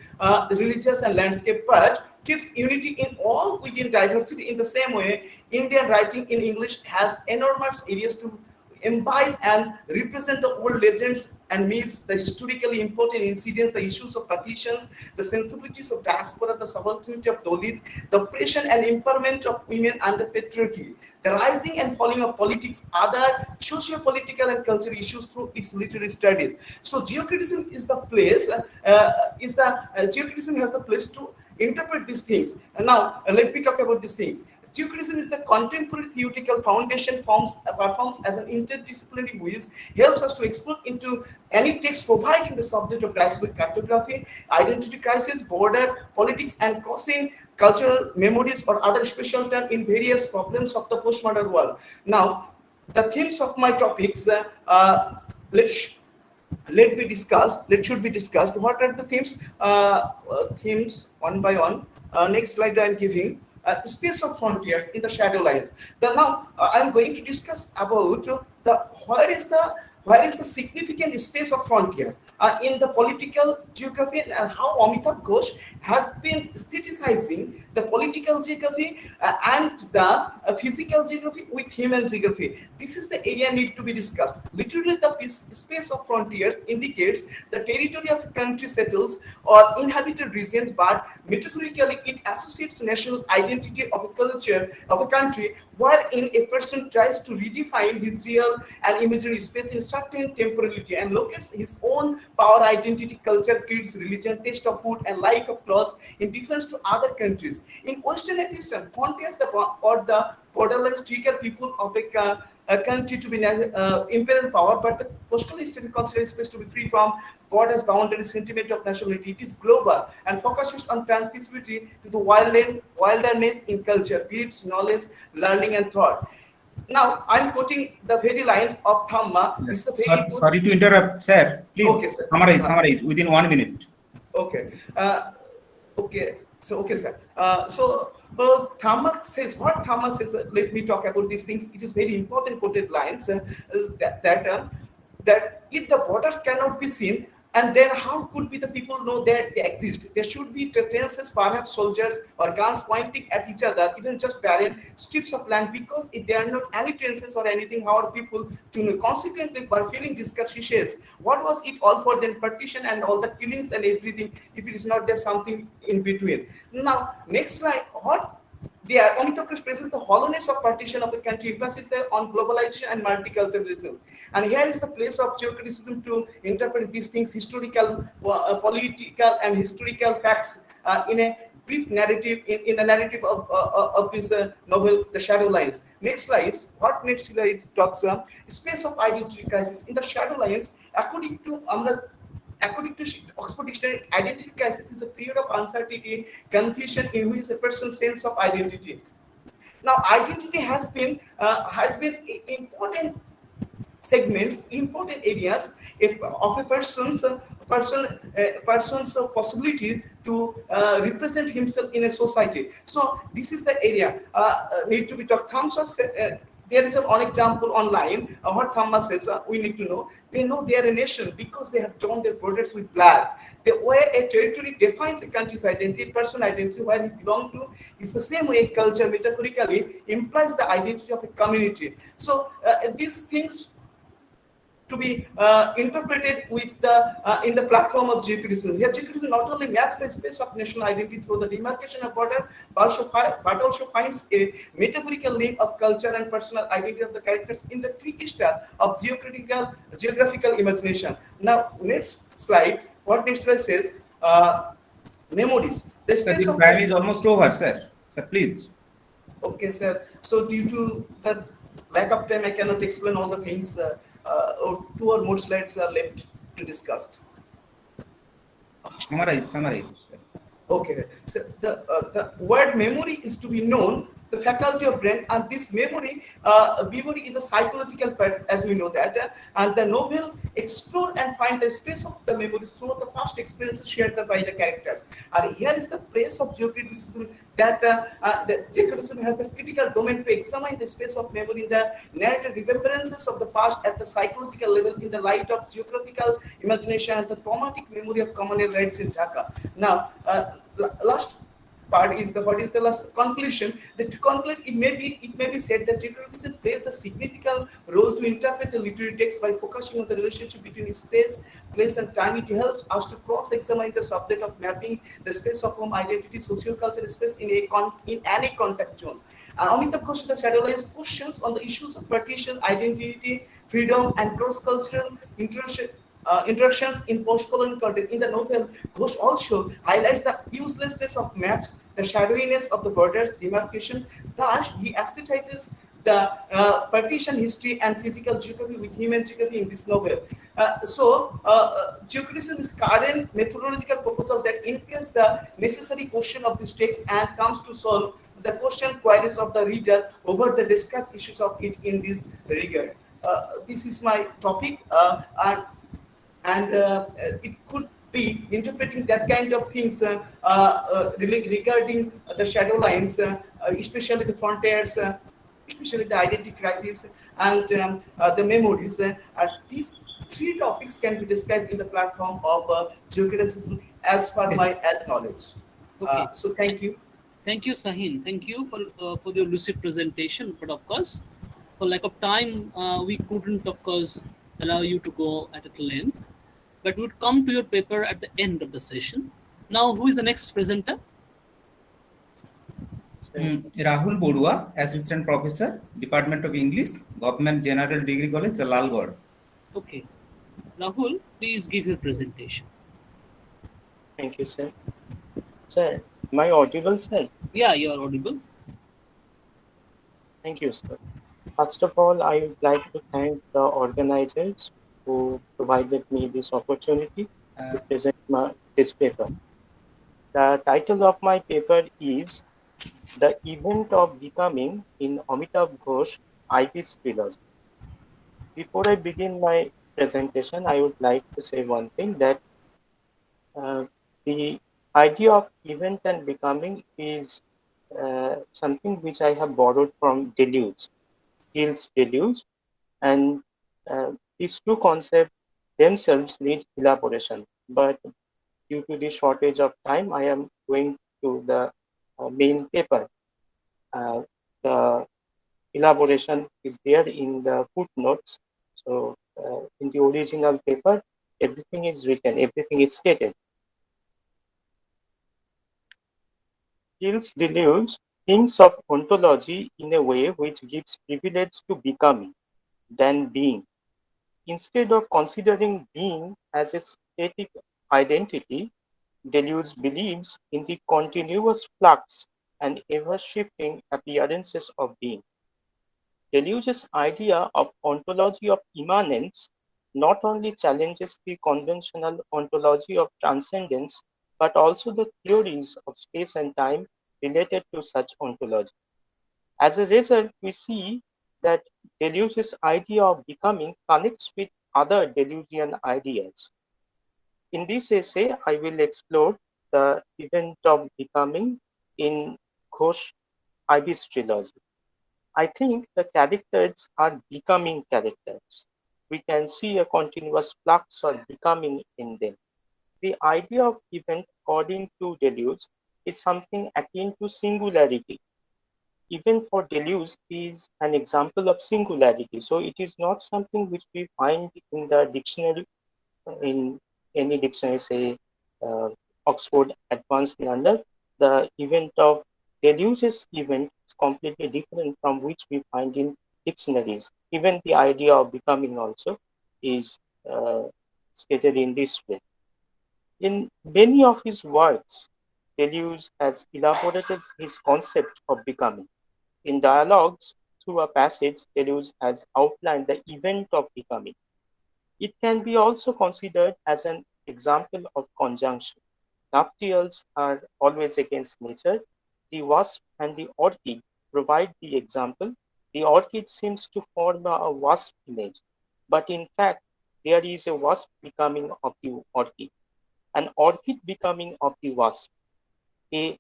religious and landscape, but keeps unity in all within diversity. In the same way, Indian writing in English has enormous areas to imbibe and represent the old legends and myths, the historically important incidents, the issues of partitions, the sensibilities of diaspora, the subalternity of Dalit, the oppression and empowerment of women under patriarchy, the rising and falling of politics, other socio-political and cultural issues through its literary studies. So geocriticism is the place, geocriticism has the place to interpret these things. And now let me talk about these things. Geocriticism is the contemporary theoretical foundation performs as an interdisciplinary which helps us to explore into any text providing the subject of diasporic cartography, identity crisis, border politics and crossing cultural memories or other special turn in various problems of the postmodern world. Now, the themes of my topics, let be discussed. What are the themes? Themes one by one. Next slide I am giving. Space of frontiers in the shadow lines. Now I am going to discuss about where is the significant space of frontier in the political geography, and how Amitabh Ghosh has been aestheticizing the political geography and the physical geography with human geography. This is the area need to be discussed. Literally, the space of frontiers indicates the territory of a country settles or inhabited regions, but metaphorically it associates national identity of a culture of a country, wherein a person tries to redefine his real and imaginary space in certain temporality and locates his own power, identity, culture, creeds, religion, taste of food and like of clothes in difference to other countries. In Western and Eastern, frontiers or the borderlines trigger people of a country to be imperial power, but the coastal state is considered space to be free from borders, boundaries, sentiment of nationality. It is global and focuses on transmissibility to the wilderness in culture, beliefs, knowledge, learning and thought. Now, I'm quoting the very line of Thamma. Yes. This is a very good... Sorry to interrupt, sir. Please okay, sir. Summarize within 1 minute. Okay. Okay, sir. Thamma says, what Thamma says, let me talk about these things. It is very important quoted lines that if the borders cannot be seen, and then how could be the people know that they exist? There should be defenses, perhaps soldiers or guns pointing at each other, even just barren strips of land, because if there are not any trenches or anything, how are people to know? Consequently, by feeling discussions, what was it all for then partition and all the killings and everything, if it is not there something in between? Now, next slide, what there, Amitabh Ghosh presents the hollowness of partition of a country, emphasis there on globalization and multiculturalism. And here is the place of geocriticism to interpret these things, historical, political and historical facts in a brief narrative in the narrative of this novel, The Shadow Lines. Next slide. What next slide talks space of identity crisis in the shadow lines. According to Oxford Dictionary, identity crisis is a period of uncertainty, confusion in which a person's sense of identity. Now, identity has been important segments, important areas of a person's possibilities to represent himself in a society. So this is the area need to be talked. There is one example online. What Thomas says, we need to know. They know they are a nation because they have drawn their borders with blood. The way a territory defines a country's identity, person identity, where he belongs to, is the same way culture metaphorically implies the identity of a community. So these things to be interpreted with in the platform of geocriticism. Here, geocriticism not only maps the space of national identity through the demarcation of border, but also finds a metaphorical link of culture and personal identity of the characters in the tricky star of geographical imagination. Now, next slide. What next slide says? Memories. The Sir, space the of time is almost over, sir. Sir, please. Okay, sir. So due to the lack of time, I cannot explain all the things. Or 2 or more slides are left to discuss. Summarize. Okay. So the word memory is to be known, the faculty of brain, and this memory is a psychological part, as we know that. And the novel explore and find the space of the memories through the past experiences shared by the characters. And here is the place of geocriticism, that the geocriticism has the critical domain to examine the space of memory in the narrative remembrances of the past at the psychological level in the light of geographical imagination and the traumatic memory of communal rights in Dhaka. Now, last part is what is the last conclusion. That to conclude, it may be said that geography plays a significant role to interpret the literary text by focusing on the relationship between space, place, and time. It helps us to cross-examine the subject of mapping the space of home identity, sociocultural space in any contact zone. Amitabh Ghosh, the Shadow Lines, questions on the issues of partition, identity, freedom, and cross-cultural interactions in post-colonial context. In the novel, Ghosh also highlights the uselessness of maps, the shadowiness of the borders, demarcation. Thus, he aesthetizes the partition history and physical geography with human geography in this novel. Geocriticism is current methodological proposal that entails the necessary question of this text and comes to solve the question queries of the reader over the described issues of it in this regard. This is my topic, and it could be interpreting that kind of things regarding the shadow lines, especially the frontiers, especially the identity crisis, and the memories. These 3 topics can be described in the platform of geocriticism as per my knowledge. Okay. So thank you. Thank you, Sahin. Thank you for your lucid presentation. But of course, for lack of time, we couldn't, of course, allow you to go at length. But we would come to your paper at the end of the session. Now, who is the next presenter? Rahul Bodua, Assistant Professor, Department of English, Government General Degree College, Lalgod. Okay. Rahul, please give your presentation. Thank you, sir. Sir, am I audible, sir? Yeah, you are audible. Thank you, sir. First of all, I would like to thank the organizers who provided me this opportunity to present this paper. The title of my paper is The Event of Becoming in Amitabh Ghosh IP's Trilogy. Before I begin my presentation, I would like to say one thing, that the idea of event and becoming is something which I have borrowed from Deleuze, Gilles Deleuze, and these 2 concepts themselves need elaboration. But due to the shortage of time, I am going to the main paper. The elaboration is there in the footnotes. So in the original paper, everything is written, everything is stated. Gilles Deleuze thinks of ontology in a way which gives privilege to becoming than being. Instead of considering being as a static identity, Deleuze believes in the continuous flux and ever-shifting appearances of being. Deleuze's idea of ontology of immanence not only challenges the conventional ontology of transcendence, but also the theories of space and time related to such ontology. As a result, we see that Deleuze's idea of becoming connects with other Deleuzian ideas. In this essay, I will explore the event of becoming in Ghosh Ibis trilogy. I think the characters are becoming characters. We can see a continuous flux or becoming in them. The idea of event, according to Deleuze, is something akin to singularity. Even for Deleuze is an example of singularity. So it is not something which we find in the dictionary, in any dictionary, say Oxford Advanced Standard. The event of Deleuze's event is completely different from which we find in dictionaries. Even the idea of becoming also is stated in this way. In many of his works, Deleuze has elaborated his concept of becoming. In dialogues through a passage, Deleuze has outlined the event of becoming. It can be also considered as an example of conjunction. Nuptials are always against nature. The wasp and the orchid provide the example. The orchid seems to form a wasp image, but in fact, there is a wasp becoming of the orchid, an orchid becoming of the wasp. A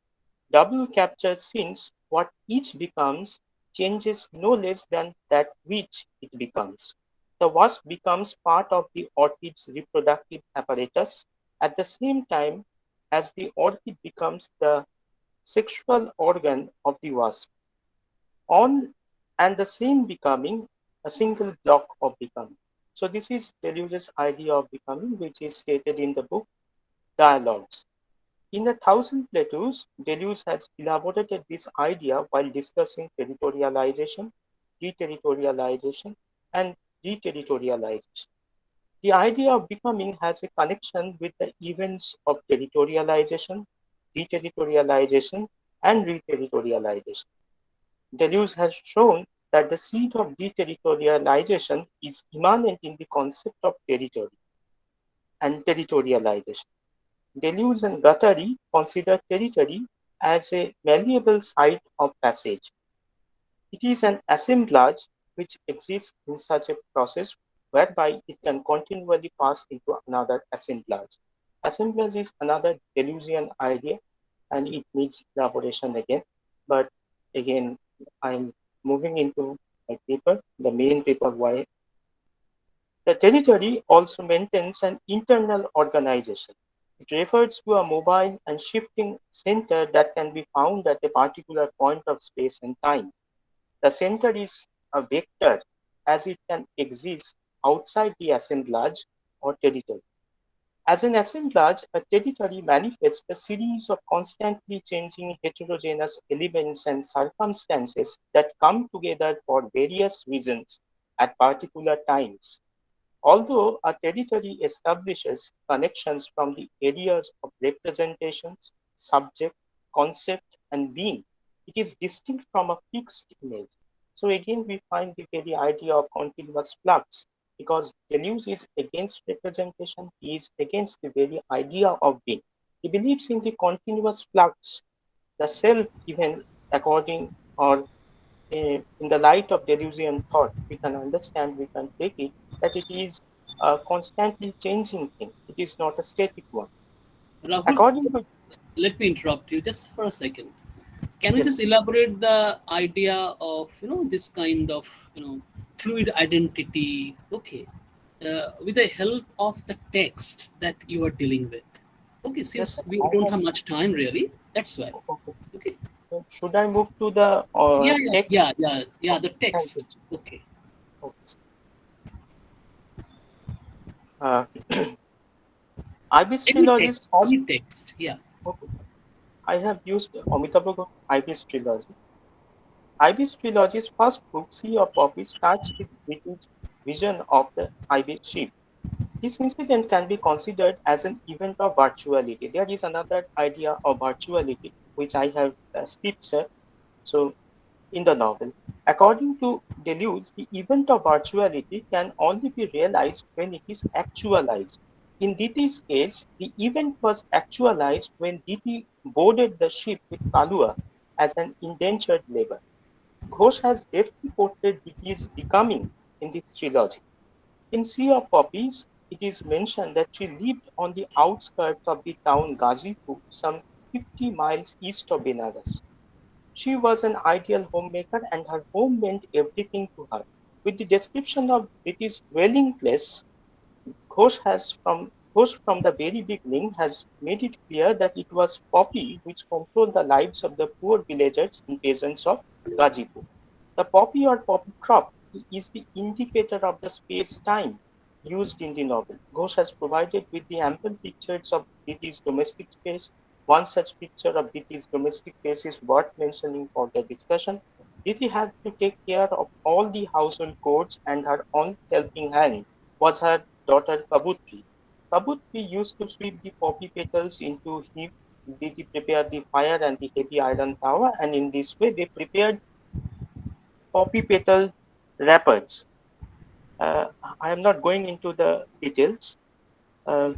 double capture since what each becomes changes no less than that which it becomes. The wasp becomes part of the orchid's reproductive apparatus at the same time as the orchid becomes the sexual organ of the wasp. On and the same becoming a single block of becoming. So this is Deleuze's idea of becoming, which is stated in the book Dialogues. In A Thousand Plateaus, Deleuze has elaborated this idea while discussing territorialization, deterritorialization, and reterritorialization. The idea of becoming has a connection with the events of territorialization, deterritorialization, and reterritorialization. Deleuze has shown that the seed of deterritorialization is immanent in the concept of territory and territorialization. Deleuze and Guattari consider territory as a malleable site of passage. It is an assemblage which exists in such a process whereby it can continually pass into another assemblage. Assemblage is another Deleuzian idea and it needs elaboration again. But again, I'm moving into my paper, the main paper why. The territory also maintains an internal organization. It refers to a mobile and shifting center that can be found at a particular point of space and time. The center is a vector as it can exist outside the assemblage or territory. As an assemblage, a territory manifests a series of constantly changing heterogeneous elements and circumstances that come together for various reasons at particular times. Although a territory establishes connections from the areas of representations, subject, concept, and being, it is distinct from a fixed image. So again, we find the very idea of continuous flux because Deleuze is against representation, he is against the very idea of being. He believes in the continuous flux, the self even according or in the light of Deleuzian thought, we can understand, we can take it that it is a constantly changing thing. It is not a static one. Rahul, According to let me interrupt you just for a second. Can you yes, just elaborate the idea of this kind of fluid identity? Okay, with the help of the text that you are dealing with. Okay, yes, since we I don't have. have much time really, that's why. Okay. Okay. So should I move to the Yeah, yeah, text? yeah, yeah, yeah. Okay, The thank you. text. Okay. Okay. Uh, Ibis trilogy is first. Any text. Yeah. Okay. I have used Amitabh Ghosh Ibis trilogy. Ibis trilogy's first book, Sea of Poppies, starts with British vision of the Ibis ship. This incident can be considered as an event of virtuality. There is another idea of virtuality which I have sketched. So in the novel, according to Deleuze, the event of virtuality can only be realized when it is actualized. In Diti's case, the event was actualized when Diti boarded the ship with Kalua as an indentured labor. Ghosh has deftly portrayed Diti's becoming in this trilogy. In Sea of Poppies, it is mentioned that she lived on the outskirts of the town Gazipur, some 50 miles east of Benares. She was an ideal homemaker and her home meant everything to her. With the description of Diti's dwelling place, Ghosh from the very beginning has made it clear that it was poppy which controlled the lives of the poor villagers and peasants of Gazipur. The poppy or poppy crop is the indicator of the space-time used in the novel. Ghosh has provided with the ample pictures of Diti's domestic space. One such picture of Diti's domestic space is worth mentioning for the discussion. Diti had to take care of all the household chores, and her only helping hand was her daughter Kabutri. Kabutri used to sweep the poppy petals into heap. Diti prepared the fire and the heavy iron tower, and in this way they prepared poppy petal wrappers. I am not going into the details, uh,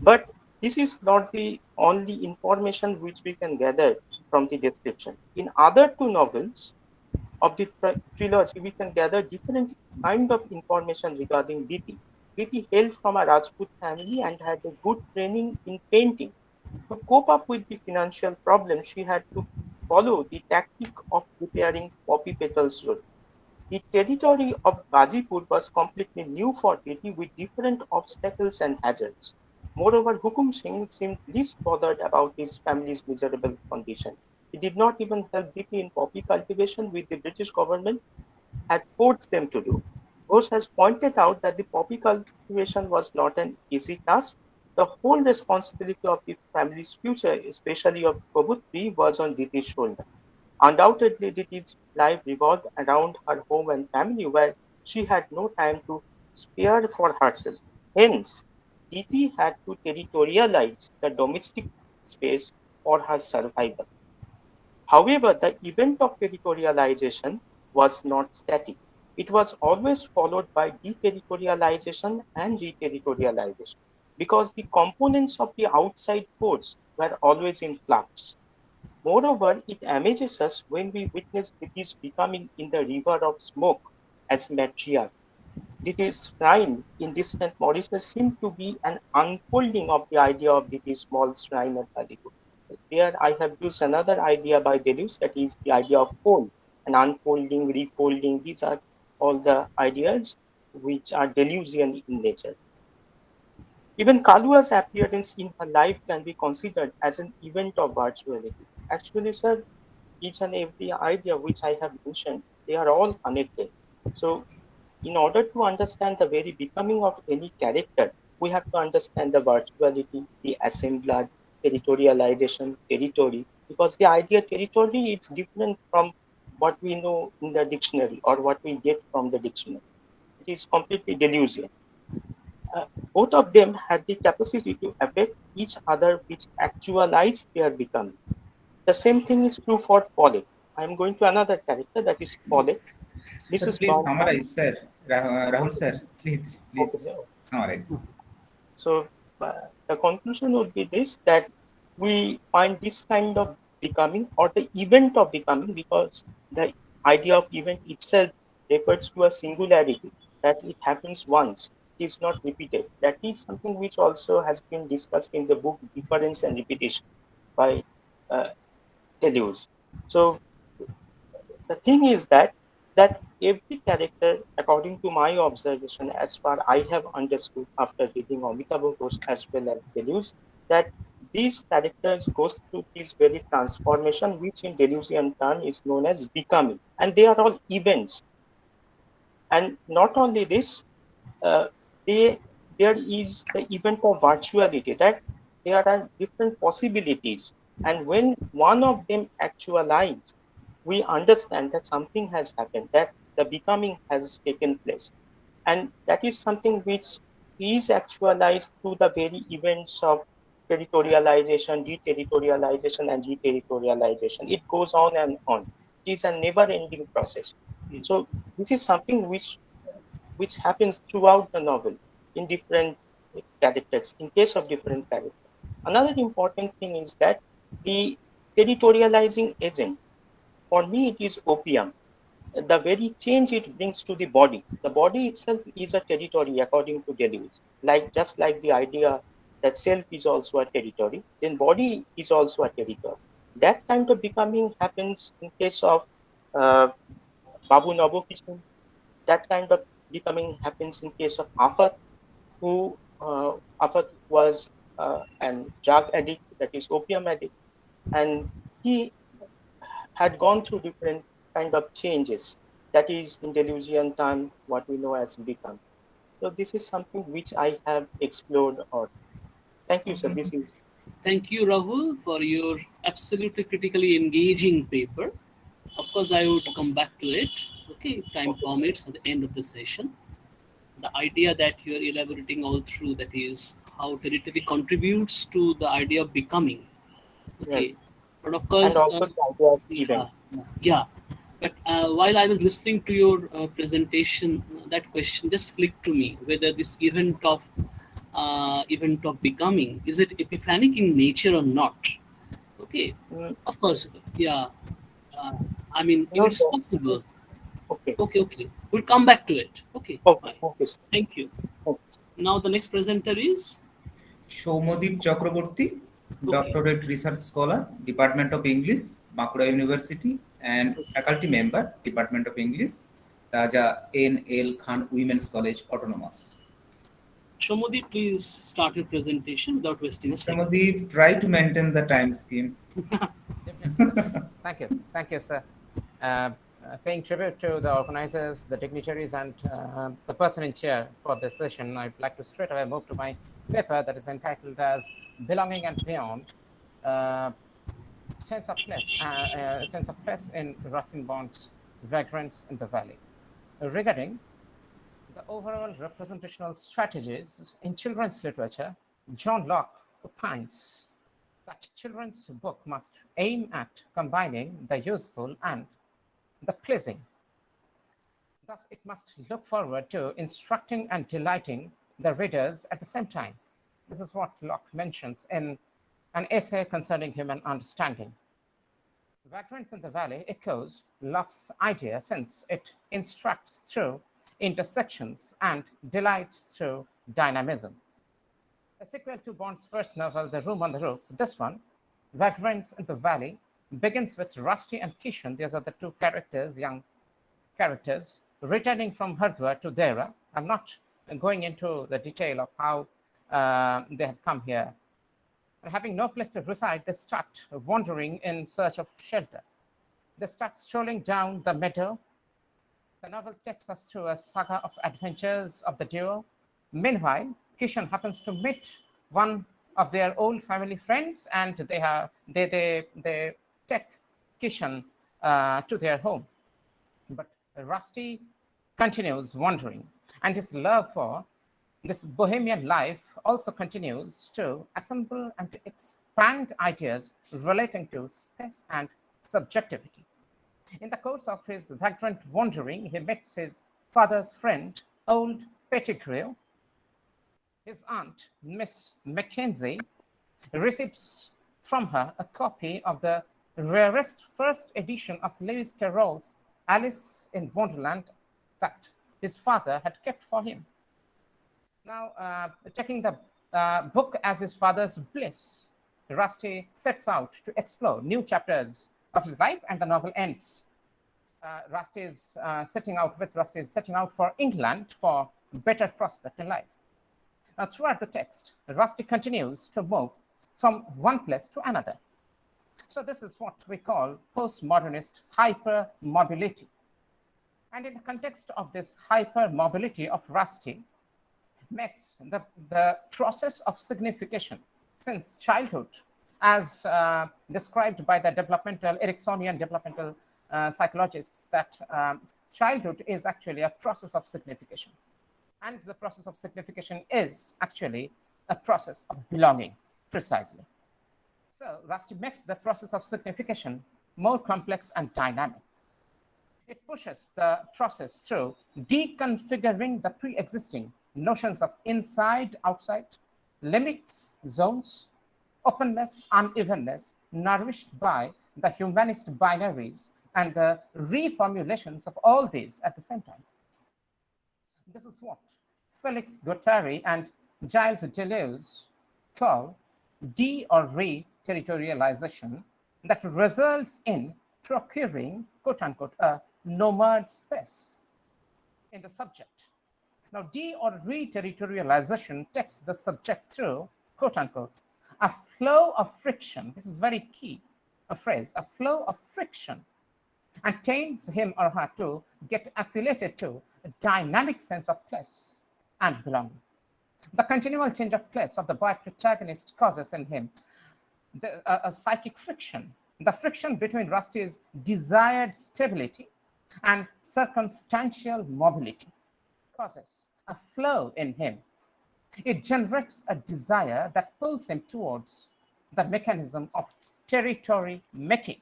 but this is not the only information which we can gather from the description. In other two novels of the trilogy, we can gather different kind of information regarding Diti. Diti hailed from a Rajput family and had a good training in painting. To cope up with the financial problem, she had to follow the tactic of preparing poppy petals roll. The territory of Gazipur was completely new for Diti with different obstacles and hazards. Moreover, Hukum Singh seemed least bothered about his family's miserable condition. He did not even help Diti in poppy cultivation, which the British government had forced them to do. Ghosh has pointed out that the poppy cultivation was not an easy task. The whole responsibility of the family's future, especially of Kobutri, was on Diti's shoulder. Undoubtedly, Diti's life revolved around her home and family, where she had no time to spare for herself. Hence, Diti had to territorialize the domestic space for her survival. However, the event of territorialization was not static. It was always followed by deterritorialization and reterritorialization because the components of the outside force were always in flux. Moreover, it amazes us when we witness Diti's becoming in the river of smoke as matriarch. Diti's shrine in distant Mauritius seemed to be an unfolding of the idea of Diti's small shrine at Gazipur. There I have used another idea by Deleuze, that is the idea of fold, and unfolding, refolding. These are all the ideas which are Deleuzian in nature. Even Kalua's appearance in her life can be considered as an event of virtuality. Actually, sir, each and every idea which I have mentioned, they are all connected. So in order to understand the very becoming of any character, we have to understand the virtuality, the assemblage, territorialization, territory, because the idea territory is different from what we know in the dictionary or what we get from the dictionary. It is completely delusion. Both of them had the capacity to affect each other, which actualize their becoming. The same thing is true for Paulette. I am going to another character, that is Paulette. Sir, Mrs. please Brown. summarize, sir. Rahul, Okay. sir, please, Okay. summarize. So the conclusion would be this, that we find this kind of becoming or the event of becoming, because the idea of event itself refers to a singularity, that it happens once, it is not repeated. That is something which also has been discussed in the book Difference and Repetition by uh, Deleuze. So the thing is that every character, according to my observation, as far I have understood after reading Amitabh Ghosh as well as Deleuze, that these characters go through this very transformation, which in Deleuzian term is known as becoming, and they are all events. And not only this, uh, they there is the event of virtuality, that there are different possibilities, and when one of them actualizes, we understand that something has happened, that the becoming has taken place. And that is something which is actualized through the very events of territorialization, deterritorialization, and reterritorialization. It goes on and on. It is a never-ending process. So this is something which happens throughout the novel in different characters, in case of different characters. Another important thing is that the territorializing agent, for me, it is opium. The very change it brings to the body. The body itself is a territory according to Deleuze. Just like the idea that self is also a territory, then body is also a territory. That kind of becoming happens in case of uh, Babu Nabokishan. That kind of becoming happens in case of Afat, who Afat was an drug addict, that is opium addict, and he had gone through different kind of changes. That is in Deleuzian time what we know as become. So this is something which I have explored. Or thank you, sir. This is. Thank you, Rahul, for your absolutely critically engaging paper. Of course, I would come back to it. Okay, time permits at the end of the session. The idea that you're elaborating all through, that is how territory contributes to the idea of becoming. Okay, Right. but of course, And also the idea of event. yeah. But while I was listening to your presentation, that question just clicked to me whether this event of becoming, is it epiphanic in nature or not? Okay, of course, yeah. I mean, if No, it's sir. possible. Okay. Okay. We'll come back to it. Okay. Okay. Bye. Okay, sir. Thank you. Okay. Now the next presenter is Soumodip Chakraborty, Doctorate Research Scholar, Department of English, Bankura University, and faculty member, Department of English, Raja N.L. Khan Women's College, Autonomous. Soumodip, please start your presentation without wasting a second. Soumodip, try to maintain the time scheme. Thank you, sir. Paying tribute to the organizers, the dignitaries, and the person in chair for this session, I'd like to straight away move to my paper that is entitled as Belonging and Beyond, Sense of Place in Ruskin Bond's Vagrants in the Valley. Regarding the overall representational strategies in children's literature, John Locke opines that children's book must aim at combining the useful and the pleasing. Thus, it must look forward to instructing and delighting the readers at the same time. This is what Locke mentions in an essay concerning human understanding. Vagrants in the Valley echoes Locke's idea since it instructs through intersections and delights through dynamism. A sequel to Bond's first novel, The Room on the Roof, this one, Vagrants in the Valley, begins with Rusty and Kishan. These are the two characters, young characters, returning from Hardwar to Dera. I'm not going into the detail of how they have come here. And having no place to reside, they start wandering in search of shelter. They start strolling down the meadow. The novel takes us through a saga of adventures of the duo. Meanwhile, Kishan happens to meet one of their old family friends, and they take Kishan to their home. But Rusty continues wandering, and his love for this bohemian life also continues to assemble and to expand ideas relating to space and subjectivity. In the course of his vagrant wandering, he meets his father's friend, old Pettigrew. His aunt, Miss Mackenzie, receives from her a copy of the rarest first edition of Lewis Carroll's Alice in Wonderland that his father had kept for him. Now, taking the book as his father's bliss, Rusty sets out to explore new chapters of his life, and the novel ends. Rusty is setting out for England for better prospect in life. Now, throughout the text, Rusty continues to move from one place to another. So this is what we call postmodernist hypermobility. And in the context of this hypermobility of Rusty, makes the process of signification since childhood, as described by the Ericksonian developmental psychologists, that childhood is actually a process of signification. And the process of signification is actually a process of belonging, precisely. So Rusty makes the process of signification more complex and dynamic. It pushes the process through deconfiguring the pre-existing notions of inside, outside, limits, zones, openness, unevenness, nourished by the humanist binaries and the reformulations of all these at the same time. This is what Felix Guattari and Gilles Deleuze call de or re-territorialization that results in procuring, quote unquote, a nomad space in the subject. Now, de or re-territorialization takes the subject through, quote unquote, a flow of friction, which is very key, a phrase, a flow of friction, and taints him or her to get affiliated to a dynamic sense of place and belonging. The continual change of place of the boy protagonist causes in him a psychic friction, the friction between Rusty's desired stability and circumstantial mobility causes a flow in him. It generates a desire that pulls him towards the mechanism of territory making.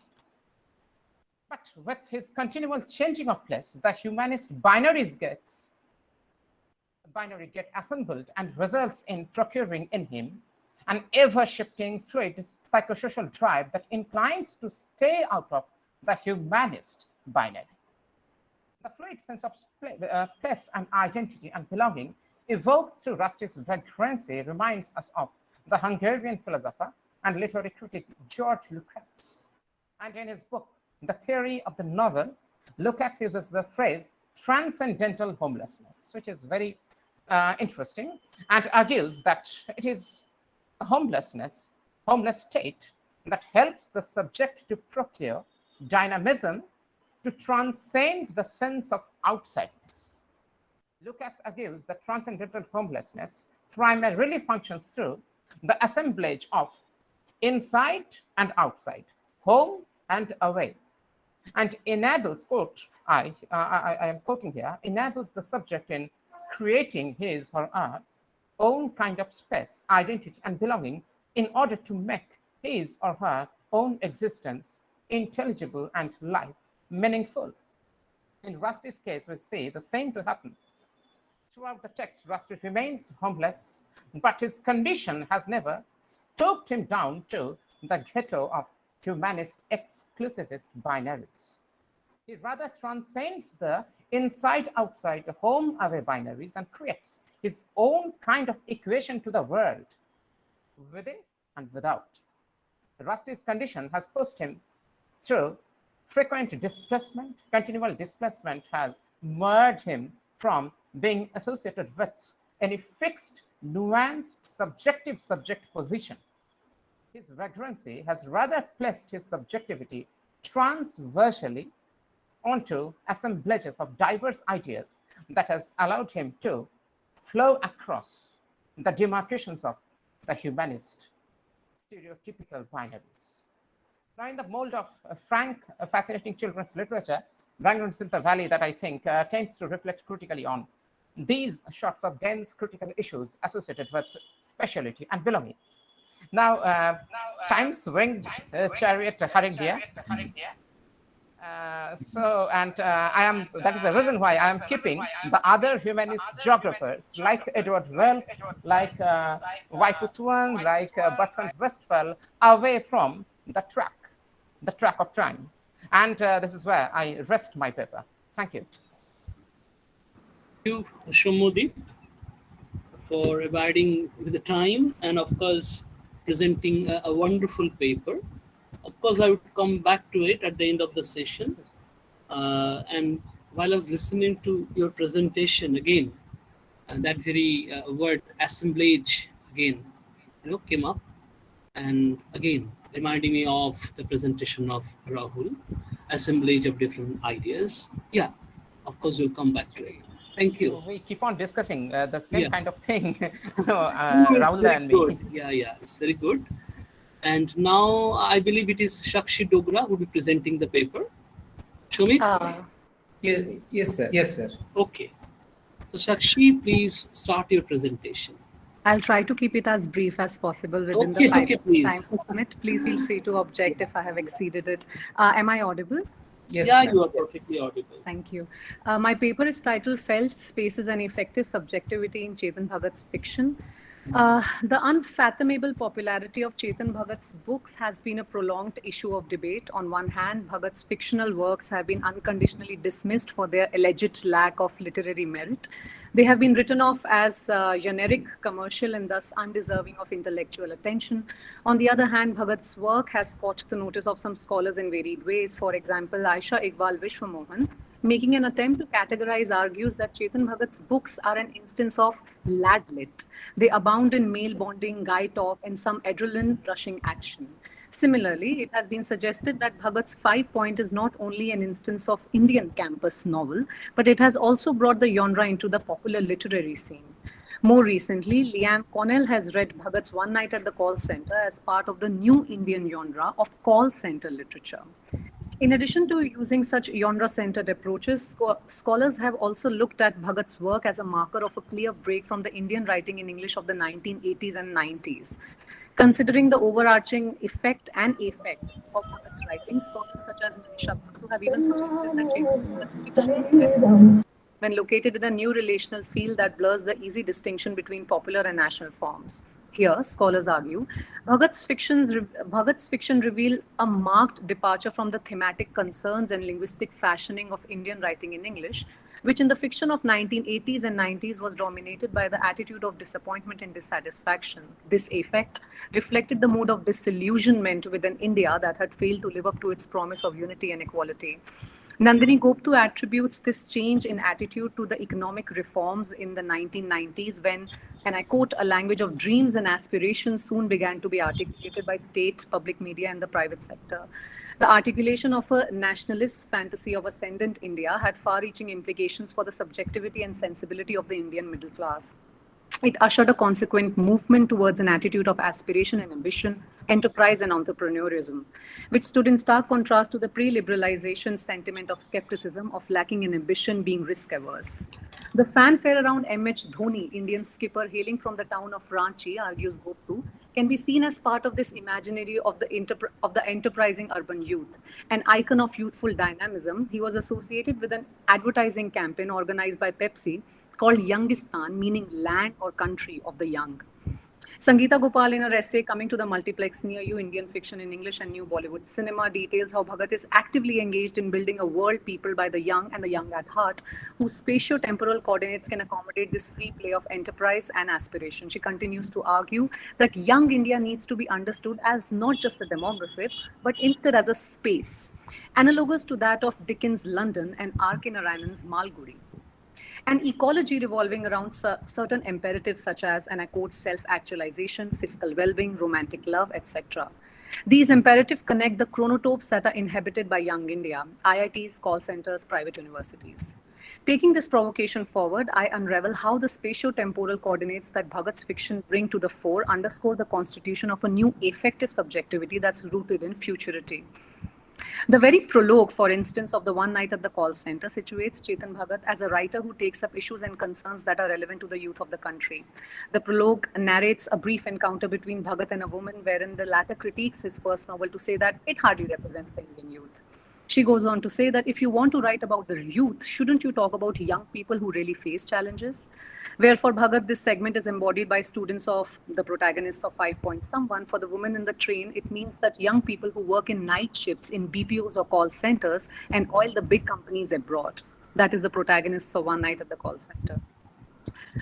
But with his continual changing of place, the humanist binaries get assembled and results in procuring in him an ever-shifting, fluid psychosocial drive that inclines to stay out of the humanist binary. The fluid sense of place and identity and belonging evoked through Rusty's vagrancy reminds us of the Hungarian philosopher and literary critic George Lukács. And in his book, The Theory of the Novel, Lukács uses the phrase transcendental homelessness, which is very interesting, and argues that it is a homeless state that helps the subject to procure dynamism to transcend the sense of outsideness. Lukács argues that transcendental homelessness primarily functions through the assemblage of inside and outside, home and away, and enables, quote, I am quoting here, enables the subject in creating his or her own kind of space, identity, and belonging in order to make his or her own existence intelligible and life meaningful. In Rusty's case, we see the same to happen. Throughout the text, Rusty remains homeless, but his condition has never stooped him down to the ghetto of humanist exclusivist binaries. He rather transcends the inside-outside, home-away binaries and creates his own kind of equation to the world, within and without. Rusty's condition has pushed him through frequent displacement. Continual displacement has merged him from being associated with any fixed, nuanced, subjective subject position. His vagrancy has rather placed his subjectivity transversally onto assemblages of diverse ideas that has allowed him to flow across the demarcations of the humanist stereotypical binaries. Now, in the mold of frank, fascinating children's literature, Rangan Silta Valley, that I think tends to reflect critically on these sorts of dense critical issues associated with speciality and belonging. Now, time's winged chariot hurrying here. That is the reason why I am keeping the other humanist geographers like Edward Well, like Waifutuan, like Bertrand Westphal away from the track of time. And this is where I rest my paper. Thank you. Thank you, Shomodi, for abiding with the time and, of course, presenting a wonderful paper. Of course, I would come back to it at the end of the session. And while I was listening to your presentation again, that very word assemblage again, came up, and again reminding me of the presentation of Rahul, assemblage of different ideas. Yeah, of course, we'll come back to it. Thank you. We keep on discussing the same kind of thing, Rahul and me. Yeah, it's very good. And now I believe it is Shakshi Dogra who will be presenting the paper. Shumit? Yes, sir. Okay. So So Sakshi, please start your presentation. I'll try to keep it as brief as possible within Okay, the okay, please. time limit. Please feel free to object if I have exceeded it. Am I audible? Yes, Yeah, ma'am. you are perfectly audible. Thank you. My paper is titled Felt Spaces and Effective Subjectivity in Chetan Bhagat's Fiction. The unfathomable popularity of Chetan Bhagat's books has been a prolonged issue of debate. On one hand, Bhagat's fictional works have been unconditionally dismissed for their alleged lack of literary merit. They have been written off as generic, commercial, and thus undeserving of intellectual attention. On the other hand, Bhagat's work has caught the notice of some scholars in varied ways. For example, Aisha Iqbal Vishwamohan, making an attempt to categorize, argues that Chetan Bhagat's books are an instance of ladlit. They abound in male bonding, guy talk, and some adrenaline-rushing action. Similarly, it has been suggested that Bhagat's 5 Point is not only an instance of Indian campus novel, but it has also brought the genre into the popular literary scene. More recently, Liam Connell has read Bhagat's One Night at the Call Center as part of the new Indian genre of call center literature. In addition to using such genre-centered approaches, scholars have also looked at Bhagat's work as a marker of a clear break from the Indian writing in English of the 1980s and 90s. Considering the overarching effect and affect of Bhagat's writing, scholars such as Manisha Basu have even suggested that Chetan Bhagat's fiction is when located in a new relational field that blurs the easy distinction between popular and national forms. Here, scholars argue, Bhagat's fiction reveal a marked departure from the thematic concerns and linguistic fashioning of Indian writing in English, which in the fiction of 1980s and 90s was dominated by the attitude of disappointment and dissatisfaction. This effect reflected the mood of disillusionment within India that had failed to live up to its promise of unity and equality. Nandini Goptu attributes this change in attitude to the economic reforms in the 1990s when, and I quote, a language of dreams and aspirations soon began to be articulated by state, public media, and the private sector. The articulation of a nationalist fantasy of ascendant India had far-reaching implications for the subjectivity and sensibility of the Indian middle class. It ushered a consequent movement towards an attitude of aspiration and ambition, enterprise and entrepreneurism, which stood in stark contrast to the pre-liberalization sentiment of skepticism, of lacking in ambition, being risk-averse. The fanfare around M.H. Dhoni, Indian skipper hailing from the town of Ranchi, argues Goptu, can be seen as part of this imaginary of the enterprising urban youth. An icon of youthful dynamism, he was associated with an advertising campaign organized by Pepsi called Youngistan, meaning land or country of the young. Sangeeta Gopal, in her essay Coming to the Multiplex Near You, Indian Fiction in English and New Bollywood Cinema, details how Bhagat is actively engaged in building a world peopled by the young and the young at heart, whose spatio-temporal coordinates can accommodate this free play of enterprise and aspiration. She continues to argue that young India needs to be understood as not just a demographic, but instead as a space, analogous to that of Dickens' London and R.K. Narayanan's Malgudi. An ecology revolving around certain imperatives such as, and I quote, self-actualization, fiscal well-being, romantic love, etc. These imperatives connect the chronotopes that are inhabited by young India, IITs, call centers, private universities. Taking this provocation forward, I unravel how the spatio-temporal coordinates that Bhagat's fiction bring to the fore underscore the constitution of a new affective subjectivity that's rooted in futurity. The very prologue, for instance, of the One Night at the Call Center situates Chetan Bhagat as a writer who takes up issues and concerns that are relevant to the youth of the country. The prologue narrates a brief encounter between Bhagat and a woman wherein the latter critiques his first novel to say that it hardly represents the Indian youth. She goes on to say that if you want to write about the youth, shouldn't you talk about young people who really face challenges? Wherefore, Bhagat, this segment is embodied by students of the protagonists of 5 Point Someone. For the woman in the train, it means that young people who work in night shifts in BPOs or call centers and oil the big companies abroad. That is the protagonists of One Night at the Call Center.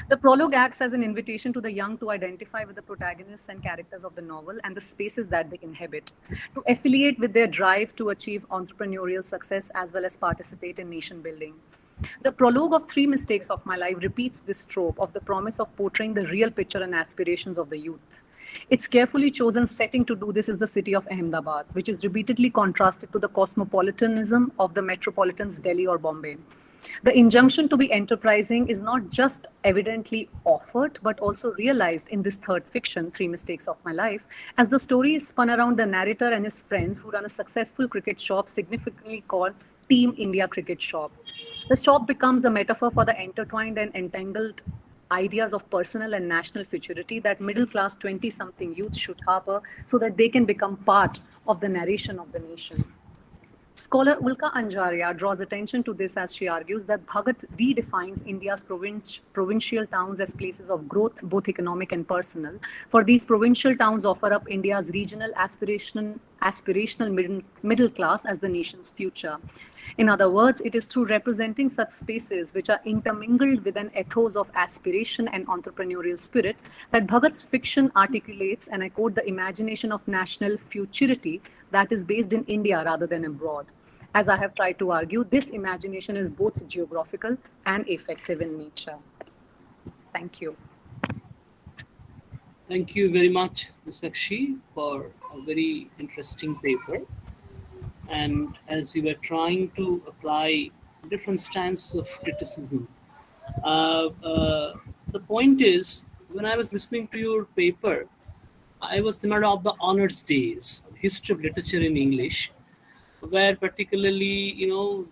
The prologue acts as an invitation to the young to identify with the protagonists and characters of the novel and the spaces that they inhabit, to affiliate with their drive to achieve entrepreneurial success as well as participate in nation building. The prologue of 3 Mistakes of My Life repeats this trope of the promise of portraying the real picture and aspirations of the youth. Its carefully chosen setting to do this is the city of Ahmedabad, which is repeatedly contrasted to the cosmopolitanism of the metropolitans Delhi or Bombay. The injunction to be enterprising is not just evidently offered, but also realized in this third fiction, 3 Mistakes of My Life, as the story is spun around the narrator and his friends who run a successful cricket shop significantly called Team India cricket shop. The shop becomes a metaphor for the intertwined and entangled ideas of personal and national futurity that middle-class 20-something youth should harbor so that they can become part of the narration of the nation. Scholar Ulka Anjaria draws attention to this as she argues that Bhagat redefines India's provincial towns as places of growth, both economic and personal. For these provincial towns offer up India's regional aspirational middle class as the nation's future. In other words, it is through representing such spaces which are intermingled with an ethos of aspiration and entrepreneurial spirit that Bhagat's fiction articulates, and I quote, the imagination of national futurity that is based in India rather than abroad. As I have tried to argue, this imagination is both geographical and affective in nature. Thank you. Thank you very much, Ms. Sakshi, for a very interesting paper. And as you were trying to apply different strands of criticism, the point is, when I was listening to your paper, I was reminded of the honors days, history of literature in English, where particularly,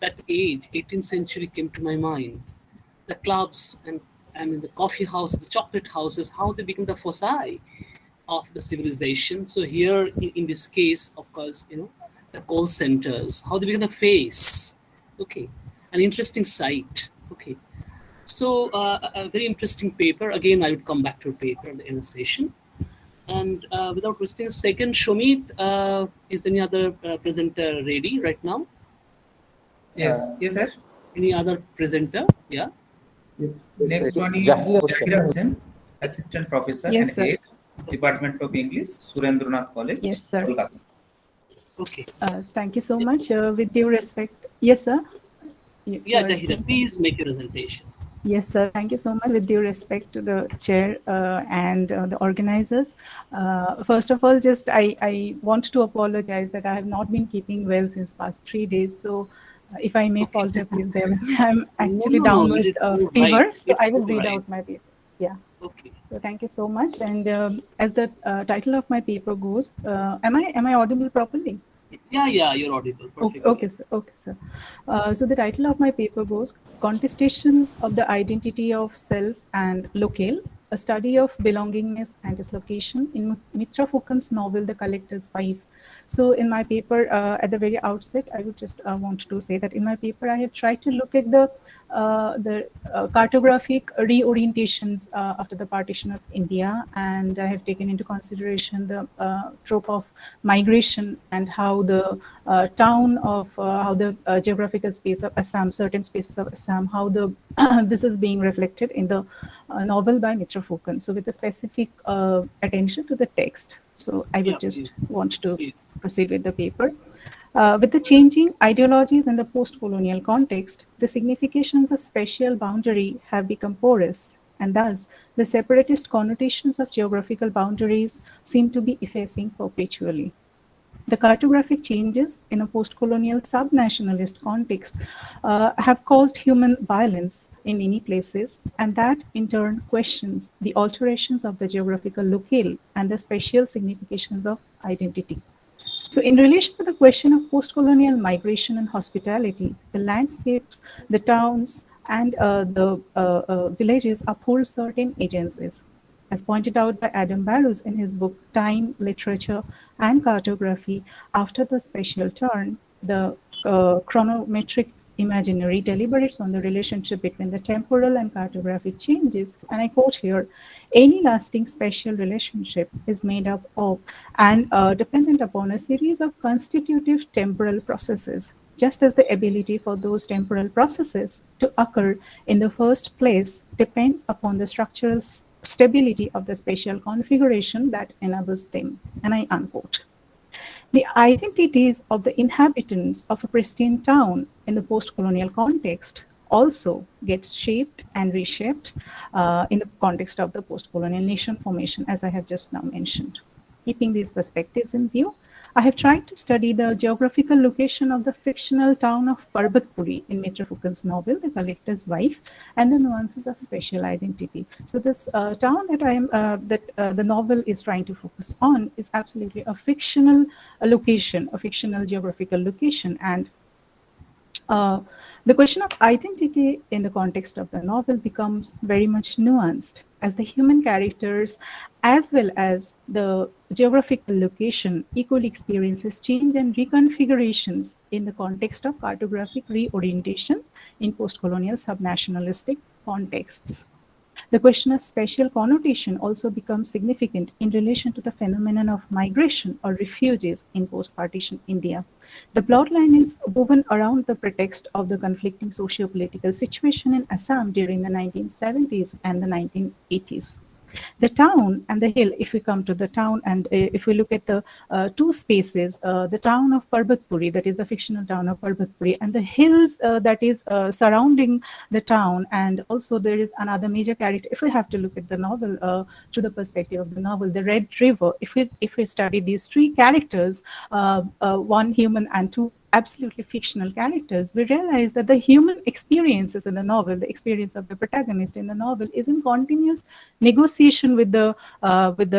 that age, 18th century came to my mind. The clubs and the coffee houses, the chocolate houses, how they became the foci of the civilization. So here, in this case, of course, the call centers, how they become the face. Okay, an interesting site. Okay, so a very interesting paper. Again, I would come back to a paper in a session. And without wasting a second, Shomit, is any other presenter ready right now? Yes, yes, sir. Any other presenter? Yeah. Yes. Next one is Jhargram, Assistant Professor and Head, Department of English, Surendranath College, Yes, sir. Kolkata. Okay. Thank you so much. With due respect, yes, sir. Yeah, Jahida, please make your presentation. Yes, sir. Thank you so much. With due respect to the chair and the organizers, first of all, just I want to apologize that I have not been keeping well since past 3 days. So, if I may falter, please bear with me. I'm actually down with fever, so I will read out my paper. Yeah. Okay. So thank you so much. And as the title of my paper goes, am I audible properly? Yeah, you're audible. Perfect. Okay, sir. Okay, sir. So the title of my paper goes, Contestations of the Identity of Self and Locale, a study of belongingness and dislocation in Mitra Fukon's novel, The Collector's Wife. So in my paper, at the very outset, I would just want to say that in my paper, I have tried to look at the cartographic reorientations after the partition of India, and I have taken into consideration the trope of migration and how the town of, how the geographical space of Assam, certain spaces of Assam, how the this is being reflected in the novel by Mitra Fukon. So with a specific attention to the text. So I would want to proceed with the paper. With the changing ideologies in the post-colonial context, the significations of spatial boundary have become porous, and thus the separatist connotations of geographical boundaries seem to be effacing perpetually. The cartographic changes in a post-colonial sub-nationalist context have caused human violence in many places, and that in turn questions the alterations of the geographical locale and the spatial significations of identity. So in relation to the question of post-colonial migration and hospitality, the landscapes, the towns, and the villages uphold certain agencies. As pointed out by Adam Barrows in his book Time, Literature, and Cartography, after the spatial turn, the chronometric imaginary deliberates on the relationship between the temporal and cartographic changes, and I quote here, any lasting spatial relationship is made up of and dependent upon a series of constitutive temporal processes, just as the ability for those temporal processes to occur in the first place depends upon the structural stability of the spatial configuration that enables them, and I unquote. The identities of the inhabitants of a pristine town in the post-colonial context also gets shaped and reshaped in the context of the post-colonial nation formation, as I have just now mentioned. Keeping these perspectives in view, I have tried to study the geographical location of the fictional town of Parbatpuri in Mitra Fukon's novel, The Collector's Wife, and the nuances of spatial identity. So this town that the novel is trying to focus on is absolutely a fictional location, a fictional geographical location, and The question of identity in the context of the novel becomes very much nuanced as the human characters as well as the geographical location equally experiences change and reconfigurations in the context of cartographic reorientations in post-colonial subnationalistic contexts. The question of spatial connotation also becomes significant in relation to the phenomenon of migration or refugees in post-partition India. The plotline is woven around the pretext of the conflicting socio-political situation in Assam during the 1970s and the 1980s. The town and the hill, if we come to the town and if we look at the two spaces, the town of Parbatpuri, that is the fictional town of Parbatpuri, and the hills that is surrounding the town, and also there is another major character. If we have to look at the novel to the perspective of the novel, the Red River, if we study these three characters, one human and two absolutely fictional characters, we realize that the human experiences in the novel, the experience of the protagonist in the novel, is in continuous negotiation with the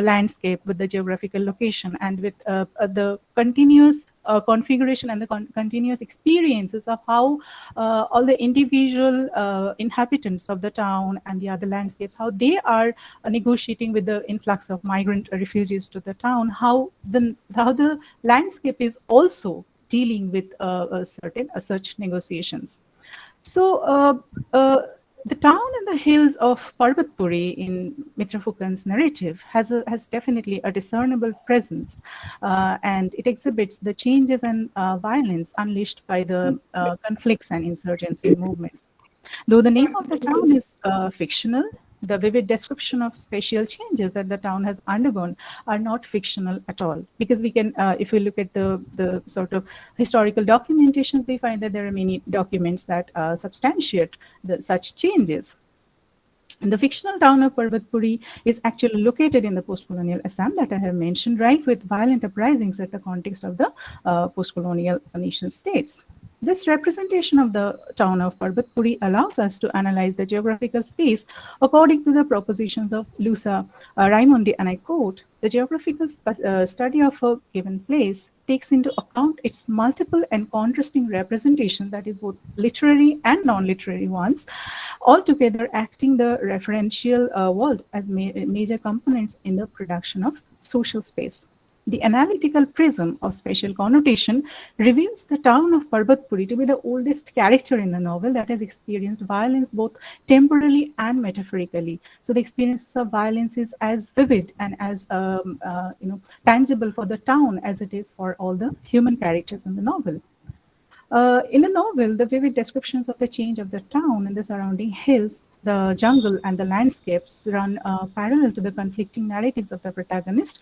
landscape, with the geographical location, and with the continuous configuration and the continuous experiences of how all the individual inhabitants of the town and the other landscapes, how they are negotiating with the influx of migrant refugees to the town, how the landscape is also dealing with certain such negotiations. So the town and the hills of Parbatpuri in Mitra Fukon's narrative has definitely a discernible presence, and it exhibits the changes and violence unleashed by the conflicts and insurgency movements. Though the name of the town is fictional, the vivid description of spatial changes that the town has undergone are not fictional at all. Because we can, if we look at the sort of historical documentations, we find that there are many documents that substantiate such changes. And the fictional town of Parbatpuri is actually located in the post-colonial Assam that I have mentioned, rife with violent uprisings at the context of the post-colonial nation states. This representation of the town of Parbatpuri allows us to analyze the geographical space according to the propositions of Lusa Raimondi, and I quote, "The geographical study of a given place takes into account its multiple and contrasting representation, that is both literary and non-literary ones, altogether acting the referential world as major components in the production of social space." The analytical prism of spatial connotation reveals the town of Parbatpuri to be the oldest character in the novel that has experienced violence both temporally and metaphorically. So the experience of violence is as vivid and as tangible for the town as it is for all the human characters in the novel. In the novel, the vivid descriptions of the change of the town and the surrounding hills, the jungle, and the landscapes run parallel to the conflicting narratives of the protagonist.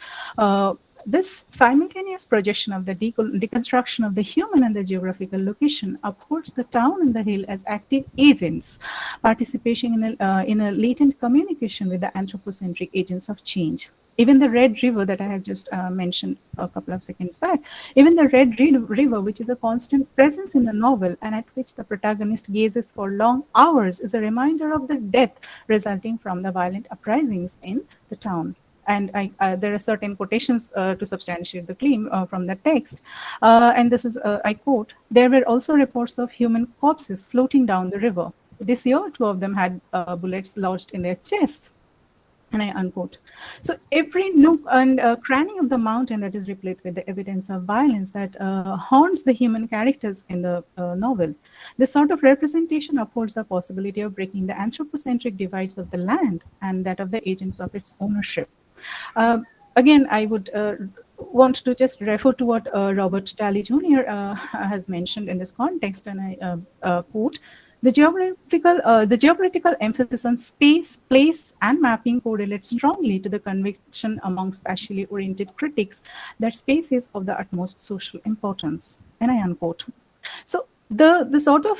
This simultaneous projection of the deconstruction of the human and the geographical location upholds the town and the hill as active agents, participating in a latent communication with the anthropocentric agents of change. Even the Red River that I have just mentioned a couple of seconds back, even the Red River, which is a constant presence in the novel and at which the protagonist gazes for long hours, is a reminder of the death resulting from the violent uprisings in the town. And there are certain quotations to substantiate the claim from the text. And this is, I quote, "There were also reports of human corpses floating down the river. This year, 2 of them had bullets lodged in their chests." And I unquote. So every nook and cranny of the mountain that is replete with the evidence of violence that haunts the human characters in the novel. This sort of representation affords the possibility of breaking the anthropocentric divides of the land and that of the agents of its ownership. Again, I would want to just refer to what Robert Daly Jr. Has mentioned in this context, and I quote, the geographical emphasis on space, place, and mapping correlates strongly to the conviction among spatially oriented critics that space is of the utmost social importance. And I unquote. So the sort of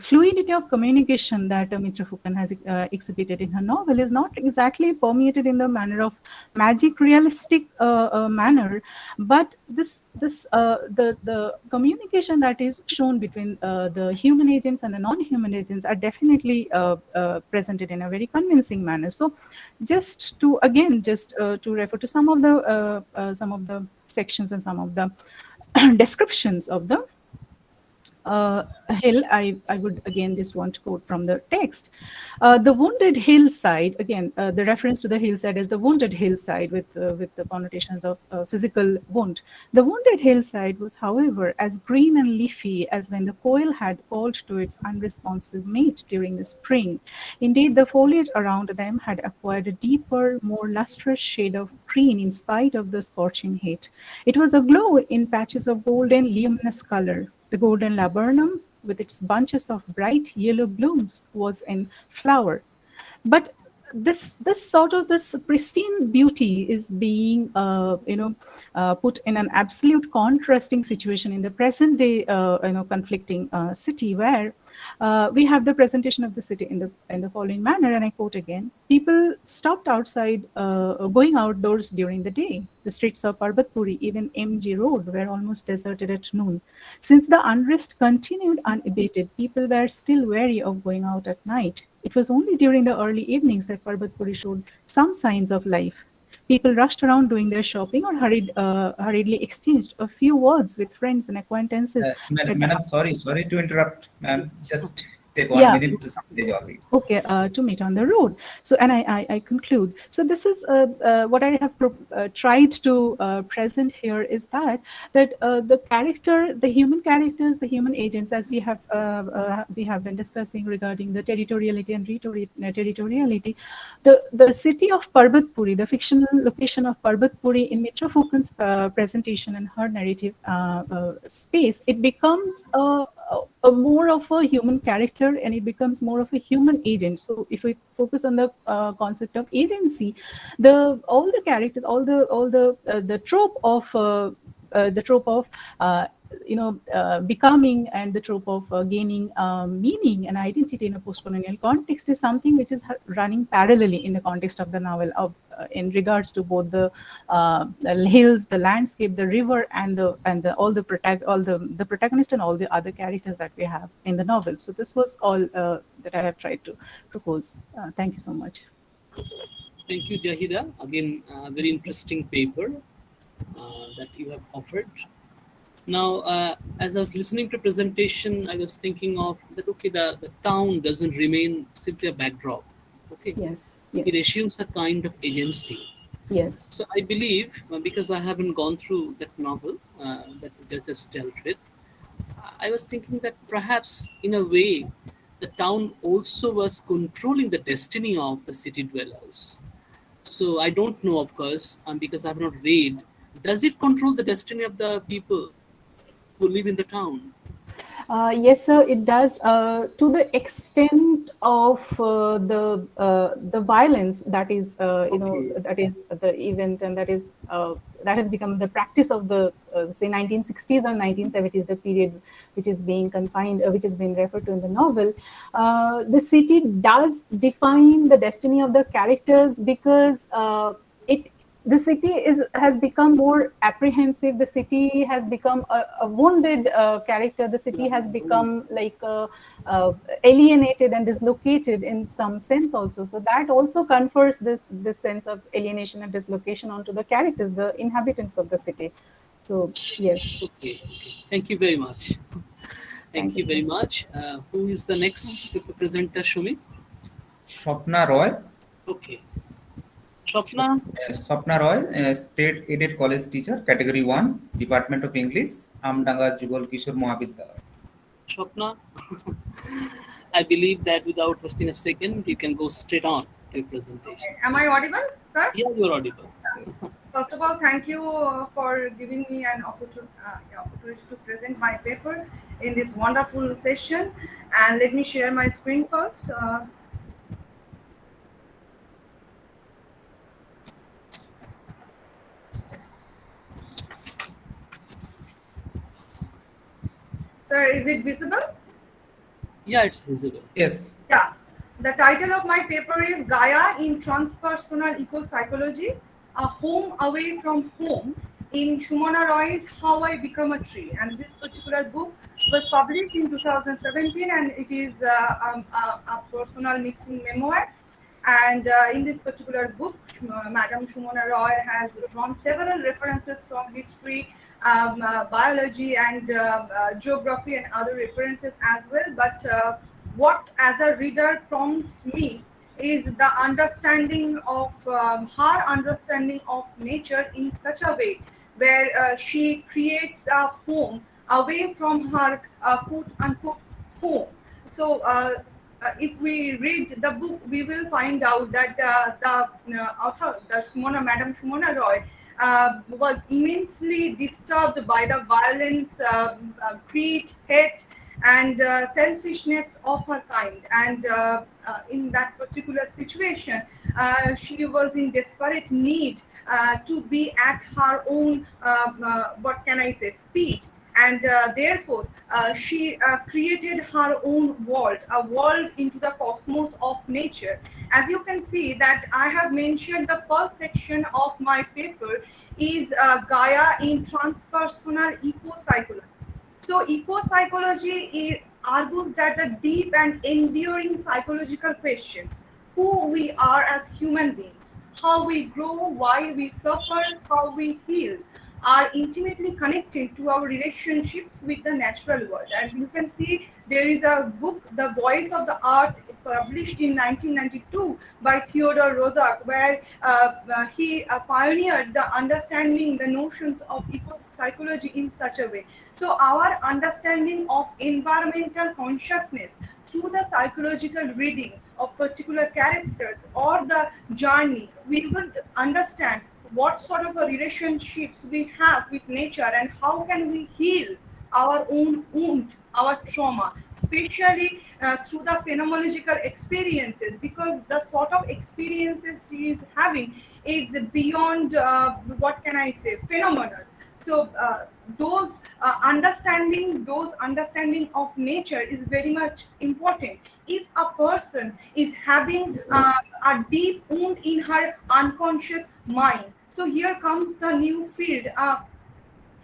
fluidity of communication that Mitra Fukan has exhibited in her novel is not exactly permeated in the manner of magic realistic manner, but the communication that is shown between the human agents and the non-human agents are definitely presented in a very convincing manner. So just to refer to some of the sections and some of the descriptions of the hill, I would again just want to quote from the text. The wounded hillside, again, the reference to the hillside is the wounded hillside with the connotations of physical wound. The wounded hillside was, however, as green and leafy as when the quail had called to its unresponsive mate during the spring. Indeed, the foliage around them had acquired a deeper, more lustrous shade of green in spite of the scorching heat. It was aglow in patches of golden luminous color. The golden laburnum, with its bunches of bright yellow blooms, was in flower. But this pristine beauty is being put in an absolute contrasting situation in the present day conflicting city, where we have the presentation of the city in the following manner, and I quote again: people stopped outside going outdoors during the day. The streets of Parbatpuri, even MG Road, were almost deserted at noon. Since the unrest continued unabated, people were still wary of going out at night. It was only during the early evenings that Parbatpuri showed some signs of life. People rushed around doing their shopping or hurriedly exchanged a few words with friends and acquaintances. Madam, sorry to interrupt, ma'am. Just take Yeah. 1 minute to summarize all this. Okay, to meet on the road. So, and I conclude. So this is what I have tried to present here is that the character, the human characters, the human agents, as we have been discussing regarding the territoriality and territoriality, the city of Parbatpuri, the fictional location of Parbatpuri in Mitra Fukon's presentation and her narrative space, it becomes a more of a human character, and it becomes more of a human agent. So if we focus on the concept of agency, all the characters, all the trope of becoming, and the trope of gaining meaning and identity in a post-colonial context is something which is running parallelly in the context of the novel of in regards to both the hills, the landscape, the river, and the protagonist and all the other characters that we have in the novel. So this was all that I have tried to propose. Thank you so much. Thank you, Jahida. Again, very interesting paper that you have offered. Now, as I was listening to the presentation, I was thinking of that, okay, the town doesn't remain simply a backdrop. Okay. Yes. It assumes a kind of agency. Yes. So I believe, because I haven't gone through that novel that you just dealt with, I was thinking that perhaps in a way, the town also was controlling the destiny of the city dwellers. So I don't know, of course, because I have not read. Does it control the destiny of the people who live in the town? Yes, sir, it does, to the extent of the violence that is, that is the event, and that has become the practice of the say 1960s or 1970s, the period which is being confined, which has been referred to in the novel. The city does define the destiny of the characters, because the city has become more apprehensive. The city has become a wounded character. The city has become like alienated and dislocated in some sense also. So that also confers this sense of alienation and dislocation onto the characters, the inhabitants of the city. So yes. Okay. Thank you very much. Thank you very much. Who is the next presenter, Shumit? Swapna Roy. Okay. Swapna Roy, State Aided College Teacher, Category 1, Department of English, Amdanga Jugal Kishore Mahavidyalaya. Swapna, I believe that without wasting a second, you can go straight on to your presentation. Am I audible, sir? Yeah, you are audible. Yes. First of all, thank you for giving me an opportunity to present my paper in this wonderful session. And let me share my screen first. Sir, is it visible? Yeah, it's visible. Yes. Yeah. The title of my paper is Gaia in Transpersonal Eco-Psychology, a home away from home in Sumana Roy's How I Become a Tree. And this particular book was published in 2017, and it is a personal mixing memoir. And in this particular book, Madam Sumana Roy has drawn several references from history, biology and geography and other references as well. But what as a reader prompts me is the understanding of her understanding of nature in such a way where she creates a home away from her quote unquote home. So if we read the book, we will find out that the author, Madam Shumona Roy, was immensely disturbed by the violence, greed, hate, and selfishness of her kind. And in that particular situation, she was in desperate need to be at her own, what can I say, speed. And therefore, she created her own world, a world into the cosmos of nature. As you can see that I have mentioned the first section of my paper is Gaia in transpersonal eco-psychology. So eco-psychology argues that the deep and enduring psychological questions, who we are as human beings, how we grow, why we suffer, how we heal, are intimately connected to our relationships with the natural world. And you can see there is a book, The Voice of the Earth, published in 1992 by Theodore Roosevelt, where he pioneered the understanding the notions of eco-psychology in such a way. So our understanding of environmental consciousness through the psychological reading of particular characters or the journey, we will understand what sort of a relationships we have with nature and how can we heal our own wound, our trauma, especially through the phenomenological experiences, because the sort of experiences she is having is beyond, what can I say, phenomenal. So those understanding of nature is very much important. If a person is having a deep wound in her unconscious mind, so here comes the new field,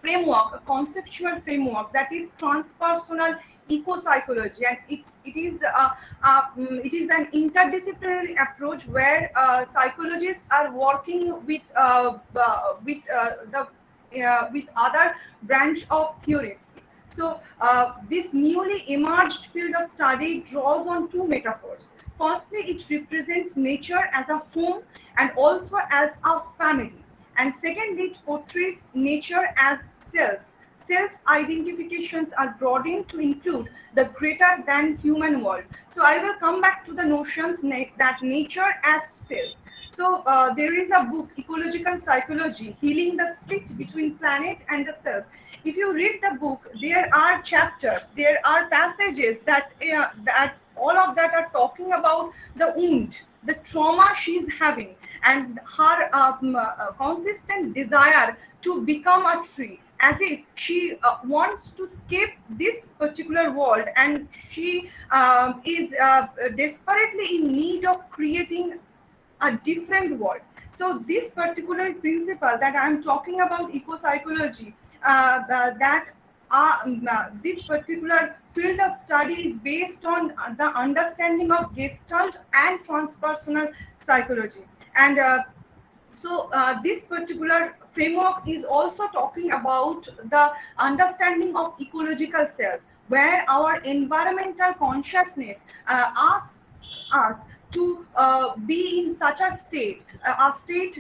framework, a conceptual framework, that is transpersonal eco-psychology. And it is an interdisciplinary approach where psychologists are working with other branch of theorists. So this newly emerged field of study draws on two metaphors. Firstly, it represents nature as a home and also as a family. And secondly, it portrays nature as self. Self-identifications are broadened to include the greater than human world. So I will come back to the notions that nature as self. So there is a book, Ecological Psychology, Healing the Split Between Planet and the Self. If you read the book, there are chapters, there are passages that all of that are talking about the wound, the trauma she's having, and her consistent desire to become a tree, as if she wants to escape this particular world, and she is desperately in need of creating a different world. So this particular principle that I am talking about, eco-psychology, this particular field of study is based on the understanding of Gestalt and transpersonal psychology. And so this particular framework is also talking about the understanding of ecological self, where our environmental consciousness asks us to be in such a state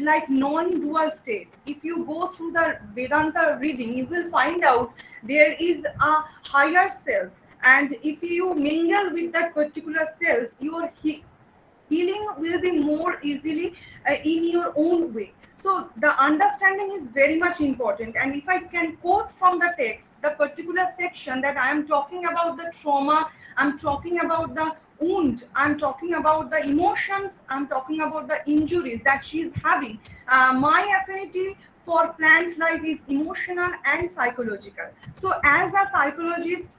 like non-dual state. If you go through the Vedanta reading, you will find out there is a higher self, and if you mingle with that particular self, your healing will be more easily in your own way. So the understanding is very much important. And if I can quote from the text, the particular section that I am talking about the trauma, I'm talking about the wound, I'm talking about the emotions, I'm talking about the injuries that she is having. My affinity for plant life is emotional and psychological. So as a psychologist,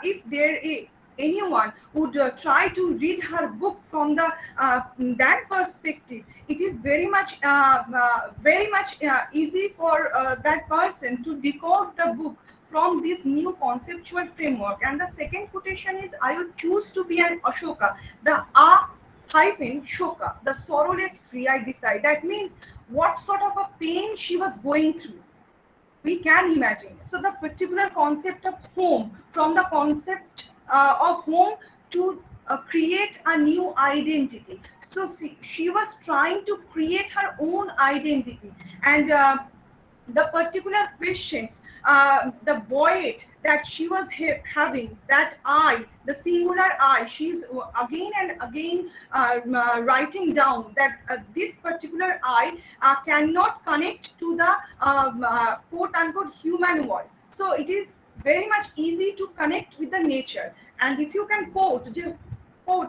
if there is anyone would try to read her book from the that perspective, it is very much easy for that person to decode the book from this new conceptual framework. And the second quotation is, I would choose to be an Ashoka, the Shoka, the sorrowless tree I decide. That means what sort of a pain she was going through. we can imagine. So the particular concept of home, from the concept of home to create a new identity. So she was trying to create her own identity, and the particular questions, the void that she was having, that I, the singular I, she's again and again writing down that this particular I cannot connect to the quote unquote human world. So it is very much easy to connect with the nature. And if you can quote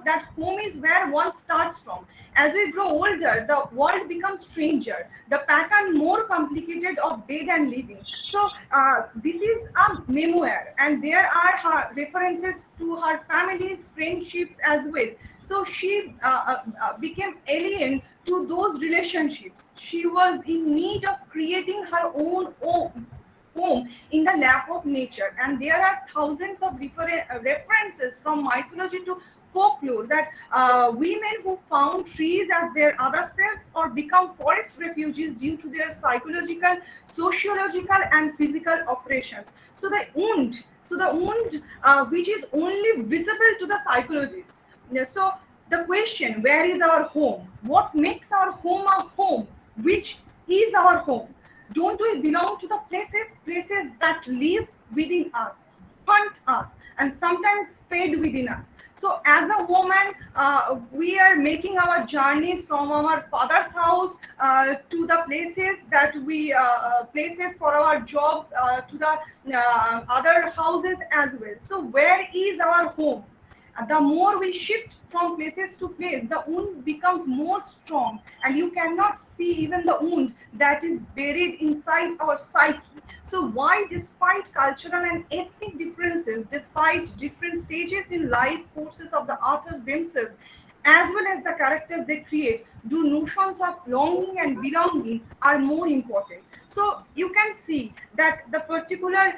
that home is where one starts from. As we grow older, the world becomes stranger, the pattern more complicated of dead and living. So this is a memoir, and there are her references to her family's friendships as well. So she became alien to those relationships. She was in need of creating her own home in the lap of nature. And there are thousands of references from mythology to folklore that women who found trees as their other selves or become forest refugees due to their psychological, sociological, and physical operations. So the wound, which is only visible to the psychologist. So the question, where is our home? What makes our home a home? Which is our home? Don't we belong to the places that live within us, hunt us, and sometimes fade within us? So as a woman, we are making our journeys from our father's house to the places that we, places for our job, to the other houses as well. So where is our home? The more we shift from places to place, the wound becomes more strong, and you cannot see even the wound that is buried inside our psyche. So why, despite cultural and ethnic differences, despite different stages in life courses of the authors themselves, as well as the characters they create, do notions of longing and belonging are more important? So you can see that the particular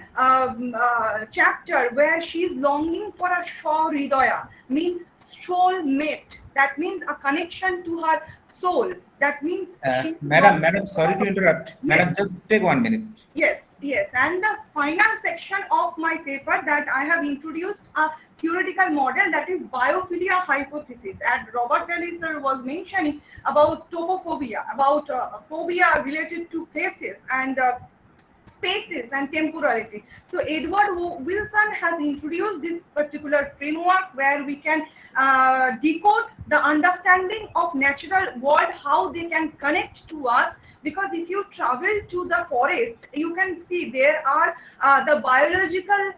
chapter where she is longing for a Hridaya means soul mate. That means a connection to her soul. That means Madam, sorry to interrupt. Yes. Madam, just take 1 minute. Yes. And the final section of my paper that I have introduced a theoretical model, that is biophilia hypothesis. And Robert Daly sir was mentioning about topophobia, about phobia related to places and spaces and temporality. So Edward Wilson has introduced this particular framework where we can decode the understanding of natural world, how they can connect to us. Because if you travel to the forest, you can see there are the biological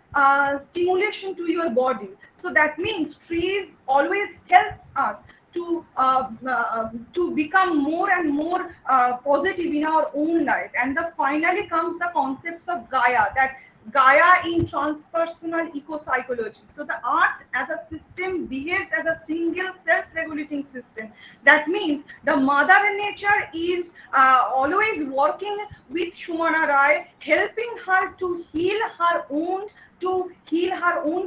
stimulation to your body. So that means trees always help us to become more and more positive in our own life. And finally comes the concepts of Gaia, that Gaia in transpersonal eco-psychology. So the earth as a system behaves as a single self-regulating system. That means the mother nature is always working with Subarnarekha, helping her to heal her own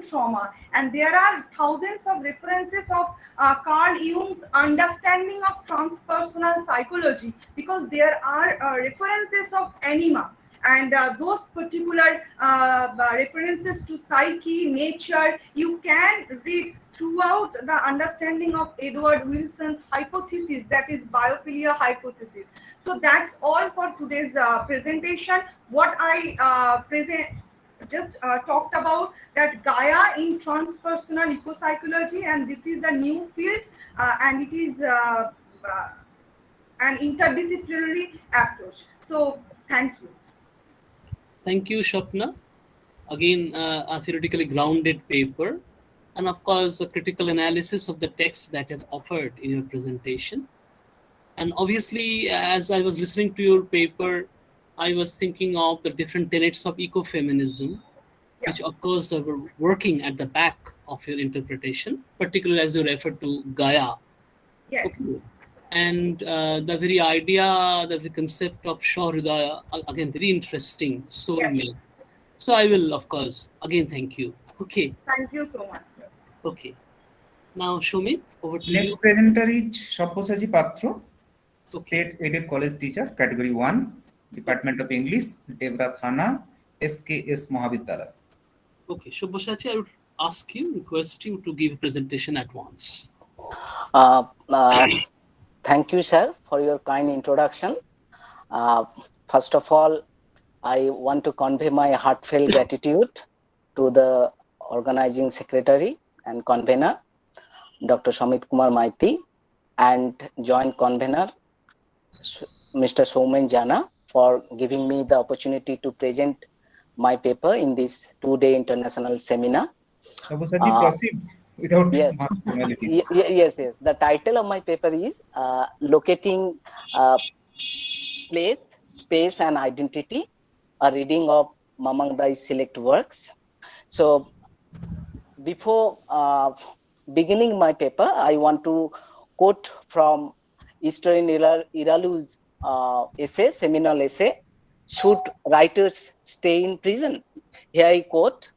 trauma. And there are thousands of references of Carl Jung's understanding of transpersonal psychology, because there are references of anima. And those particular references to psyche, nature, you can read throughout the understanding of Edward Wilson's hypothesis, that is biophilia hypothesis. So that's all for today's presentation. What I just talked about, that Gaia in transpersonal eco-psychology, and this is a new field, and it is an interdisciplinary approach. So thank you. Thank you, Shapna. Again, a theoretically grounded paper, and of course, a critical analysis of the text that you have offered in your presentation. And obviously, as I was listening to your paper, I was thinking of the different tenets of ecofeminism, which of course were working at the back of your interpretation, particularly as you referred to Gaia. Yes. Okay. And the very idea, the concept of Hridaya, again, very interesting, soulmate. Yes. So I will, of course, again, thank you. Okay. Thank you so much, sir. Okay. Now, Shumit, over to you. Next presenter is Sabyasachi Patra, State Aided College Teacher, Category 1. Department of English, Devra Thana, SKS Mahavidyalaya. Okay, Shubhashachi, I would ask you, request you to give a presentation at once. Uh, uh, Thank you, sir, for your kind introduction. First of all, I want to convey my heartfelt gratitude to the organizing secretary and convener, Dr. Shamit Kumar Maiti, and joint convener, Mr. Soumen Jana, for giving me the opportunity to present my paper in this two-day international seminar. Shubhashachi, proceed without Yes, much formalities. yes. The title of my paper is Locating Place, Space and Identity, a reading of Mamangdai's select works. So before beginning my paper, I want to quote from Eastern Iralu's essay, seminal essay, Should Writers Stay in Prison? Here I quote,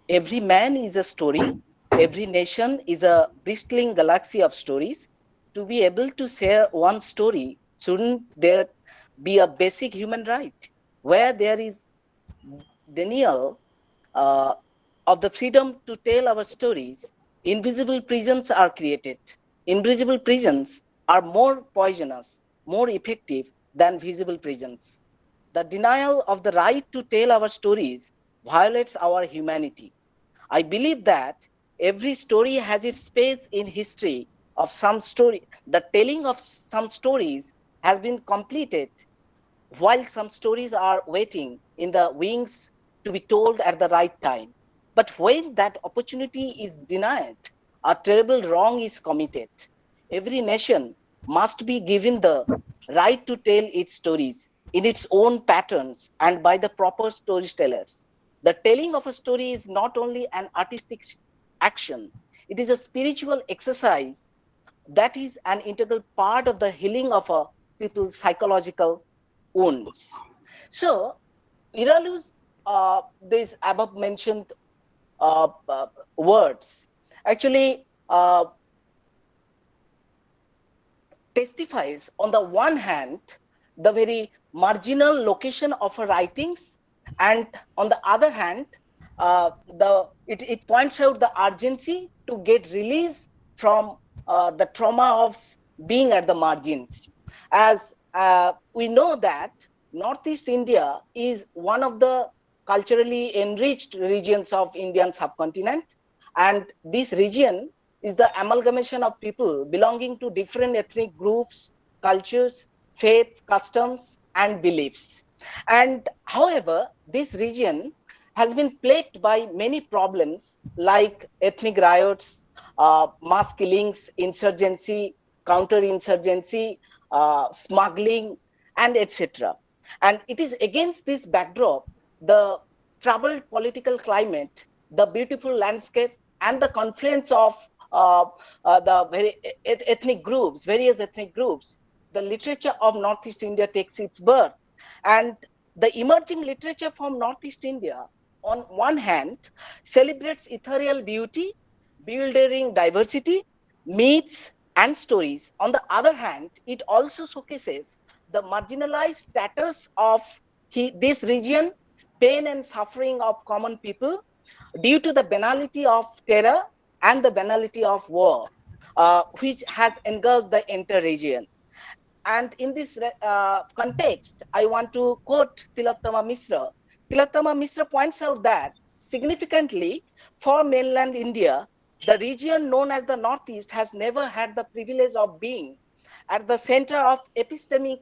every man is a story, every nation is a bristling galaxy of stories. To be able to share one story, shouldn't there be a basic human right? Where there is denial uh, of the freedom to tell our stories, invisible prisons are created. Invisible prisons are more poisonous, more effective than visible prisons. The denial of the right to tell our stories violates our humanity. I believe that every story has its space in history of some story. The telling of some stories has been completed while some stories are waiting in the wings to be told at the right time. But when that opportunity is denied, a terrible wrong is committed. Every nation must be given the right to tell its stories in its own patterns and by the proper storytellers. The telling of a story is not only an artistic action, it is a spiritual exercise that is an integral part of the healing of a people's psychological wounds. So, Iralu's these above mentioned words actually testifies on the one hand the very marginal location of her writings, and on the other hand it points out the urgency to get release from the trauma of being at the margins. As we know that Northeast India is one of the culturally enriched regions of Indian subcontinent, and this region is the amalgamation of people belonging to different ethnic groups, cultures, faiths, customs, and beliefs. And however, this region has been plagued by many problems like ethnic riots, mass killings, insurgency, counterinsurgency, smuggling, and etc. And it is against this backdrop, the troubled political climate, the beautiful landscape, and the confluence of the various ethnic groups, the literature of Northeast India takes its birth. And the emerging literature from Northeast India, on one hand, celebrates ethereal beauty, bewildering diversity, myths, and stories. On the other hand, it also showcases the marginalized status of this region, pain and suffering of common people due to the banality of terror and the banality of war, which has engulfed the entire region. And in this context, I want to quote Tilottama Mishra. Tilottama Mishra points out that significantly for mainland India, the region known as the Northeast has never had the privilege of being at the center of epistemic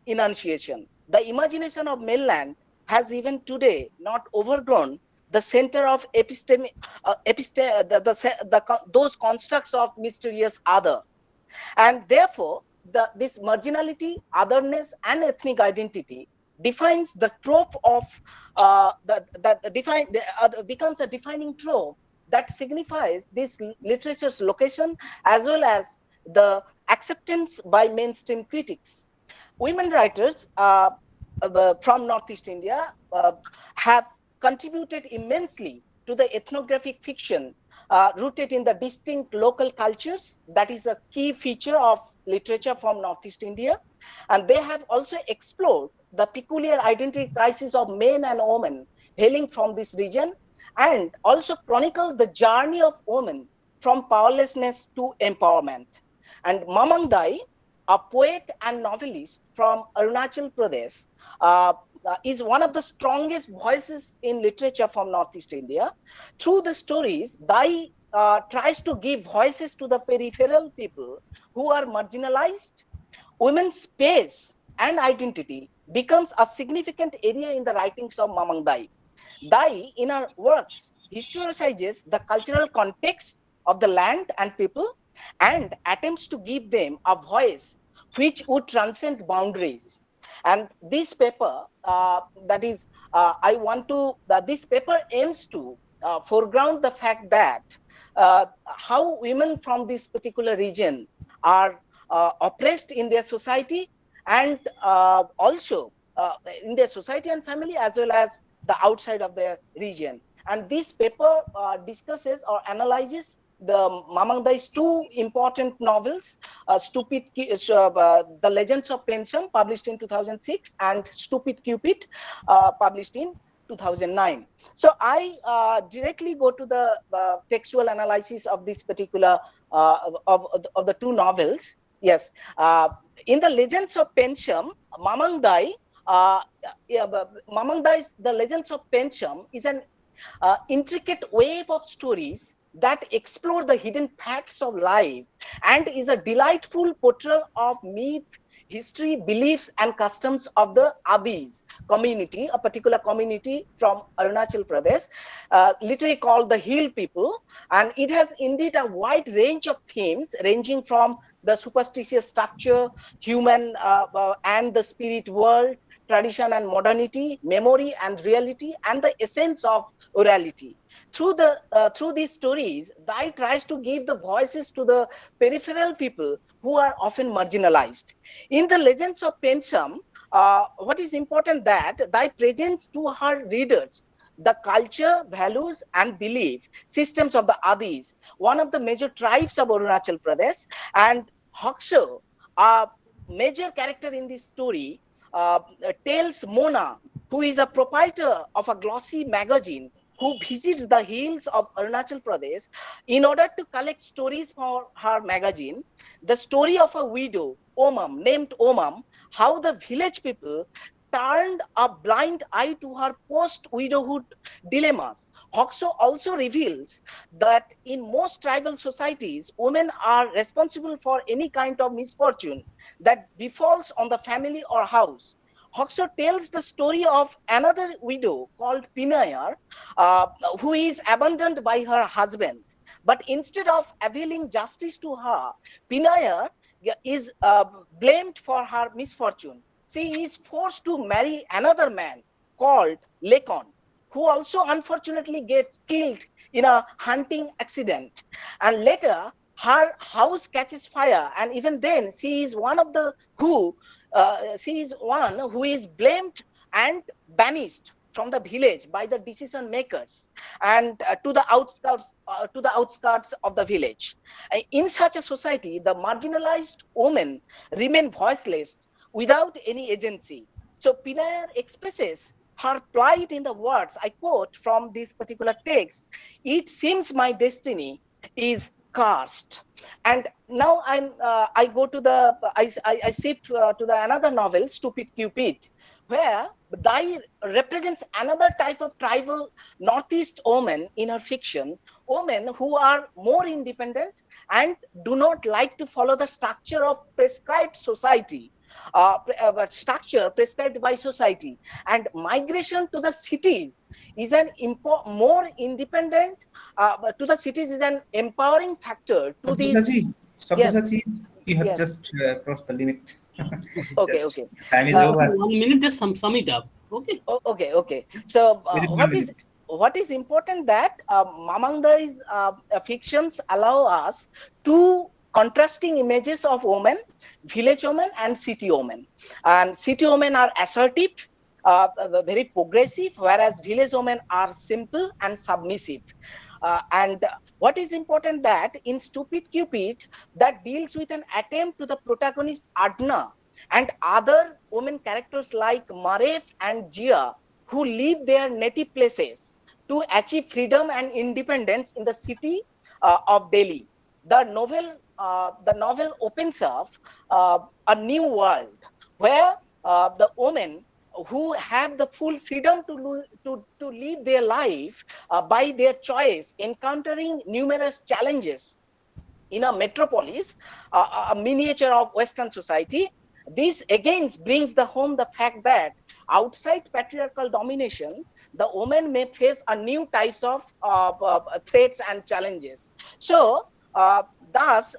enunciation. The imagination of mainland has even today not overgrown the center of those constructs of mysterious other. And therefore, this marginality, otherness, and ethnic identity defines the trope of becomes a defining trope that signifies this literature's location as well as the acceptance by mainstream critics. Women writers from Northeast India have contributed immensely to the ethnographic fiction rooted in the distinct local cultures. That is a key feature of literature from Northeast India. And they have also explored the peculiar identity crisis of men and women hailing from this region, and also chronicle the journey of women from powerlessness to empowerment. And Mamang Dai, a poet and novelist from Arunachal Pradesh, is one of the strongest voices in literature from Northeast India. Through the stories, Dai tries to give voices to the peripheral people who are marginalized. Women's space and identity becomes a significant area in the writings of Mamang Dai. Dai, in her works, historicizes the cultural context of the land and people and attempts to give them a voice which would transcend boundaries. And this paper, this paper aims to foreground the fact that how women from this particular region are oppressed in their society, and also in their society and family, as well as the outside of their region. And this paper discusses or analyzes the Mamang Dai's two important novels, The Legends of Pensham, published in 2006, and Stupid Cupid, published in 2009. So I directly go to the textual analysis of this particular of the two novels. Yes, in The Legends of Pensham, Mamang Dai, Mamang Dai's The Legends of Pensham is an intricate wave of stories that explore the hidden facts of life and is a delightful portrayal of myth, history, beliefs, and customs of the Adis community, a particular community from Arunachal Pradesh, literally called the Hill people. And it has indeed a wide range of themes, ranging from the superstitious structure, human and the spirit world, tradition and modernity, memory and reality, and the essence of orality. Through these stories, Dai tries to give the voices to the peripheral people who are often marginalized. In The Legends of Pensham, what is important that Dai presents to her readers the culture, values, and belief systems of the Adis, one of the major tribes of Arunachal Pradesh. And Hoxo, a major character in this story, tells Mona, who is a proprietor of a glossy magazine, who visits the hills of Arunachal Pradesh in order to collect stories for her magazine, the story of a widow, named Omam, how the village people turned a blind eye to her post-widowhood dilemmas. Hoxo also reveals that in most tribal societies, women are responsible for any kind of misfortune that befalls on the family or house. Hoxo tells the story of another widow called Pinayar, who is abandoned by her husband. But instead of availing justice to her, Pinayar is blamed for her misfortune. She is forced to marry another man called Lekon, who also unfortunately gets killed in a hunting accident. And later, her house catches fire, and even then, she is one who is blamed and banished from the village by the decision makers and to the outskirts of the village. In such a society, the marginalized women remain voiceless without any agency. So Pinayar expresses her plight in the words I quote from this particular text: "It seems my destiny is cursed." And now I go to I shift to the another novel, Stupid Cupid, where Dai represents another type of tribal Northeast women in her fiction, women who are more independent and do not like to follow the structure of prescribed society, structure prescribed by society. And migration to the cities is an more independent, to the cities is an empowering factor to these. Sabyasachi, you have just crossed the limit. Okay, okay. Time is over. 1 minute, just sum it up. Okay. Okay. So Within 1 what minute. is important that Mamang Dai's fictions allow us to contrasting images of women, village women and city women. And city women are assertive, very progressive, whereas village women are simple and submissive. And what is important that in Stupid Cupid, that deals with an attempt to the protagonist Adna and other women characters like Maref and Jia, who leave their native places to achieve freedom and independence in the city of Delhi. The novel opens up a new world where the women who have the full freedom to live their life by their choice, encountering numerous challenges in a metropolis, a miniature of Western society. This again brings the home the fact that outside patriarchal domination, the woman may face a new types of threats and challenges. So, thus,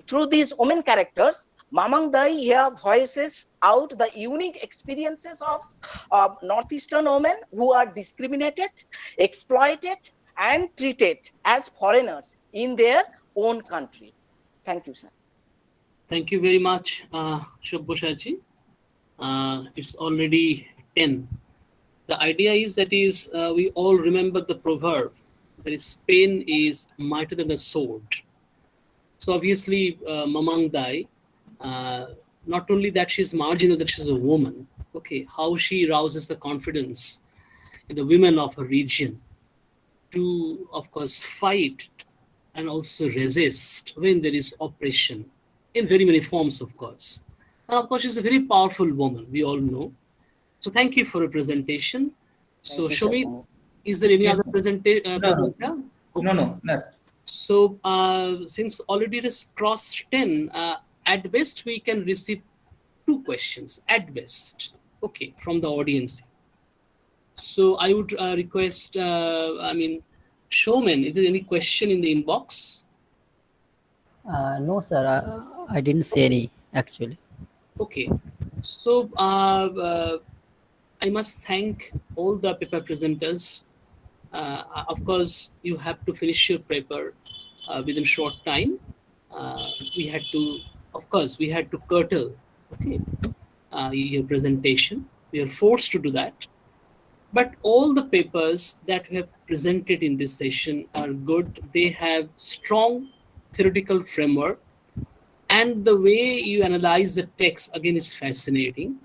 through these women characters, Mamang Dai here voices out the unique experiences of Northeastern women who are discriminated, exploited, and treated as foreigners in their own country. Thank you, sir. Thank you very much, Shubhoshaji. It's already 10. The idea is that we all remember the proverb that is pain is mightier than the sword. So obviously, Mamang Dai, not only that she's marginal, that she's a woman. Okay, how she rouses the confidence in the women of her region to, of course, fight and also resist when there is oppression in very many forms, of course. And of course, she's a very powerful woman, we all know. So thank you for your presentation. So Shomit, is there any other presenter? Okay. No, next. So since already it is crossed 10, at best we can receive 2 questions, at best, okay, from the audience. So I would request, Showman, is there any question in the inbox? No, sir. I didn't see any, actually. Okay. So I must thank all the paper presenters. Of course, you have to finish your paper within short time. We had to curtail, okay, your presentation. We are forced to do that. But all the papers that we have presented in this session are good. They have strong theoretical framework, and the way you analyze the text again is fascinating.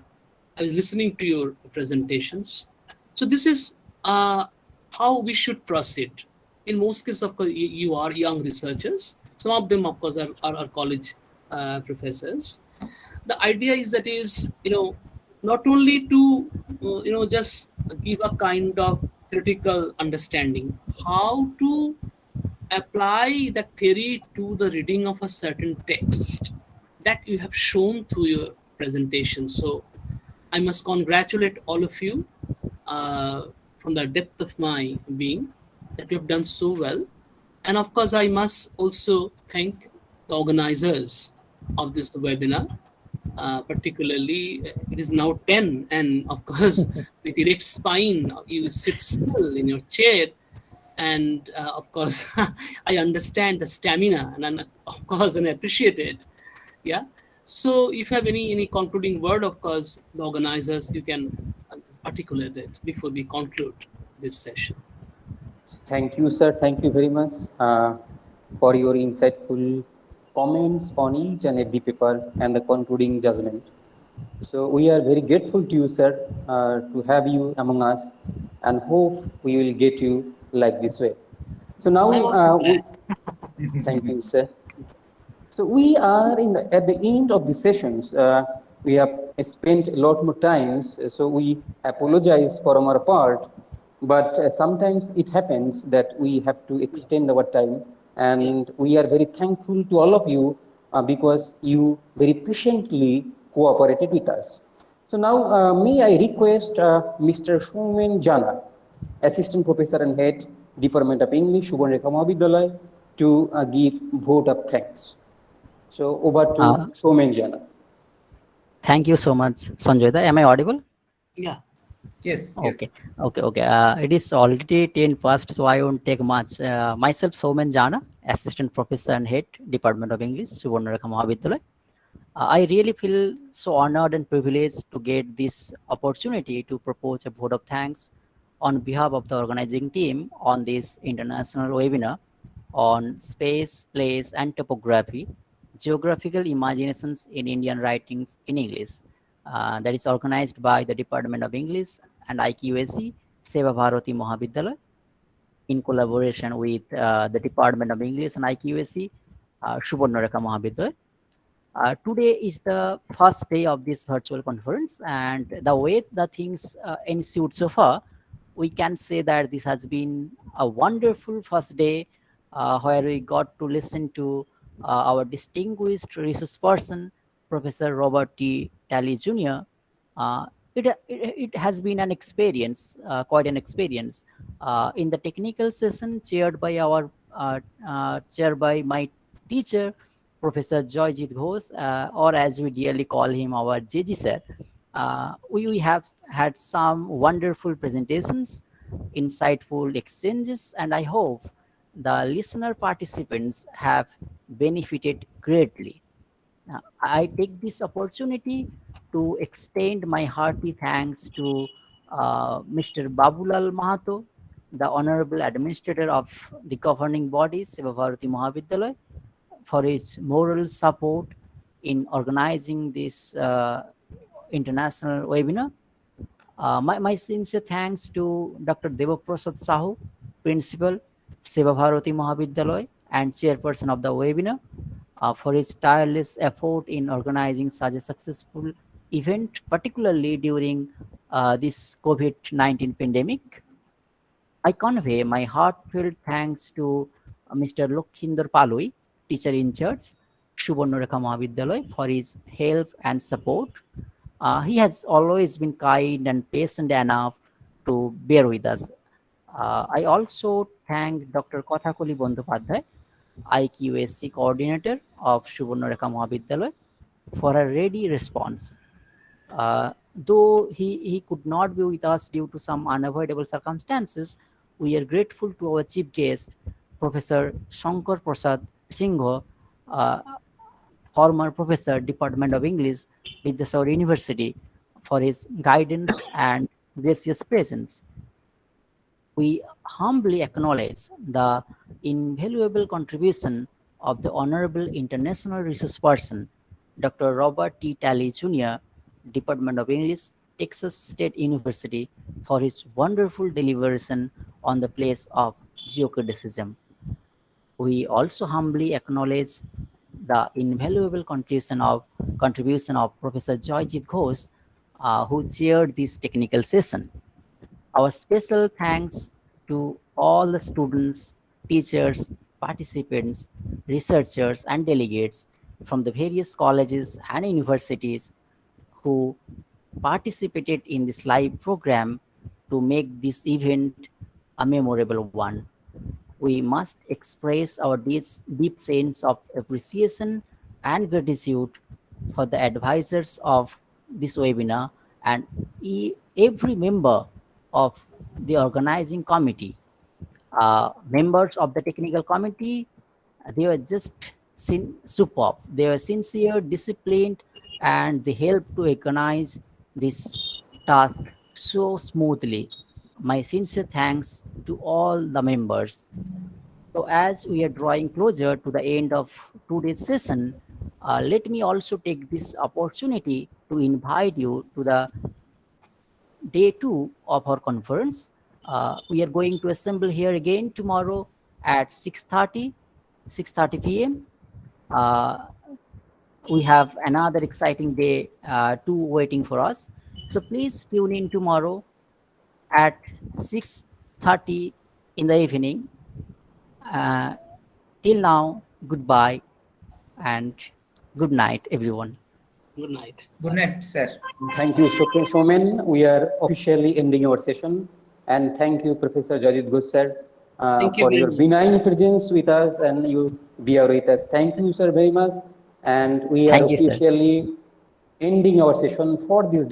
I was listening to your presentations. So this is how we should proceed. In most cases, of course, you are young researchers. Some of them, of course, are college professors. The idea is that not only to just give a kind of theoretical understanding, how to apply that theory to the reading of a certain text that you have shown through your presentation. So I must congratulate all of you from the depth of my being that you have done so well. And of course, I must also thank the organizers of this webinar. Particularly, it is now 10, and of course, with erect spine, you sit still in your chair, and of course, I understand the stamina, and of course, and I appreciate it. Yeah. So, if you have any concluding word, of course, the organizers, you can articulate it before we conclude this session. Thank you, sir. Thank you very much for your insightful comments on each and every paper and the concluding judgment. So we are very grateful to you, sir, to have you among us, and hope we will get you like this way. So now, thank you, sir. So we are at the end of the sessions. We have spent a lot more times, so we apologize for our part. But sometimes it happens that we have to extend our time, and we are very thankful to all of you because you very patiently cooperated with us. So now, may I request Mr. Shomen Jana, Assistant Professor and Head, Department of English, Subarnarekha Mahavidyalaya, to give vote of thanks. So over to Shomen Jana. Thank you so much, Sanjoyda. Am I audible? Yeah. Yes. Okay. It is already 10 past, so I won't take much. Myself, Somen Jana, Assistant Professor and Head, Department of English, Subarnarekha Mahavidyalaya. I really feel so honored and privileged to get this opportunity to propose a vote of thanks on behalf of the organizing team on this international webinar on space, place, and topography, Geographical Imaginations in Indian Writings in English. That is organized by the Department of English and IQAC, Seva Bharati Mahavidyalaya, in collaboration with the Department of English and IQAC, Subarnarekha Mahavidyalaya. Today is the first day of this virtual conference, and the way the things ensued so far, we can say that this has been a wonderful first day where we got to listen to our distinguished resource person, Professor Robert T. Talley Jr. It has been an experience, quite an experience. In the technical session chaired by my teacher, Professor Joyjit Ghosh, or as we dearly call him, our JG sir, we have had some wonderful presentations, insightful exchanges, and I hope the listener participants have benefited greatly. I take this opportunity to extend my hearty thanks to Mr. Babulal Mahato, the Honorable Administrator of the governing body, Seva Bharati Mahavidyalaya, for his moral support in organizing this international webinar. My sincere thanks to Dr. Devaprasad Sahu, Principal, Seva Bharati Mahavidyalaya, and Chairperson of the webinar, for his tireless effort in organizing such a successful event, particularly during this COVID-19 pandemic. I convey my heartfelt thanks to Mr. Lokhinder Paloi, teacher in charge, Subarnarekha Mahavidyalaya, for his help and support. He has always been kind and patient enough to bear with us. I also thank Dr. Kothakoli Bandyopadhyay, IQAC coordinator of Subarnarekha Mahavidyalaya, for a ready response. Though he could not be with us due to some unavoidable circumstances, we are grateful to our chief guest, Professor Shankar Prasad Singh, former professor, Department of English, Vidyasar University, for his guidance and gracious presence. We humbly acknowledge the invaluable contribution of the Honorable International Resource Person, Dr. Robert T. Talley Jr., Department of English, Texas State University, for his wonderful deliberation on the place of geocriticism. We also humbly acknowledge the invaluable contribution of Professor Joyjit Ghosh, who chaired this technical session. Our special thanks to all the students, teachers, participants, researchers, and delegates from the various colleges and universities who participated in this live program to make this event a memorable one. We must express our deep sense of appreciation and gratitude for the advisors of this webinar and every member of the organizing committee. Members of the technical committee, they were just superb. They were sincere, disciplined, and they helped to organize this task so smoothly. My sincere thanks to all the members. So as we are drawing closer to the end of today's session, let me also take this opportunity to invite you to the day 2 of our conference. We are going to assemble here again tomorrow at 6:30 p.m. We have another exciting day 2 waiting for us. So please tune in tomorrow at 6:30 in the evening. Till now, goodbye and good night, everyone. Good night. Good night, sir. Thank you, Showman. We are officially ending our session. And thank you, Professor Joyjit Ghosh, sir, for your benign presence with us and you be with us. Thank you, sir, very much. And we are officially ending our session for this day.